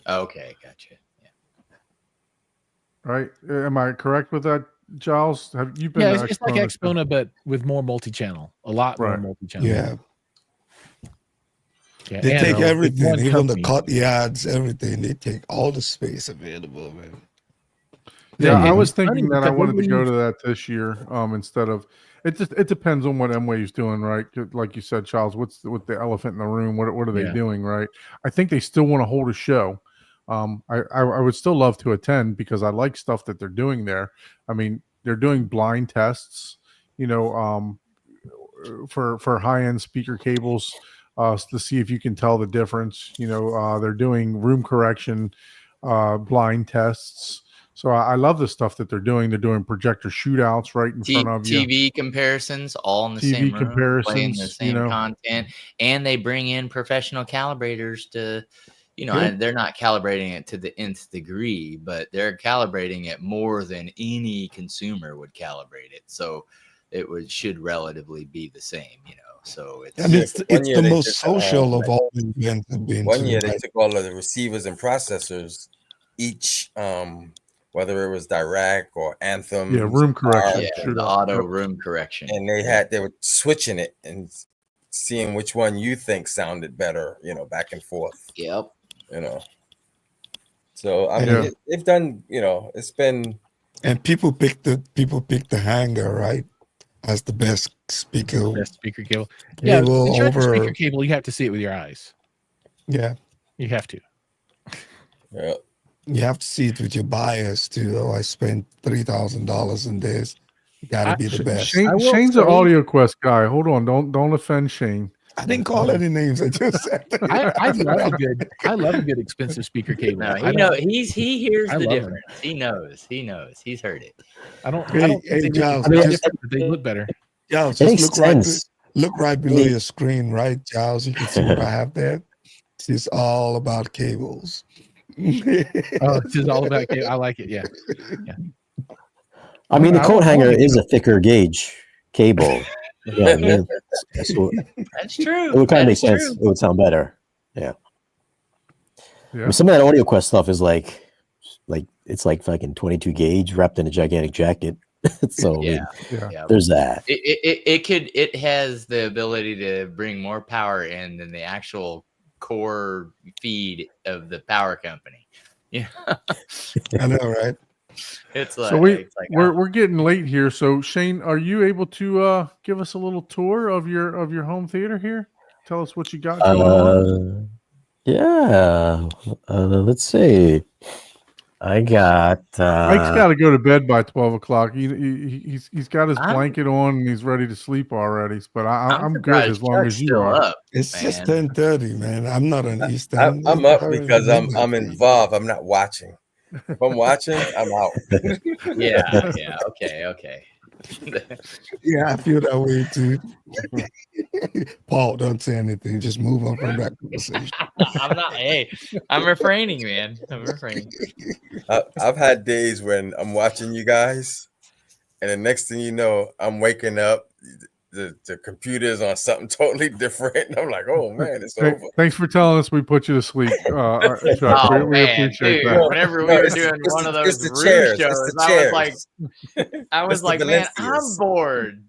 Okay, gotcha. Yeah. right? Am I correct with that, Giles? Have you been Yeah, to it's like Expona? Expona, but with more multi-channel. A lot more Right. multi-channel. Yeah, Yeah, they and take with everything, one even the company. cut yards, everything. They take all the space available, man. Yeah, I and was it's funny thinking that I because wanted to they go leave- to that this year. Instead of it depends on what Emway's doing, right? 'Cause like you said, Charles, what's with the elephant in the room? What are they Yeah. doing, right? I think they still want to hold a show. I would still love to attend because I like stuff that they're doing there. I mean, they're doing blind tests, for high end speaker cables, to see if you can tell the difference. They're doing room correction, blind tests. So I love the stuff that they're doing. They're doing projector shootouts right in front of you. TV comparisons, all in the TV same room, playing the comparisons, same content, and they bring in professional calibrators to, and they're not calibrating it to the nth degree, but they're calibrating it more than any consumer would calibrate it. So it should relatively be the same, So it's And it's one year the they most just, social of like, all the events I've been One to. year they Like, took all of the receivers and processors, each whether it was Dirac or Anthem. Yeah, room correction. yeah, shootout. the auto Yep. room correction. And they were switching it, and seeing which one you think sounded better, back and forth, Yep. So I mean, Yeah. they've done, it's been. And people pick the hanger, right, as the best speaker Best speaker cable. Yeah, cable the judge over. speaker cable. You have to see it with your eyes. Yeah, You have to. Yeah. you have to see it with your bias too. Oh, I spent $3,000 in this. You gotta be the best. I will Shane's an say- Audio Quest guy. Hold on, don't offend Shane. I didn't call any names. I just said I love a good expensive speaker cable. No, I he don't- he hears I the love 'em. difference. He knows. He's heard it. I don't. Hey, I don't hey, think Giles, they, just- they look better. Giles, It just makes sense. look right below your screen, right, Giles? You can see what I have there. It's all about cables. Oh, it's just all about cable. I like it. Yeah. I mean, the I coat don't hanger know. is a thicker gauge cable. Yeah, I mean, so That's true. it would kind of make That's sense. true. It would sound better. I Yeah. mean, some of that Audio Quest stuff is like it's like fucking 22 gauge wrapped in a gigantic jacket. So I mean, Yeah. Yeah. Yeah. there's that. It has the ability to bring more power in than the actual core feed of the power company. Yeah. I know, right? It's like, So oh, we're getting late here. So Shane, are you able to give us a little tour of your home theater here? Tell us what you got going on. Yeah. Let's see. I got. Mike's got to go to bed by 12 o'clock. He's got his I'm- blanket on and he's ready to sleep already. But I'm good surprised as long Chuck's as you still are. up. It's just Man. 10:30, man. I'm not on Eastern. I'm up It's because I'm midnight. involved. I'm not watching. If I'm watching, I'm out. Yeah. Okay. Yeah, I feel that way too. Paul, don't say anything. Just move on from that conversation. I'm not. Hey, I'm refraining, man. I'm refraining. I've had days when I'm watching you guys, and the next thing you know, I'm waking up. The computer's on something totally different. I'm like, oh man, it's Hey, over. thanks for telling us we put you to sleep, Chuck. Oh we man, appreciate dude! that. Whenever we No, were it's- doing it's one the- of it's those the roof chairs, it's shows, the I chairs. was like, the man, I'm Valencias." bored.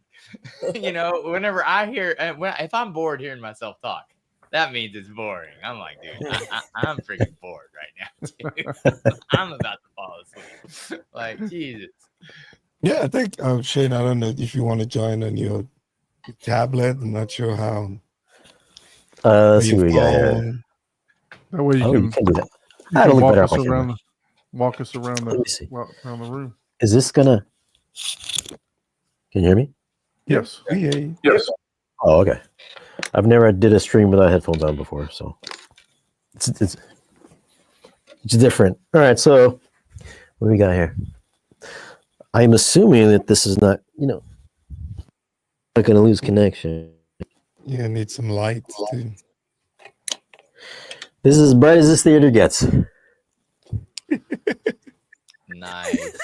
Whenever I hear, if I'm bored hearing myself talk, that means it's boring. I'm like, dude, I'm freaking bored right now. Dude. I'm about to fall asleep. Like, Jesus. Yeah, I think Shane, I don't know if you want to join on your tablet. I'm not sure how. Let's see your what we got here. phone. That way you Oh, can, you can do that. you That'll can look walk better us on my camera. around. Walk us around Let me see. around the room. Is this gonna? Can you hear me? Yes. We hear you. Yes. Oh, okay. I've never did a stream without headphones on before, so it's different. All right, so what do we got here? I'm assuming that this is not, not going to lose connection. Yeah, need some light too. This is as bright as this theater gets. Nice.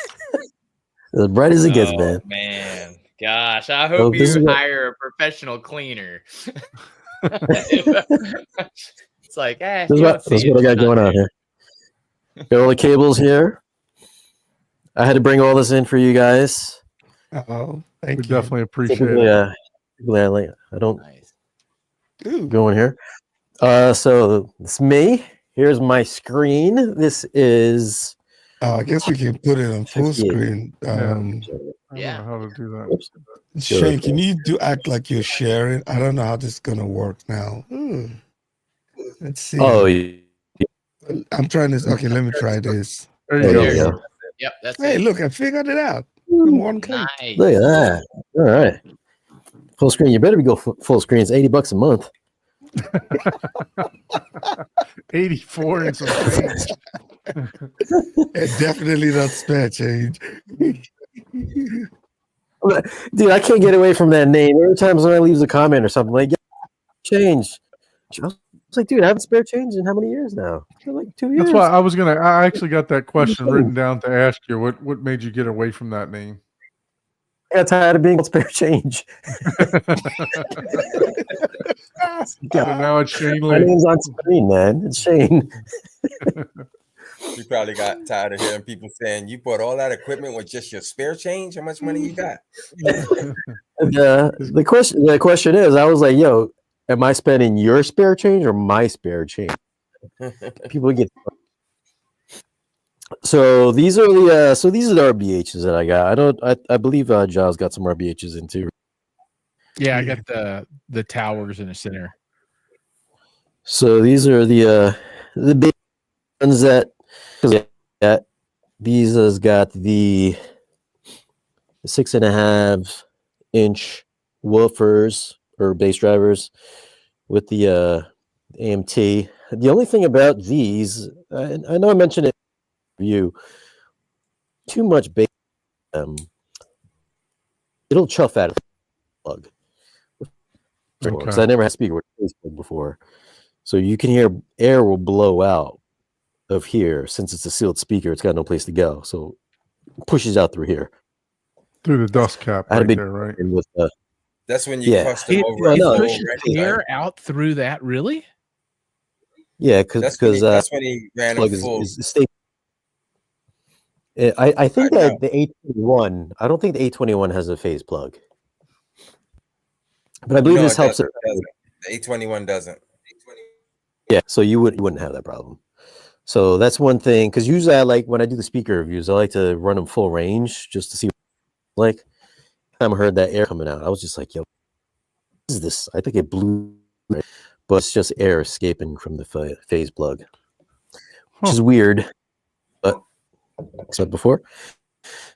As bright as it gets, Oh, man. man. Gosh, I So hope this is you what- hire a professional cleaner. It's like, This is what I got going on here. Got all the cables here. I had to bring all this in for you guys. Oh, We thank you. definitely appreciate Typically, it. I don't Nice. Ooh, go in here. So it's me. Here's my screen. This is. I guess we can put it on full 58. screen. I don't Yeah. know how to do that. Oops. Shane, can you act like you're sharing? I don't know how this is gonna work now. Let's see. Oh, I'm trying this. Okay, let me try this. There there you you go. go. Yep, that's Hey, it. look, I figured it out. In one click. Nice. Look at that. All right. Full screen. You better be go full screen. It's $80 a month. 84 and some change. It's definitely not spare change. Dude, I can't get away from that name. Every time somebody leaves a comment or something like, change. I was like, dude, I haven't spare change in how many years now? For like 2 years. That's why I actually got that question written down to ask you. What made you get away from that name? I got tired of being spare change. So now it's Shane My Lee. name's on screen, man. It's Shane. You probably got tired of hearing people saying you bought all that equipment with just your spare change. How much money you got? The question is, I was like, yo, am I spending your spare change or my spare change? People get. So these are the RBHs that I got. I believe Giles got some RBHs in too. Yeah, I got the towers in the center. So these are the big ones that these has got the 6.5 inch woofers or bass drivers with the AMT. The only thing about these, I know I mentioned it in you, too much bass, it'll chuff out of the plug. Because I never had a speaker with a bass plug before. So you can hear air will blow out of here. Since it's a sealed speaker, it's got no place to go. So it pushes out through here. Through the dust cap right there, right? With, That's when you Yeah. custom It over. pushes air out through that, really? Yeah, because that's when he ran plug a full. is stable. I think I that know. the A21, I don't think the A21 has a phase plug. But I believe this helps it. The A21 doesn't. Yeah, so you wouldn't have that problem. So that's one thing, because usually I like, when I do the speaker reviews, I like to run them full range just to see what it's like. Time I heard that air coming out, I was just like, yo, what is this? I think it blew, but it's just air escaping from the phase plug, which is weird, but said before.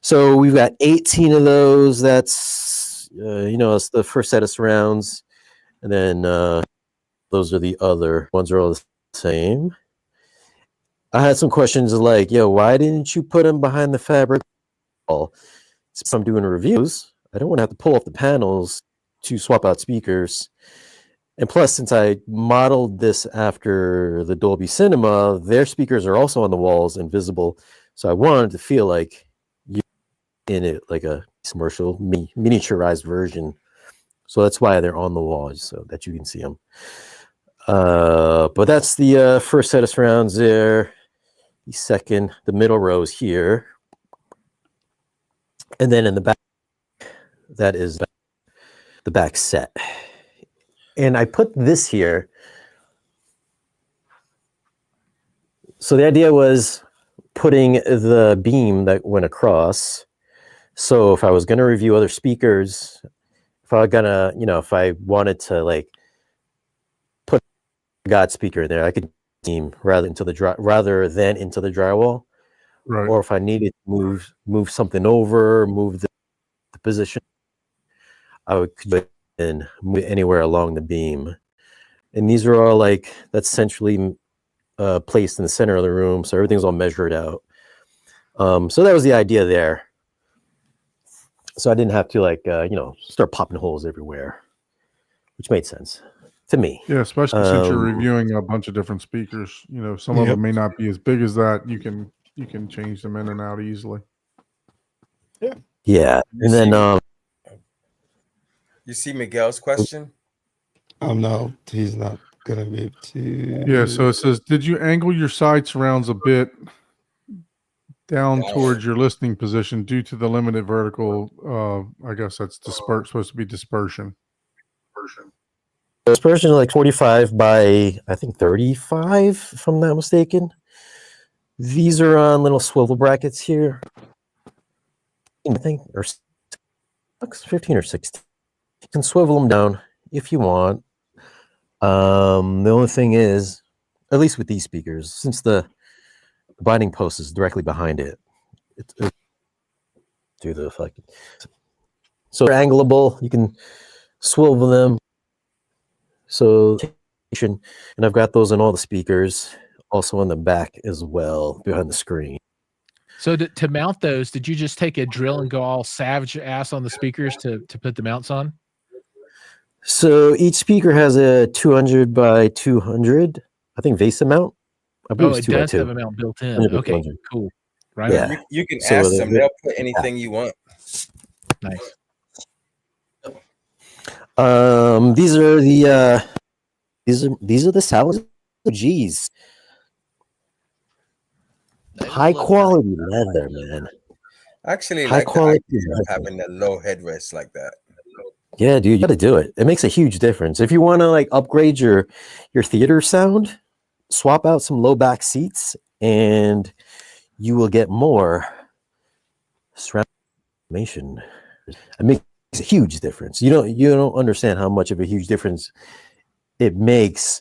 So we've got 18 of those. That's, it's the first set of surrounds. And then those are the other ones are all the same. I had some questions like, yo, why didn't you put them behind the fabric wall? Since I'm doing reviews, I don't want to have to pull off the panels to swap out speakers. And plus, since I modeled this after the Dolby Cinema, their speakers are also on the walls and visible. So I wanted to feel like you in it, like a commercial miniaturized version. So that's why they're on the walls, so that you can see them. But that's the first set of surrounds there. The second, the middle row is here. And then in the back, that is the back set. And I put this here. So the idea was putting the beam that went across. So if I was going to review other speakers, if I wanted to like put a God speaker in there, I could beam rather than into the drywall. Right. Or if I needed to move something over, move the position, I would and move it anywhere along the beam. And these are all like, that's centrally placed in the center of the room, so everything's all measured out. So that was the idea there. So I didn't have to start popping holes everywhere, which made sense to me. Yeah, especially since you're reviewing a bunch of different speakers. Some of them may not be as big as that. You can change them in and out easily. Yeah, and then you see Miguel's question? No, he's not gonna be able to. Yeah, so it says, did you angle your side surrounds a bit down towards your listening position due to the limited vertical? I guess that's supposed to be dispersion. dispersion is like 45 by I think 35, if I'm not mistaken. These are on little swivel brackets here. I think, or 15 or 16. You can swivel them down if you want. The only thing is, at least with these speakers, since the binding post is directly behind it, do the fucking. So they're angleable. You can swivel them. So, and I've got those on all the speakers, also on the back as well, behind the screen. So to mount those, did you just take a drill and go all savage ass on the speakers to put the mounts on? So each speaker has a 200 by 200, I think, VESA mount. I believe it's it 2 by does 2. have a mount built in. Okay, 200. cool. Right. Yeah. You can So ask them; they'll put anything you want. Nice. These are the these are the Salus G's. High quality leather, man. I actually High like the quality idea of leather. having the low headrest like that. Yeah, dude, you got to do it. It makes a huge difference. If you want to like upgrade your theater sound, swap out some low back seats, and you will get more surround information. It makes a huge difference. You don't understand how much of a huge difference it makes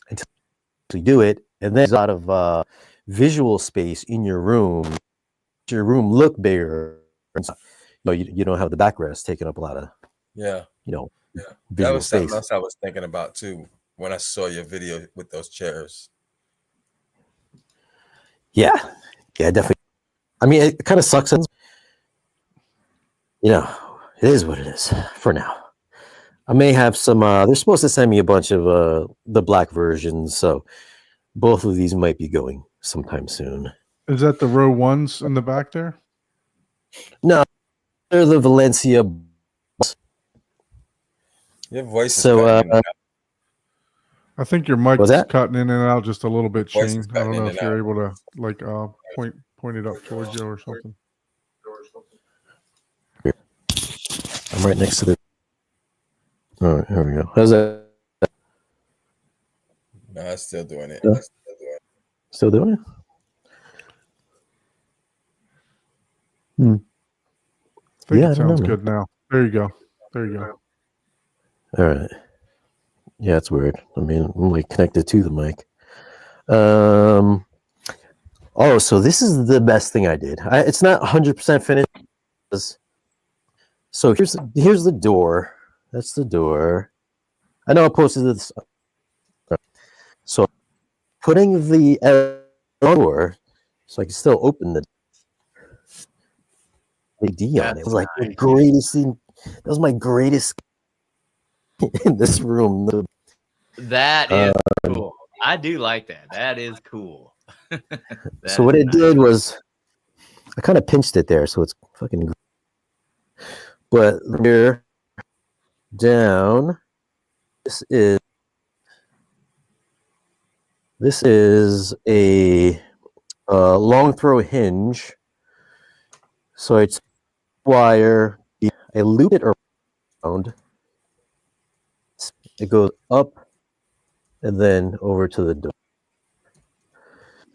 until you do it. And then there's a lot of visual space in your room. Your room look bigger. You don't have the backrest taking up a lot of Yeah. visual That was something space. else I was thinking about too when I saw your video with those chairs. Yeah, definitely. I mean, it kind of sucks. It is what it is for now. I may have some. They're supposed to send me a bunch of the black versions, so both of these might be going sometime soon. Is that the row ones in the back there? No, they're the Valencia. Your voice is So, cutting in and out. I think your mic What's is that? cutting in and out just a little bit, Voice Shane. is I don't cutting know in if and you're out. able to like point it up towards you or something. I'm right next to the. Oh, here we go. How's that? No, I'm still doing it. Yeah. Still doing it? I think Yeah, I it don't sounds know. good now. There you go. There you go. All right. Yeah, it's weird. I mean, I'm like connected to the mic. Oh, so this is the best thing I did. It's not 100% finished. So here's the door. That's the door. I know I posted this. So putting the door so I can still open the LED on it. It was like the greatest thing. That was my greatest in this room. That is cool. I do like that. That is cool. So what it did was I kind of pinched it there, so it's fucking. But here down, this is a long throw hinge. So it's wire. I loop it around. It goes up and then over to the door.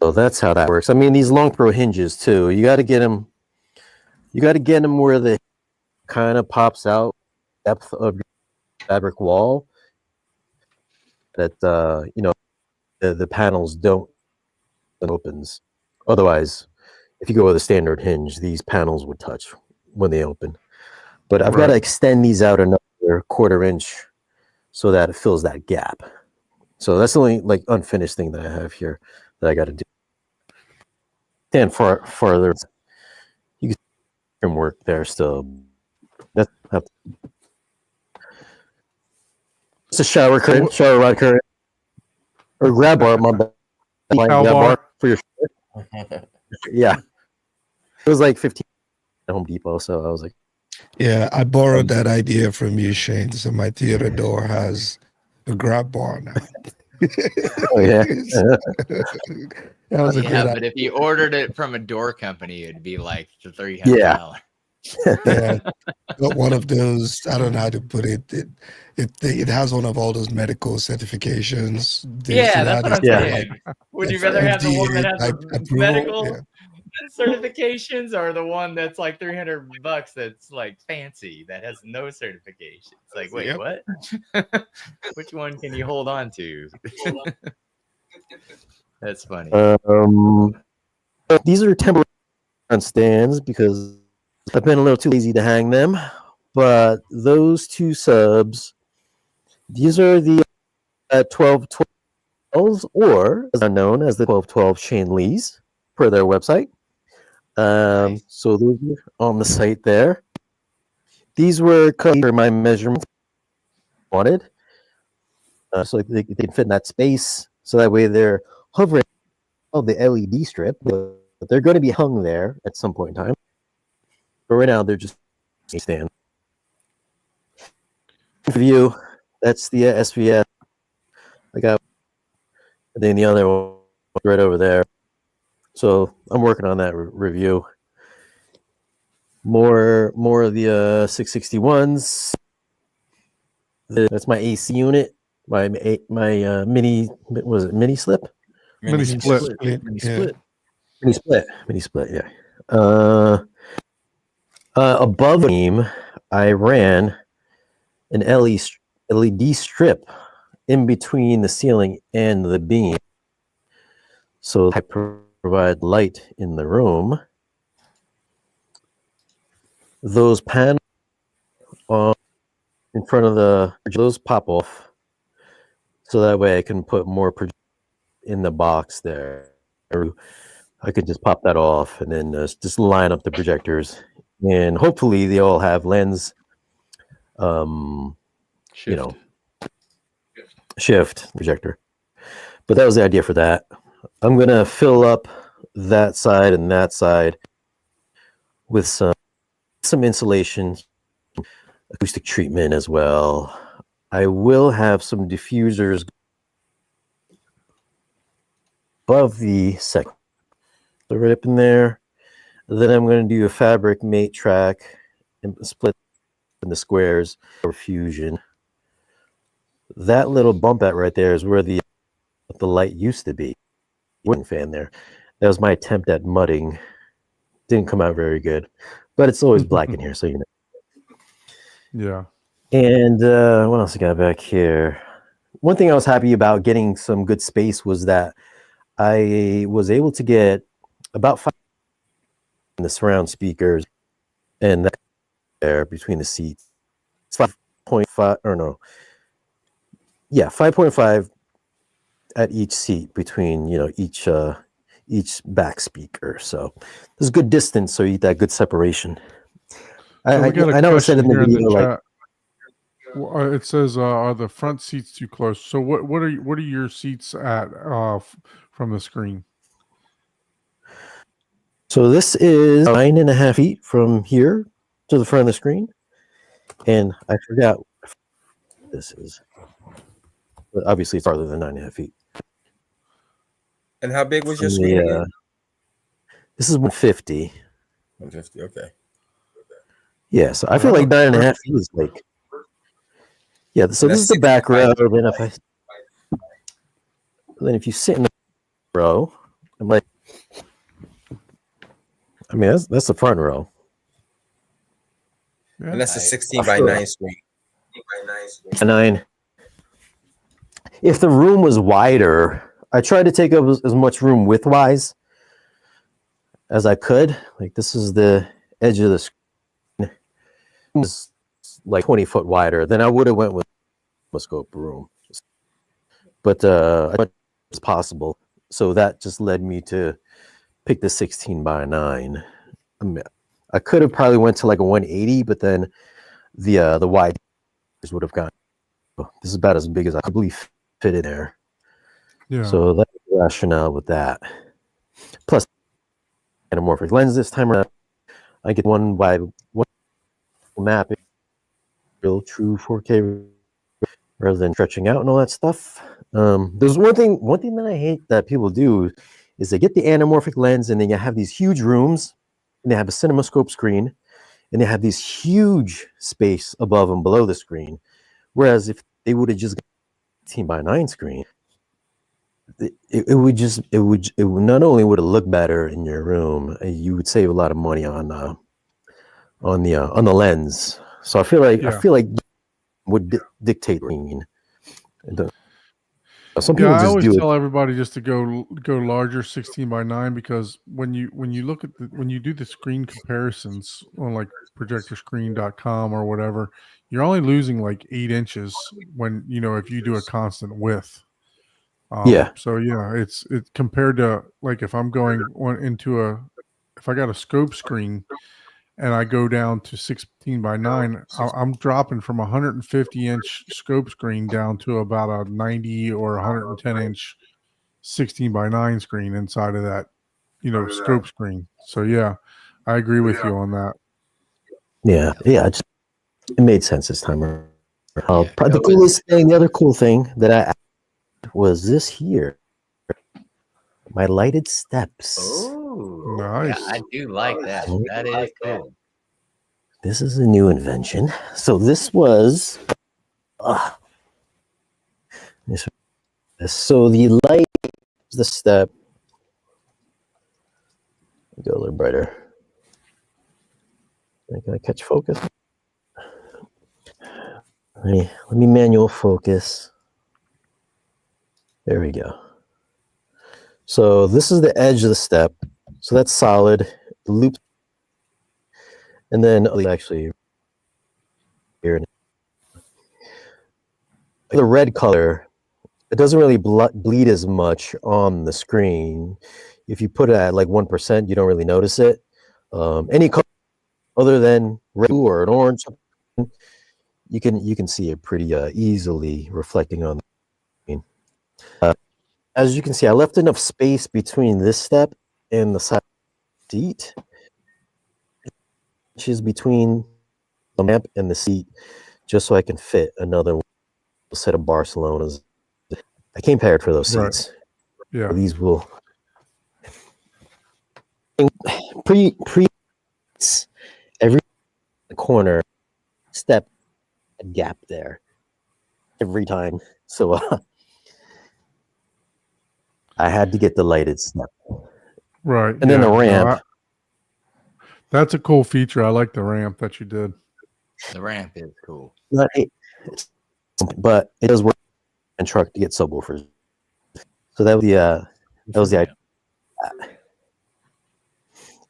So that's how that works. I mean, these long throw hinges too. You got to get them. You got to get them where the kind of pops out depth of your fabric wall. That the panels don't opens. Otherwise, if you go with a standard hinge, these panels would touch when they open. But I've got to extend these out another 1/4 inch so that it fills that gap. So that's the only like unfinished thing that I have here that I got to do. And farther, you can work there still. That's it's a shower curtain, shower rod curtain, or grab bar. My bad. Grab bar for your shirt. Yeah, it was like 15 at Home Depot, so I was like, yeah, I borrowed that idea from you, Shane. So my theater door has a grab bar now. oh yeah. That was a Yeah, good but if you ordered it from a door company, it'd be like $300. Yeah. idea. Got one of those. I don't know how to put it. It has one of all those medical certifications. Yeah, that's what I'm Yeah. saying. Would you rather have the one that has FDA the approval? medical Yeah. certifications or the one that's like $300 that's like fancy that has no certification? It's like, wait, Yep. what? Which one can you hold on to? That's funny. These are temporary stands because I've been a little too lazy to hang them. But those two subs, these are the 1212s, or as they're known as the 1212 Shane Lees, per their website. Nice. So those are on the site there. These were cut for my measurements wanted, so they can fit in that space. So that way they're hovering on the LED strip, but they're going to be hung there at some point in time. But right now they're just a stand. View, that's the SVS. I got, and then the other one right over there. So I'm working on that review. More of the 661s. That's my AC unit. My mini, was it mini slip? Mini split. Mini Yeah. split. Mini split. Yeah. Above the beam, I ran an LED strip in between the ceiling and the beam, so I provide light in the room. Those panels in front of those pop off, so that way I can put more in the box there. Or I could just pop that off and then just line up the projectors, and hopefully they all have lens, Shift. shift projector. But that was the idea for that. I'm gonna fill up that side and that side with some insulation, acoustic treatment as well. I will have some diffusers above the second, so right up in there. Then I'm going to do a fabric mate track and split in the squares for fusion. That little bump out right there is where the light used to be. Wooden fan there. That was my attempt at mudding. Didn't come out very good, but it's always black in here, so you know. Yeah. And what else I got back here? One thing I was happy about getting some good space was that I was able to get about 5 in the surround speakers, and that there between the seats. It's 5.5 or no. Yeah, 5.5 at each seat between, you know, each back speaker. So there's good distance, so you get that good separation. So we got a I know I said in the question here in video, the like, chat. Well, it says, "Are the front seats too close?" So what are your seats at from the screen? so this is 9.5 feet from here to the front of the screen, and I forgot what this is. But obviously, it's farther than 9.5 feet. And how big was your From screen the, again? this is 150. 150. Okay. Yeah, so I feel like 9.5 feet is like, yeah. So this is the back row. Then if you sit in the row, I'm like, I mean, that's the front row. Yeah. And that's a Nice. 16 by 9 screen. A 9. If the room was wider, I tried to take up as much room widthwise as I could. Like this is the edge of the screen. It's like 20 foot wider. Then I would have went with a scope room, but it's possible. So that just led me to pick the 16 by 9. I mean, I could have probably went to like a 180, but then the wide would have gone. This is about as big as I could believe fit in there. Yeah. So that's the rationale with that. Plus, anamorphic lens this time around. I get one by one mapping, real true 4K, rather than stretching out and all that stuff. There's one thing that I hate that people do is they get the anamorphic lens and then you have these huge rooms and they have a CinemaScope screen and they have this huge space above and below the screen. Whereas if they would have just got 18 by 9 screen, it would not only would it look better in your room, you would save a lot of money on the lens. So I feel like would dictate green. Some people I just always do tell everybody just to go larger 16 by 9 because when you look at when you do the screen comparisons on like projectorscreen.com or whatever, you're only losing like 8 inches when if you do a constant width. Yeah. So it's compared to like if I'm going if I got a scope screen and I go down to 16 by 9, I'm dropping from 150 inch scope screen down to about a 90 or 110 inch 16 by 9 screen inside of that, scope screen. So yeah, I agree with you on that. Yeah. It made sense this time around. The other cool thing that I added was this here. My lighted steps. Oh, Nice. yeah, I do like that. That is cool. This is a new invention. So this was So the light is the step. Go a little brighter. Can I catch focus? Let me manual focus. There we go. So this is the edge of the step. So that's solid. The loop. And then actually here. The red color, it doesn't really bleed as much on the screen. If you put it at like 1%, you don't really notice it. Any color other than red or an orange, you can see it pretty easily reflecting on the screen. As you can see, I left enough space between this step and the side seat, which is between the lamp and the seat, just so I can fit another set of Barcelonas. I came prepared for those seats. Right. Yeah. These will pre every corner step a gap there every time. So I had to get the lighted step. Right. And then the ramp. That's a cool feature. I like the ramp that you did. The ramp is cool. But it does work in truck to get subwoofers. So that was the idea.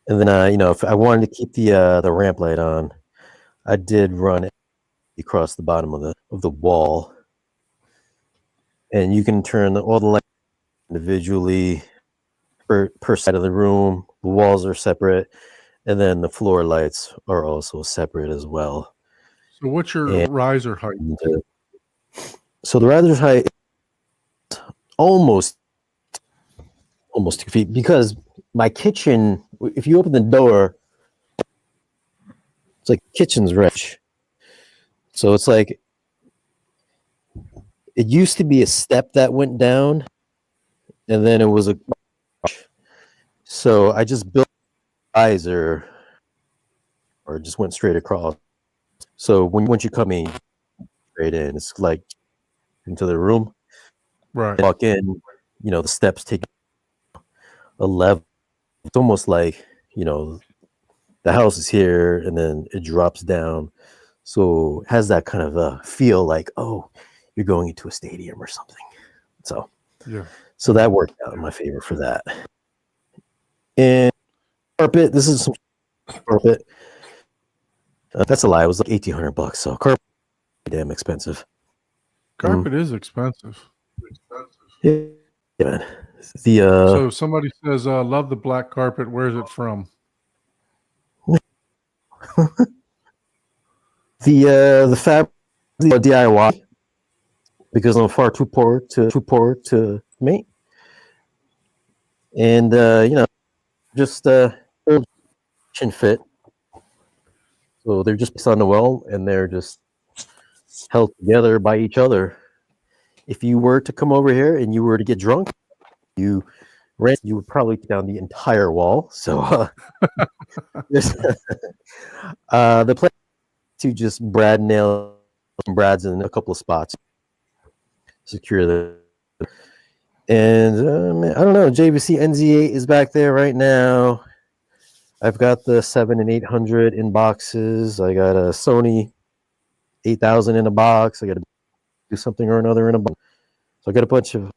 And then if I wanted to keep the ramp light on, I did run it across the bottom of the wall, and you can turn all the lights individually per side of the room. The walls are separate, and then the floor lights are also separate as well. So what's your riser height? So the riser's height is almost 2 feet, because my kitchen, if you open the door, it's like kitchen's rich. So it's like, it used to be a step that went down, and then it was a, so I just built a riser, or just went straight across. So once you come in, straight in, it's like into the room. Right. Walk in, the steps take a level. It's almost like, the house is here and then it drops down. So it has that kind of a feel like, oh, you're going into a stadium or something. So, yeah. So that worked out in my favor for that. And carpet, this is some carpet. That's a lie. It was like $1,800. So carpet, damn expensive. Carpet is expensive. Yeah, man. So somebody says, love the black carpet. Where's it from? The fabric, DIY, because I'm far too poor to make. And just chin fit. So they're just on the well, and they're just held together by each other. If you were to come over here and you were to get drunk, you would probably take down the entire wall. So the plan to just brad nail some brads in a couple of spots, secure the. And I don't know, JVC NZ8 is back there right now. I've got the 7 and 800 in boxes. I got a Sony 8000 in a box. I got to do something or another in a box. So I got a bunch of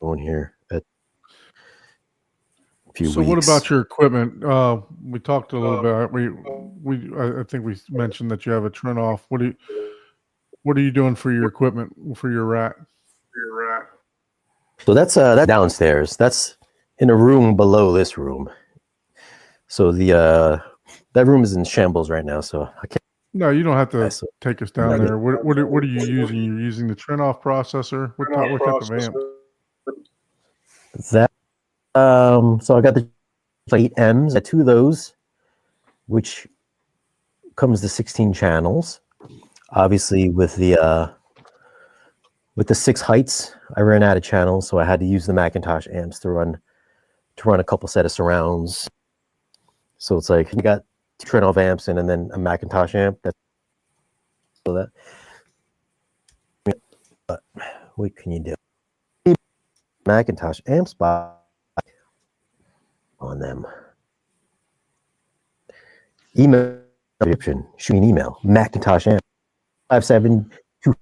going here at a few weeks. So what about your equipment? We talked a little bit. I think we mentioned that you have a Trinoff. What are you doing for your equipment for your rack? So that's downstairs. That's in a room below this room. So that room is in shambles right now. So I can't. No, you don't have to take us down there. What are you using? You're using the Trinoff processor. What type of amp? That so I got the 8Ms. I got 2 of those, which comes to 16 channels. Obviously, with the 6 heights, I ran out of channels, so I had to use the Macintosh amps to run a couple set of surrounds. So it's like you got 2 Trinoff amps and then a Macintosh amp. That's that. But what can you do? Macintosh amps by on them. Email description. Shoot me an email. Macintosh amp 572.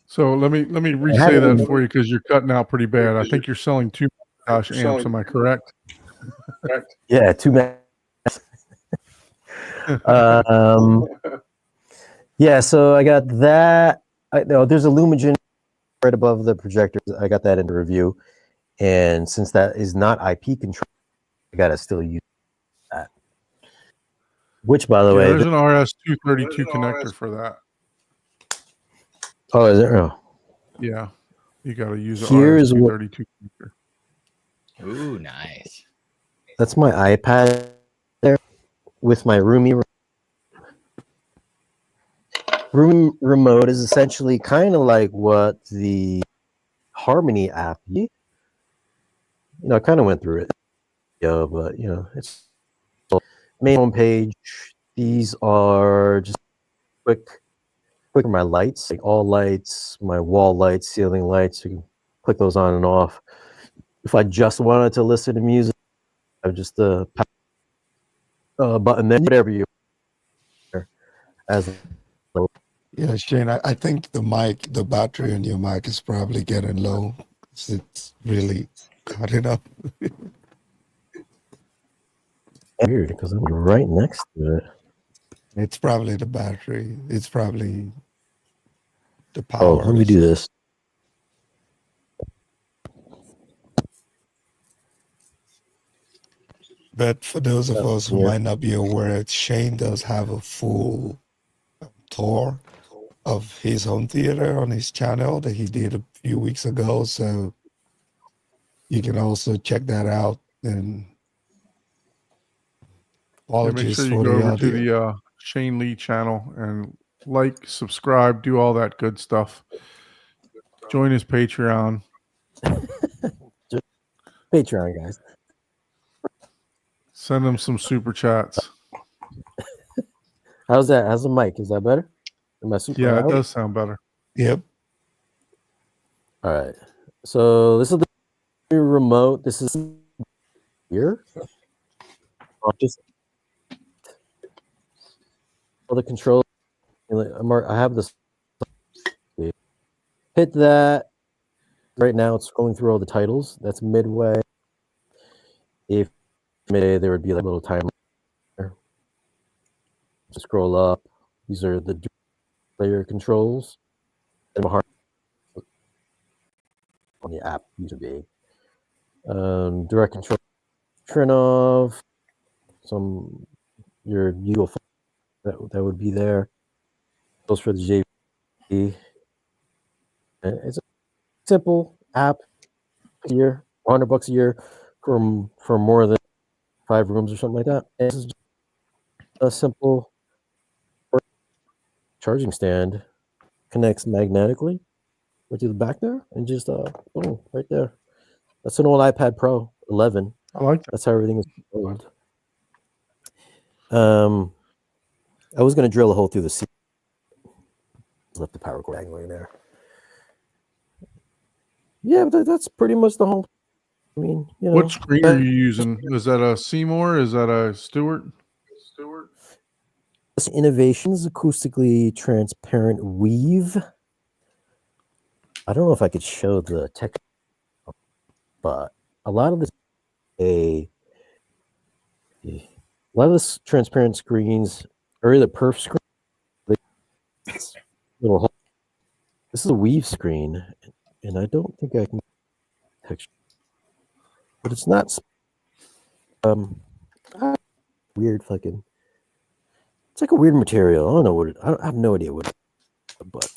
So let me re-say that for you because you're cutting out pretty bad. I think you're selling two Macintosh amps. Am I correct? Yeah, 2 Mac. Yeah, so I got that. There's a Lumagen right above the projector. I got that into review, and since that is not IP control, I gotta still use that. Which, by the way, there's an RS-232 connector for that. oh, is there? Oh. Yeah, you got to use an Here's what- RS-232 connector. Ooh, nice. That's my iPad there with my Roomie remote is essentially kind of like what the Harmony app. I kind of went through it. Yeah, but it's main homepage. These are just quick for my lights, like all lights, my wall lights, ceiling lights. You can click those on and off. If I just wanted to listen to music, I just button there, whatever you as. Yeah, Shane, I think the battery in your mic is probably getting low. It's really cutting up. Weird, because I'm right next to it. It's probably the battery. It's probably the power. Oh, let me do this. But for those of us who Yeah. might not be aware, Shane does have a full tour of his home theater on his channel that he did a few weeks ago. So you can also check that out. And Yeah, make apologies sure you for go the over to audio. the Shane Lee channel and like, subscribe, do all that good stuff. Join his Patreon. Patreon, guys. Send him some super chats. How's that? How's the mic? Is that better? Am I super Yeah, it loud? does sound better. Yep. All right. So this is the new remote. This is here. Just all the control. I have this. Hit that. Right now, it's scrolling through all the titles. That's midway. If midway, there would be like a little timer. To scroll up. These are the player controls. And on the app used to be. Direct control. Turn off. Some your usual that would be there. Those for the JV. It's a simple app a year, $100 a year for more than 5 rooms or something like that. And this is just a simple charging stand, connects magnetically right to the back there, and just boom, right there. That's an old iPad Pro 11. I like that. That's how everything is controlled. I was going to drill a hole through the seat. Left the power cord dangling there. Yeah, but that's pretty much the whole. I mean, What screen are you using? Is that a Seymour? Is that a Stewart? Innovations acoustically transparent weave. I don't know if I could show the tech, but a lot of this transparent screens are either perf screen. Little hole. This is a weave screen, and I don't think I can texture, but it's not. Weird fucking. It's like a weird material. I don't know what I have no idea what. But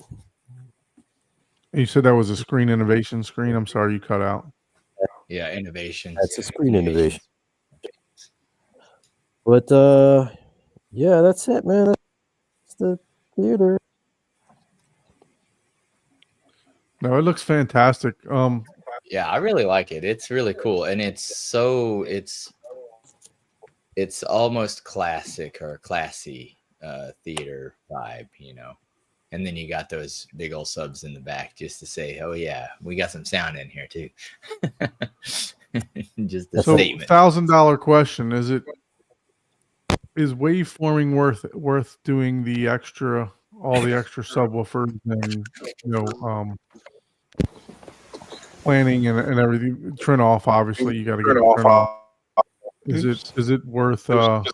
You said that was a Screen Innovation screen. I'm sorry, you cut out. Yeah, innovation. that's a screen innovation. But yeah, that's it, man. That's the theater. No, it looks fantastic. Yeah, I really like it. It's really cool, and it's almost classic or classy. theater vibe, you know. And then you got those big old subs in the back just to say, "Oh yeah, we got some sound in here too." Just a So statement. $1,000 question: is waveforming worth doing all the extra subwoofers and planning and everything? Trim off, obviously, you got to get a trim off. Is it worth the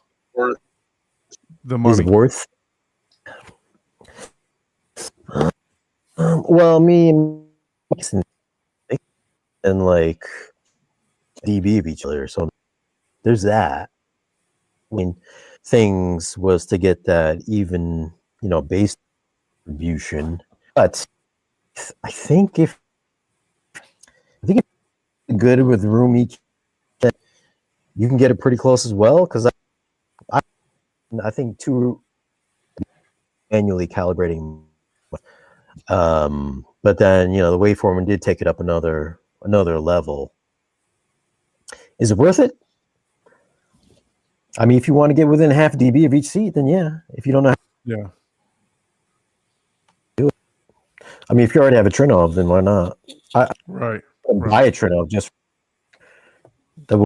Is money? it worth? Well, me and like dB of each other, so there's that. I mean, things was to get that even, bass distribution, but I think if good with room each, you can get it pretty close as well, because I think two manually calibrating, but then the waveform did take it up another level. Is it worth it? I mean, if you want to get within half dB of each seat, then yeah. If you don't know, Yeah. do it. I mean, if you already have a Trinnov, then why not? Right. Buy a Trinnov just the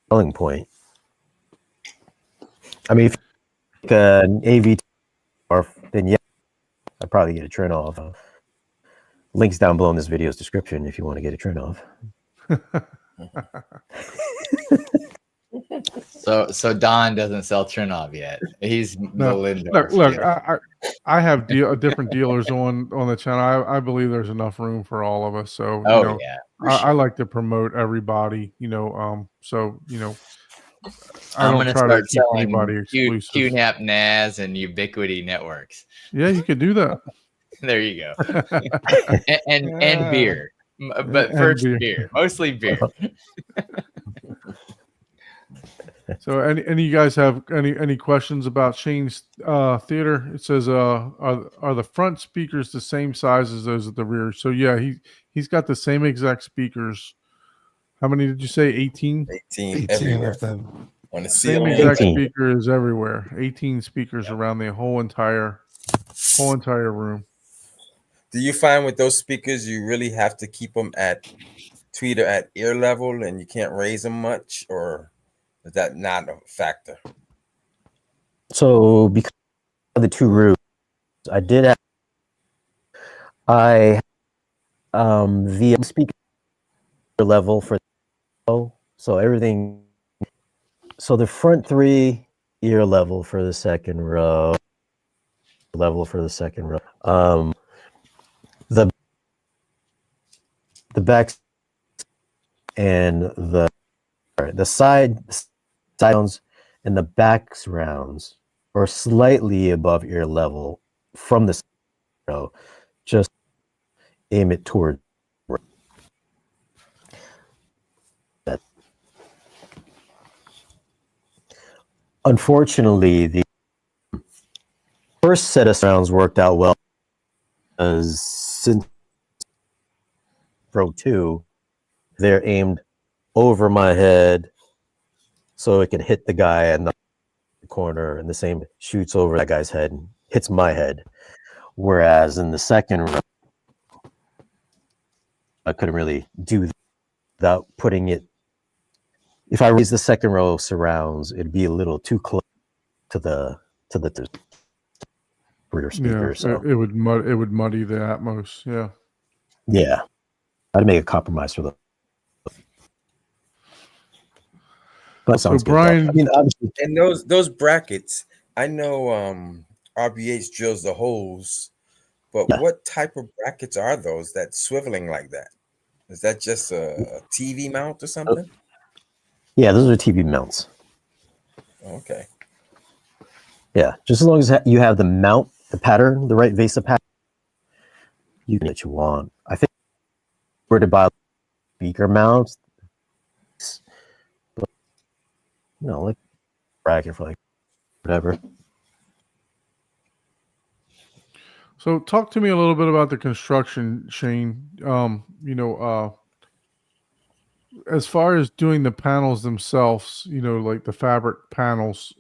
selling point. I mean, if an AV, then yeah, I'd probably get a Trinnov. Links down below in this video's description if you want to get a Trinnov. So Don doesn't sell Trinnov yet. He's No, Melinda. look, I have different dealers on the channel. I believe there's enough room for all of us. So Yeah. I like to promote everybody. So I I'm don't gonna try to start keep selling anybody exclusive. QNAP NAS and Ubiquity networks. Yeah, you could do that. There you go. and beer, but And first beer. beer, mostly beer. So, any of you guys have any questions about Shane's theater? It says, are the front speakers the same size as those at the rear? So yeah, he's got the same exact speakers. How many did you say? 18? 18 18 everywhere of them. on the Same ceiling. exact 18. speakers everywhere. 18 speakers around the whole entire room. Do you find with those speakers you really have to keep them at tweeter at ear level and you can't raise them much, or is that not a factor? So because of the two roofs, the speaker level for so everything. So the front three ear level for the second row. The back and the side sounds and the back rounds are slightly above ear level from the row. Just aim it toward that. Unfortunately, the first set of sounds worked out well, as since Pro 2, they're aimed over my head so it can hit the guy in the corner, and the same shoots over that guy's head and hits my head. Whereas in the second row, I couldn't really do that without putting it. If I raise the second row surrounds, it'd be a little too close to the rear speaker. Yeah, So it would muddy the Atmos. Yeah. yeah, I'd make a compromise for the. But So sounds good, Brian, though. I mean, obviously, And those brackets, I know RBH drills the holes, but Yeah. what type of brackets are those that's swiveling like that? Is that just a TV mount or something? yeah, those are TV mounts. Okay. Yeah, just as long as you have the mount, the pattern, the right VESA pattern, you can get what you want. I think if we're to buy speaker mounts, but, like bracket for like whatever. so talk to me a little bit about the construction, Shane. As far as doing the panels themselves, like the fabric panels,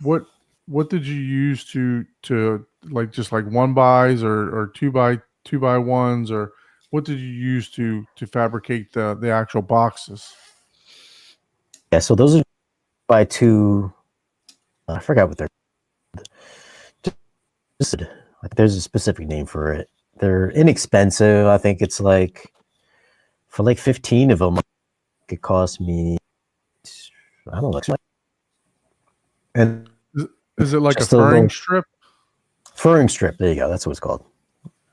what what did you use to like just like one buys or two by ones, or what did you use to fabricate the actual boxes? Yeah, so those are by two. I forgot what they're. Like, there's a specific name for it. They're inexpensive. I think it's like for like 15 of them, it cost me, I don't know. And Is it like a just a little furring strip? furring strip. There you go. That's what it's called.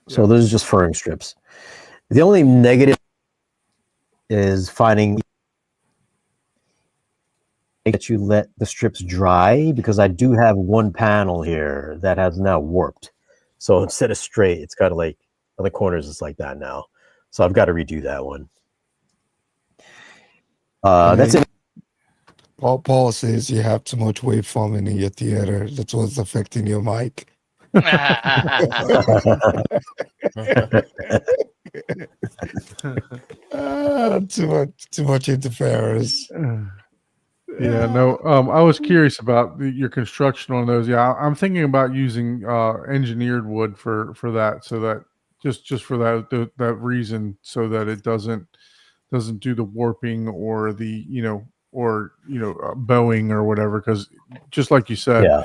So Yeah. those are just furring strips. The only negative is finding that you let the strips dry, because I do have one panel here that has now warped. So instead of straight, it's got like on the corners, it's like that now. So I've got to redo that one. That's it. Paul says you have too much waveforming in your theater. That's what's affecting your mic. Too much interference. Yeah, no. I was curious about your construction on those. Yeah, I'm thinking about using engineered wood for that, so that just for that reason, so that it doesn't do the warping or the bowing or whatever. Because just like you said, Yeah.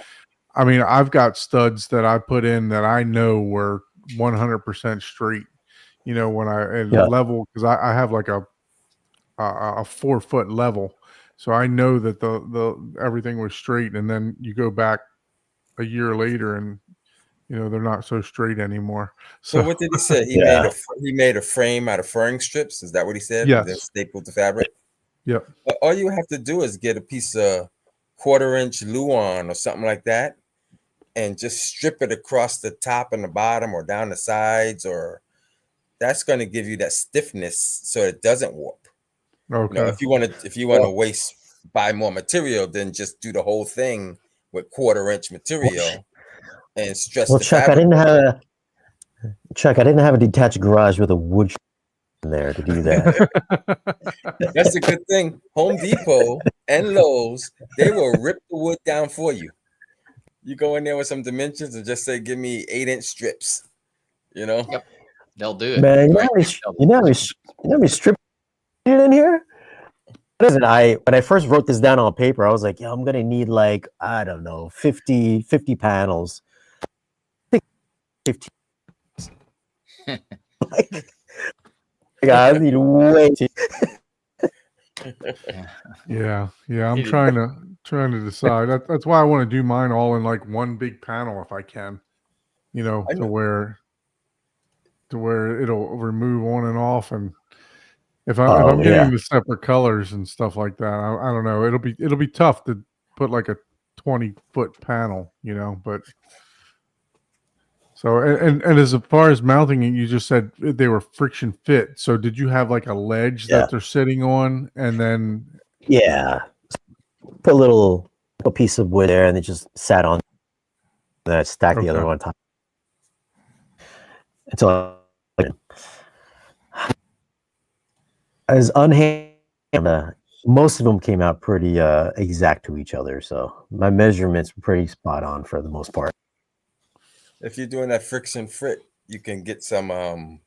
I mean, I've got studs that I put in that I know were 100% straight. When I level, because I have like a 4-foot level. So I know that the everything was straight, and then you go back a year later, and they're not so straight anymore. So what did he say? He made a frame out of furring strips. Is that what he said? Yes. Then stapled the fabric. Yep. But all you have to do is get a piece of 1/4-inch Luan or something like that, and just strip it across the top and the bottom, or down the sides, or that's going to give you that stiffness so it doesn't warp. Okay. If you want to buy more material, then just do the whole thing with 1/4-inch material and stress Well, the Chuck, fabric. I didn't have a detached garage with a wood in there to do that. That's a good thing. Home Depot and Lowe's, they will rip the wood down for you. You go in there with some dimensions and just say, "Give me 8-inch strips." Yep. They'll do it. Man, you Right. know how many strips in here? What is it? When I first wrote this down on paper, I was like, I'm gonna need like, I don't know, 50 panels. 15. I need way too. Yeah. I'm trying to decide. That's why I want to do mine all in like one big panel if I can. To where it'll remove on and off, and if I'm getting the separate colors and stuff like that, I don't know. It'll be tough to put like a 20-foot panel, but so and as far as mounting it, you just said they were friction fit. So did you have like a ledge that they're sitting on, and then put a piece of wood there, and it just sat on, and then I stacked the other one on top until as unhand. Most of them came out pretty exact to each other, so my measurements were pretty spot on for the most part. If you're doing that friction fit, you can get some I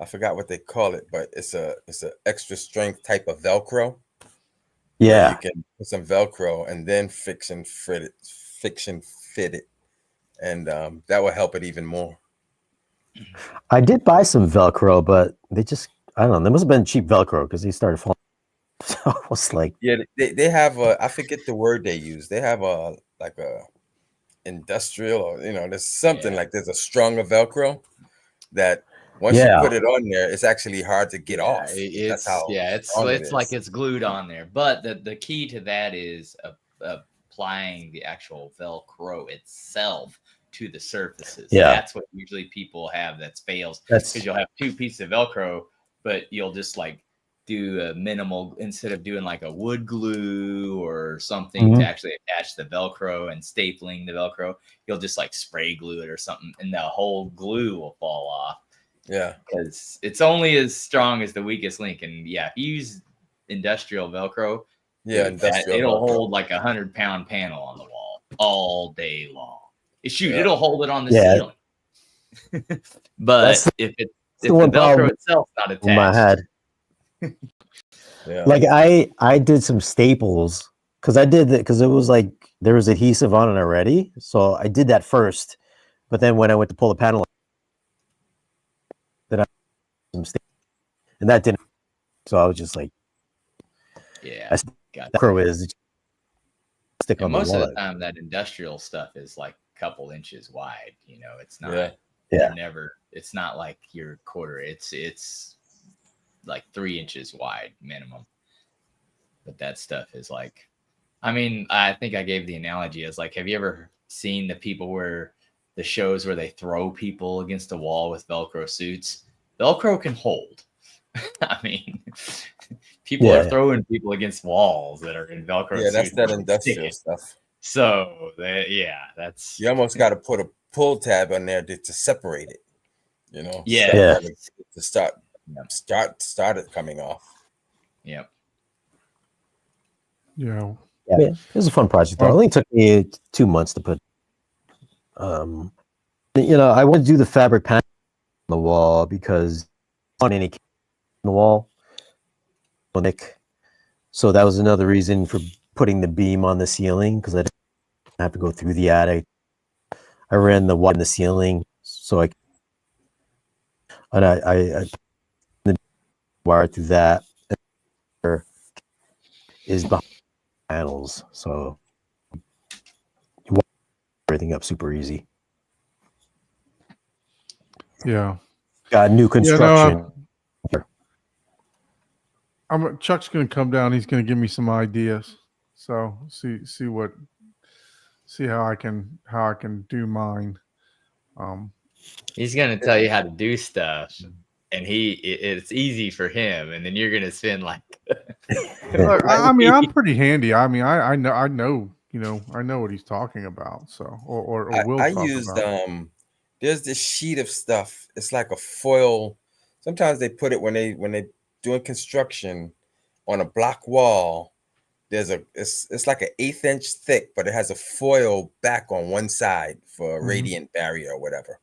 forgot what they call it, but it's a extra strength type of Velcro. Yeah, you can put some Velcro and then friction fit it, and that will help it even more. I did buy some Velcro, but they just, I don't know, they must have been cheap Velcro because they started falling. So I was like, they have I forget the word they use. They have a industrial, or there's something like, there's a stronger Velcro that once you put it on there, it's actually hard to get off. It's like it's glued on there. But the key to that is applying the actual Velcro itself to the surfaces. That's what usually people have that fails, because you'll have two pieces of Velcro, but you'll just like do a minimal, instead of doing like a wood glue or something to actually attach the Velcro and stapling the Velcro, you'll just like spray glue it or something, and the whole glue will fall off. Yeah, because it's only as strong as the weakest link. And if you use industrial Velcro, it'll hold like 100-pound panel on the wall. all day long. Shoot, Yeah. it'll hold it on the Yeah. ceiling. But That's if the the one Velcro problem itself not in my attached, head. Yeah. Like I did some staples because I did that because it was like there was adhesive on it already. So I did that first, but then when I went to pull the panel, then I some staples, and that didn't. So I was just like, yeah, that's- got Crow is stick And on the most of wall. the time, that industrial stuff is like a couple inches wide. It's not. Yeah. Yeah. It's not like your quarter. It's like 3 inches wide minimum. But that stuff is like, I think I gave the analogy as like, have you ever seen the people where the shows where they throw people against a wall with Velcro suits? Velcro can hold. People are throwing people against walls that are in Velcro Yeah, that's suits. that industrial stuff. So that's You almost got to put a pull tab on there to separate it. Yeah. Yeah. To start it coming off. Yep. Yeah. Yeah, it was a fun project. Though. It only took me 2 months to put. I want to do the fabric panel on the wall because on any the wall, Nick. So that was another reason for putting the beam on the ceiling because I didn't have to go through the attic. I ran the wire in the ceiling, so I the wire through that is behind the panels, so you wire everything up super easy. Yeah. Got new construction. Chuck's going to come down. He's going to give me some ideas. So see how I can do mine. He's gonna tell you how to do stuff, and it's easy for him, and then you're gonna spend like. I'm pretty handy. I know. I know what he's talking about. So or will I talk used about. There's this sheet of stuff. It's like a foil. Sometimes they put it when they doing construction on a block wall. It's like an 1/8 inch thick, but it has a foil back on one side for a radiant barrier or whatever.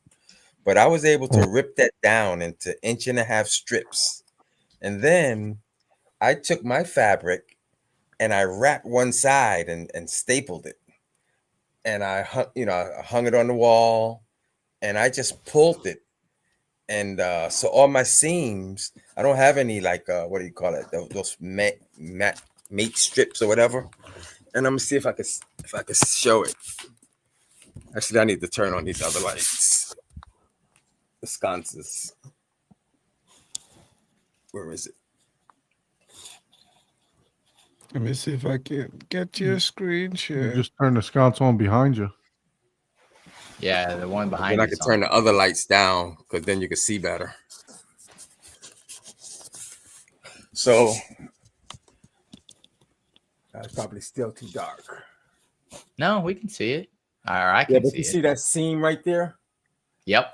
But I was able to rip that down into 1.5 inch strips. And then I took my fabric and I wrapped one side and stapled it. And I hung it on the wall and I just pulled it. And so all my seams, I don't have any like what do you call it? Those mate strips or whatever. And I'm gonna see if I could show it. Actually, I need to turn on these other lights. The sconces. Where is it? Let me see if I can get your screen You share. just turn the sconce on behind you. Yeah, the one behind. And I can turn the other lights down because then you can see better. So that's probably still too dark. No, we can see it. Or I can but see you it. see that seam right there? Yep.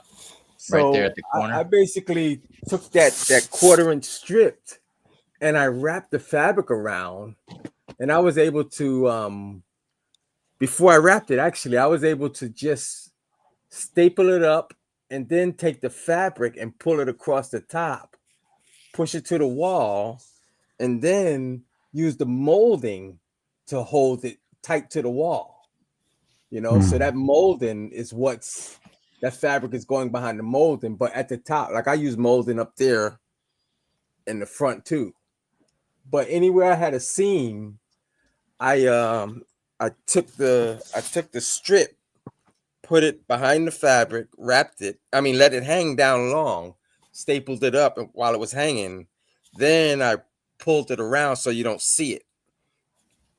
So Right there at the corner. I basically took that 1/4 inch strip and I wrapped the fabric around, and I was able to before I wrapped it, actually, I was able to just staple it up and then take the fabric and pull it across the top, push it to the wall, and then use the molding to hold it tight to the wall. So that molding is that fabric is going behind the molding, but at the top, like I use molding up there in the front too. But anywhere I had a seam, I took the strip, put it behind the fabric, wrapped it. Let it hang down long, stapled it up while it was hanging. Then I pulled it around so you don't see it.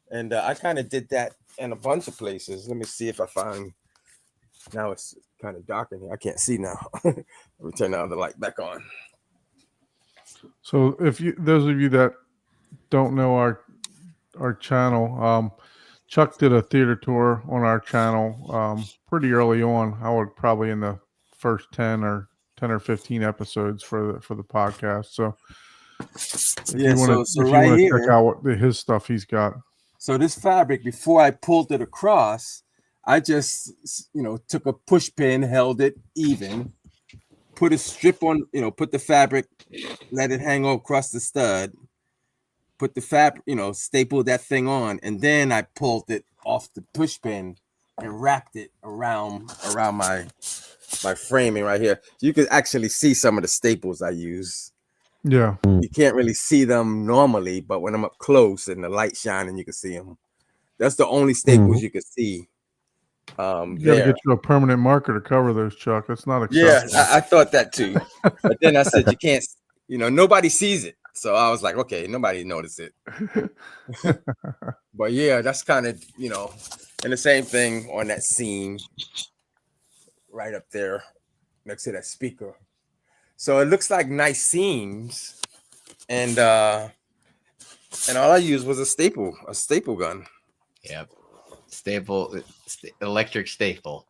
And I kind of did that in a bunch of places. Let me see if I find. Now it's kind of dark in here. I can't see now. Let me turn the other light back on. So those of you that don't know our channel, Chuck did a theater tour on our channel pretty early on. I would probably in the first 10 or 15 episodes for the podcast. So if you want to check out his stuff he's got. So this fabric, before I pulled it across, I just, took a push pin, held it even, put a strip on, put the fabric, let it hang across the stud, put the fabric, stapled that thing on, and then I pulled it off the push pin and wrapped it around my framing right here. You can actually see some of the staples I use. Yeah. You can't really see them normally, but when I'm up close and the light shining, you can see them. That's the only staples you can see. You got to There. get you a permanent marker to cover those, Chuck. That's not Yeah, acceptable. I thought that too. But then I said, you can't, nobody sees it. So I was like, okay, nobody noticed it. But yeah, that's kind of, and the same thing on that seam right up there next to that speaker. So it looks like nice seams. And all I used was a staple gun. Yep. Electric staple.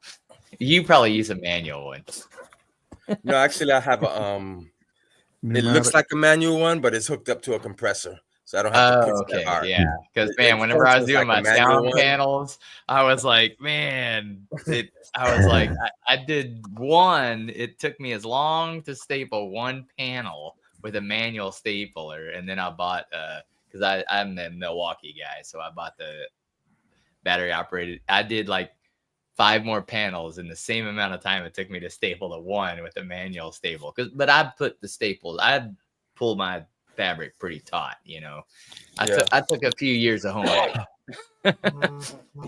You probably use a manual one. No, actually I have a it looks like a manual one, but it's hooked up to a compressor. So I don't have to push that hard. Yeah. Because man, whenever I was doing my sound panels, I was like, man, I did one. It took me as long to staple one panel with a manual stapler, and then I bought because I'm the Milwaukee guy, so I bought the battery operated. I did like 5 more panels in the same amount of time it took me to staple the one with a manual staple. But I put the staples. I pull my fabric pretty taut, I took a few years of homework.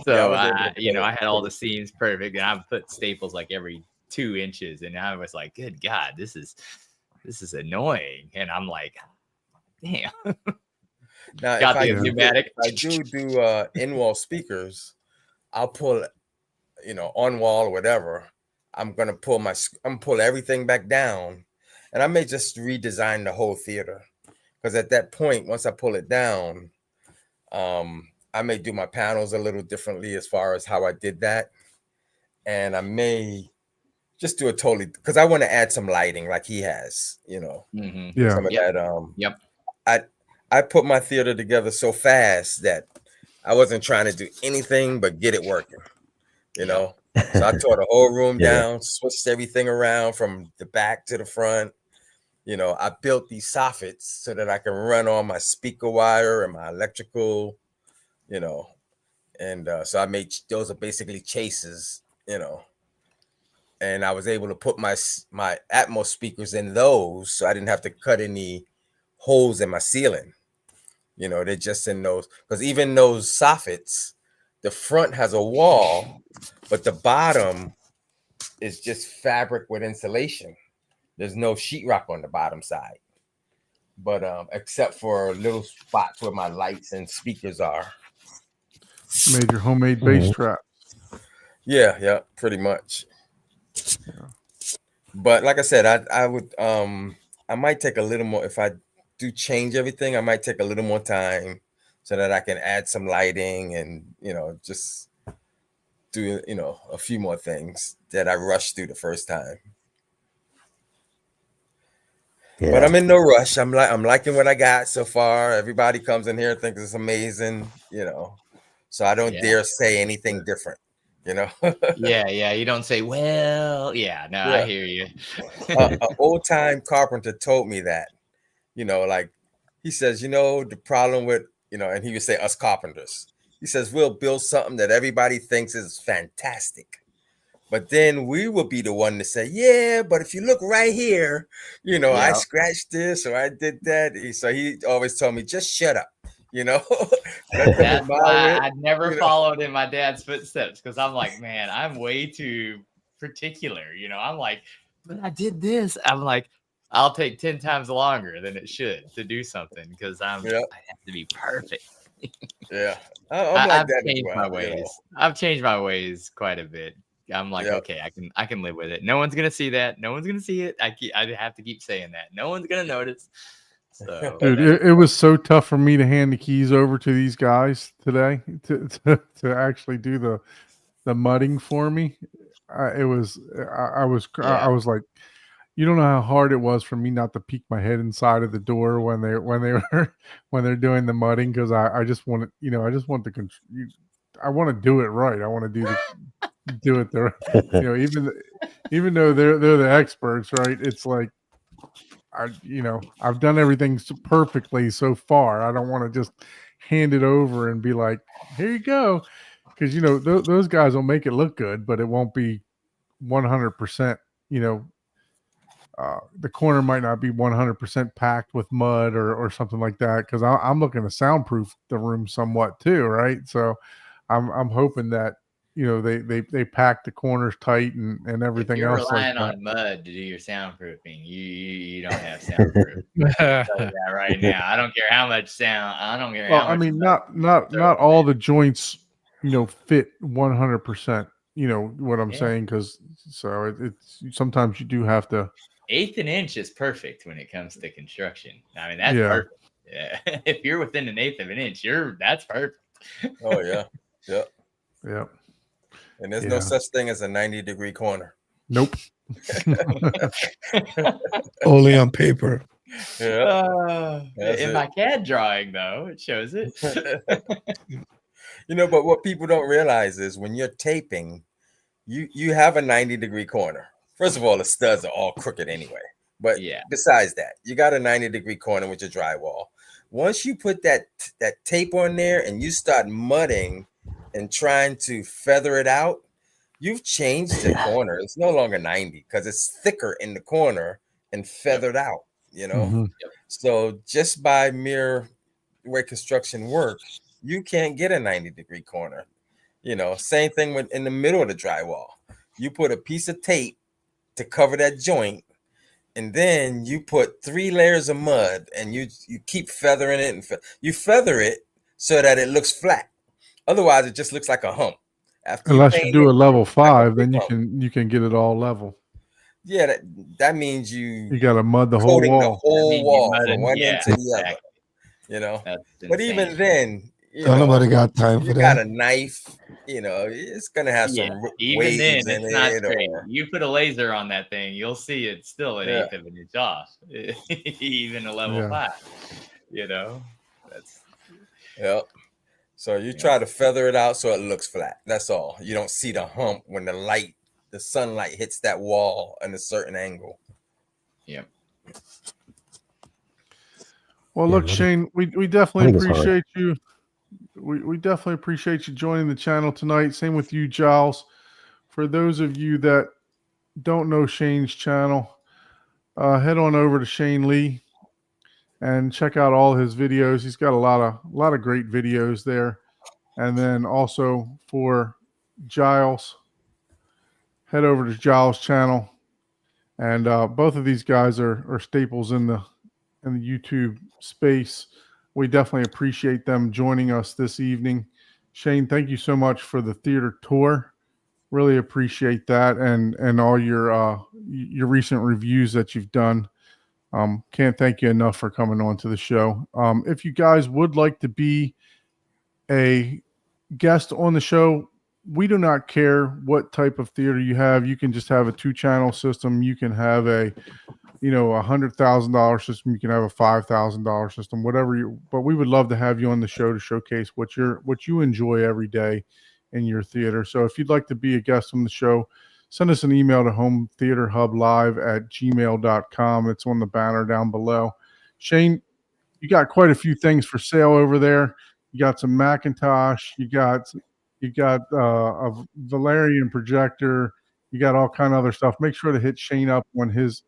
So I had all the seams perfect, and I put staples like every 2 inches, and I was like, good God, this is annoying. And I'm like, damn. Now, Got if the pneumatic. I do in-wall speakers, I'll pull, on wall or whatever. I'm gonna pull everything back down, and I may just redesign the whole theater, because at that point, once I pull it down, I may do my panels a little differently as far as how I did that, and I may just do it totally, because I want to add some lighting like he has, Mm-hmm. Yeah. some of that. Yep. I put my theater together so fast that I wasn't trying to do anything but get it working, So I tore the whole room down, switched everything around from the back to the front. I built these soffits so that I can run all my speaker wire and my electrical, and so I made those are basically chases, and I was able to put my Atmos speakers in those, so I didn't have to cut any holes in my ceiling. They're just in those, because even those soffits, the front has a wall, but the bottom is just fabric with insulation. There's no sheetrock on the bottom side, but except for little spots where my lights and speakers are. Made your homemade bass trap. Yeah, pretty much. But like I said, I would I might take a little more, if I do change everything, I might take a little more time so that I can add some lighting and just do a few more things that I rushed through the first time. Yeah. But I'm in no rush. I'm liking what I got so far. Everybody comes in here and thinks it's amazing, so I don't dare say anything different. Yeah. You don't say, well, I hear you. An old time carpenter told me that, like he says, the problem with, and he would say us carpenters, he says, we'll build something that everybody thinks is fantastic, but then we will be the one to say, yeah, but if you look right here, I scratched this or I did that. So he always told me, just shut up. That's why I never followed in my dad's footsteps, because I'm like, man, I'm way too particular. I'm like, but I did this. I'm like, I'll take 10 times longer than it should to do something, because I have to be perfect. I've changed my ways. I've changed my ways quite a bit. I'm like, okay, I can live with it. No one's gonna see that. No one's gonna see it. I have to keep saying that. No one's gonna notice. So, dude, it was so tough for me to hand the keys over to these guys today to actually do the mudding for me. I was like, you don't know how hard it was for me not to peek my head inside of the door when they're doing the mudding, because I just wanted, I want to do it right. I want to do it the even though they're the experts, right? It's like I've done everything perfectly so far. I don't want to just hand it over and be like, here you go, because those guys will make it look good, but it won't be 100%. The corner might not be 100% packed with mud or something like that, because I'm looking to soundproof the room somewhat too, right? So I'm hoping that they pack the corners tight and everything If you're else like relying that. on mud to do your soundproofing, you don't have soundproof. I'll tell you that right now. I don't care how much sound. I don't care Well, how I much. mean, mud not all the joints, fit 100%. You know what I'm Yeah. saying? Because it's sometimes you do have to. Eighth an inch is perfect when it comes to construction. I mean, that's Yeah. perfect. Yeah. If you're within an eighth of an inch, that's perfect. Oh yeah, yeah. Yeah. And there's Yeah. no such thing as a 90-degree corner. Nope. Only on paper. Yeah. That's In it. my CAD drawing, though, it shows it. But what people don't realize is when you're taping, you have a 90-degree corner. First of all, the studs are all crooked anyway. But Yeah. besides that, you got a 90-degree corner with your drywall. Once you put that tape on there and you start mudding and trying to feather it out, you've changed the corner. It's no longer 90 because it's thicker in the corner and feathered out, Mhm. So just by mere way construction works, you can't get a 90-degree corner. Same thing with in the middle of the drywall. You put a piece of tape to cover that joint, and then you put 3 layers of mud, and you keep feathering it, and you feather it so that it looks flat. Otherwise, it just looks like a hump. After Unless you paint do it, a level it's like a 5, big then hump. you can get it all level. Yeah, that means You got to mud the whole coating the wall. whole means you wall mudded- from one yeah, end to the other. exactly. That's But insane. even then, Don't nobody got time for you got that. a knife. It's gonna have some even then, waves in it's not it. straight. Or, You put a laser on that thing, you'll see it's still an eighth of an inch off, even a level Yeah. 5. That's yeah. So you try to feather it out so it looks flat. That's all. You don't see the hump when the sunlight hits that wall at a certain angle. Well, Yeah, look, mudding- Shane, we I definitely think it's hard. appreciate you. We definitely appreciate you joining the channel tonight. Same with you, Giles. For those of you that don't know Shane's channel, head on over to Shane Lee and check out all his videos. He's got a lot of great videos there. And then also for Giles, head over to Giles' channel. And both of these guys are staples in the YouTube space. We definitely appreciate them joining us this evening. Shane, thank you so much for the theater tour. Really appreciate that, and all your recent reviews that you've done. Can't thank you enough for coming on to the show. If you guys would like to be a guest on the show, we do not care what type of theater you have. You can just have a 2-channel system. You can have a $100,000 system. You can have a $5,000 system, whatever but we would love to have you on the show to showcase what you enjoy every day in your theater. So if you'd like to be a guest on the show, send us an email to hometheaterhublive@gmail.com. It's on the banner down below. Shane, you got quite a few things for sale over there. You got some Macintosh. You got a Valerian projector. You got all kind of other stuff. Make sure to hit Shane up on his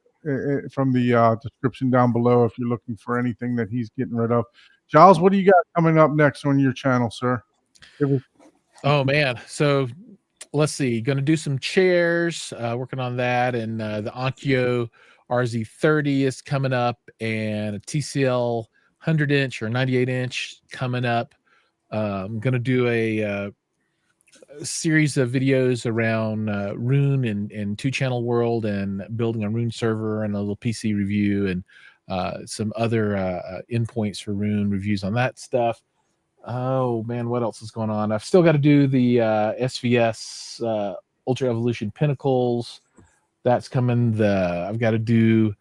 from the description down below if you're looking for anything that he's getting rid of. Giles, what do you got coming up next on your channel, sir? Oh man, so let's see. Going to do some chairs. Working on that, and the Onkyo RZ30 is coming up, and a TCL 100-inch or 98-inch coming up. I'm going to do a series of videos around Rune and 2-channel world, and building a Rune server, and a little PC review, and some other endpoints for Rune reviews on that stuff. Oh man, what else is going on? I've still got to do the SVS Ultra Evolution Pinnacles. That's coming. I've got to do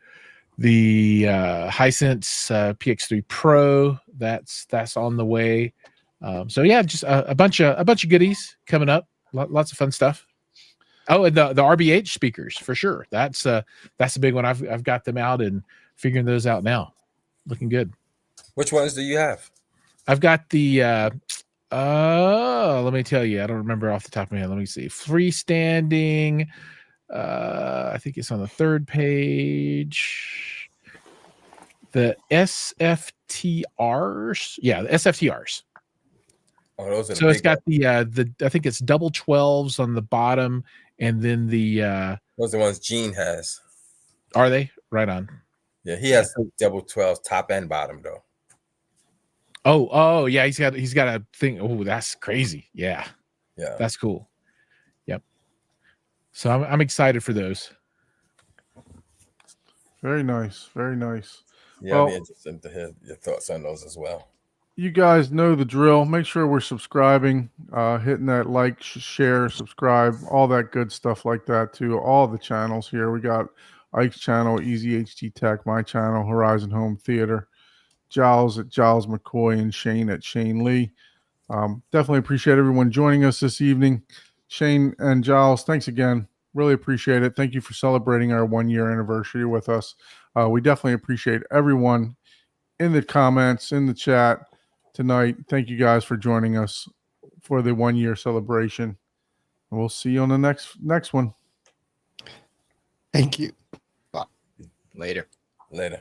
the Hisense PX3 Pro. That's on the way. So yeah, just a bunch of goodies coming up. Lots of fun stuff. Oh, and the RBH speakers for sure. That's a big one. I've got them out and figuring those out now. Looking good. Which ones do you have? I've got the let me tell you, I don't remember off the top of my head. Let me see. Freestanding. I think it's on the third page. The SFTRs. Yeah, the SFTRs. Oh, those are So it's got the I think it's double 12s on the bottom, and then the those are the ones Gene has. are they? Right on. Yeah, he has double 12 top and bottom though. Oh yeah, he's got a thing. Oh, that's crazy. Yeah. Yeah. That's cool. Yep. So I'm excited for those. Very nice. Very nice. Yeah, Well, I'll be interested to hear your thoughts on those as well. You guys know the drill. Make sure we're subscribing, hitting that like, share, subscribe, all that good stuff like that to all the channels here. We got Ike's channel, Easy HT Tech, my channel, Horizon Home Theater, Giles at Giles McCoy, and Shane at Shane Lee. Definitely appreciate everyone joining us this evening. Shane and Giles, thanks again. Really appreciate it. Thank you for celebrating our 1-year anniversary with us. We definitely appreciate everyone in the comments, in the chat tonight. Thank you guys for joining us for the 1-year celebration. And we'll see you on the next one. Thank you. Later. Later.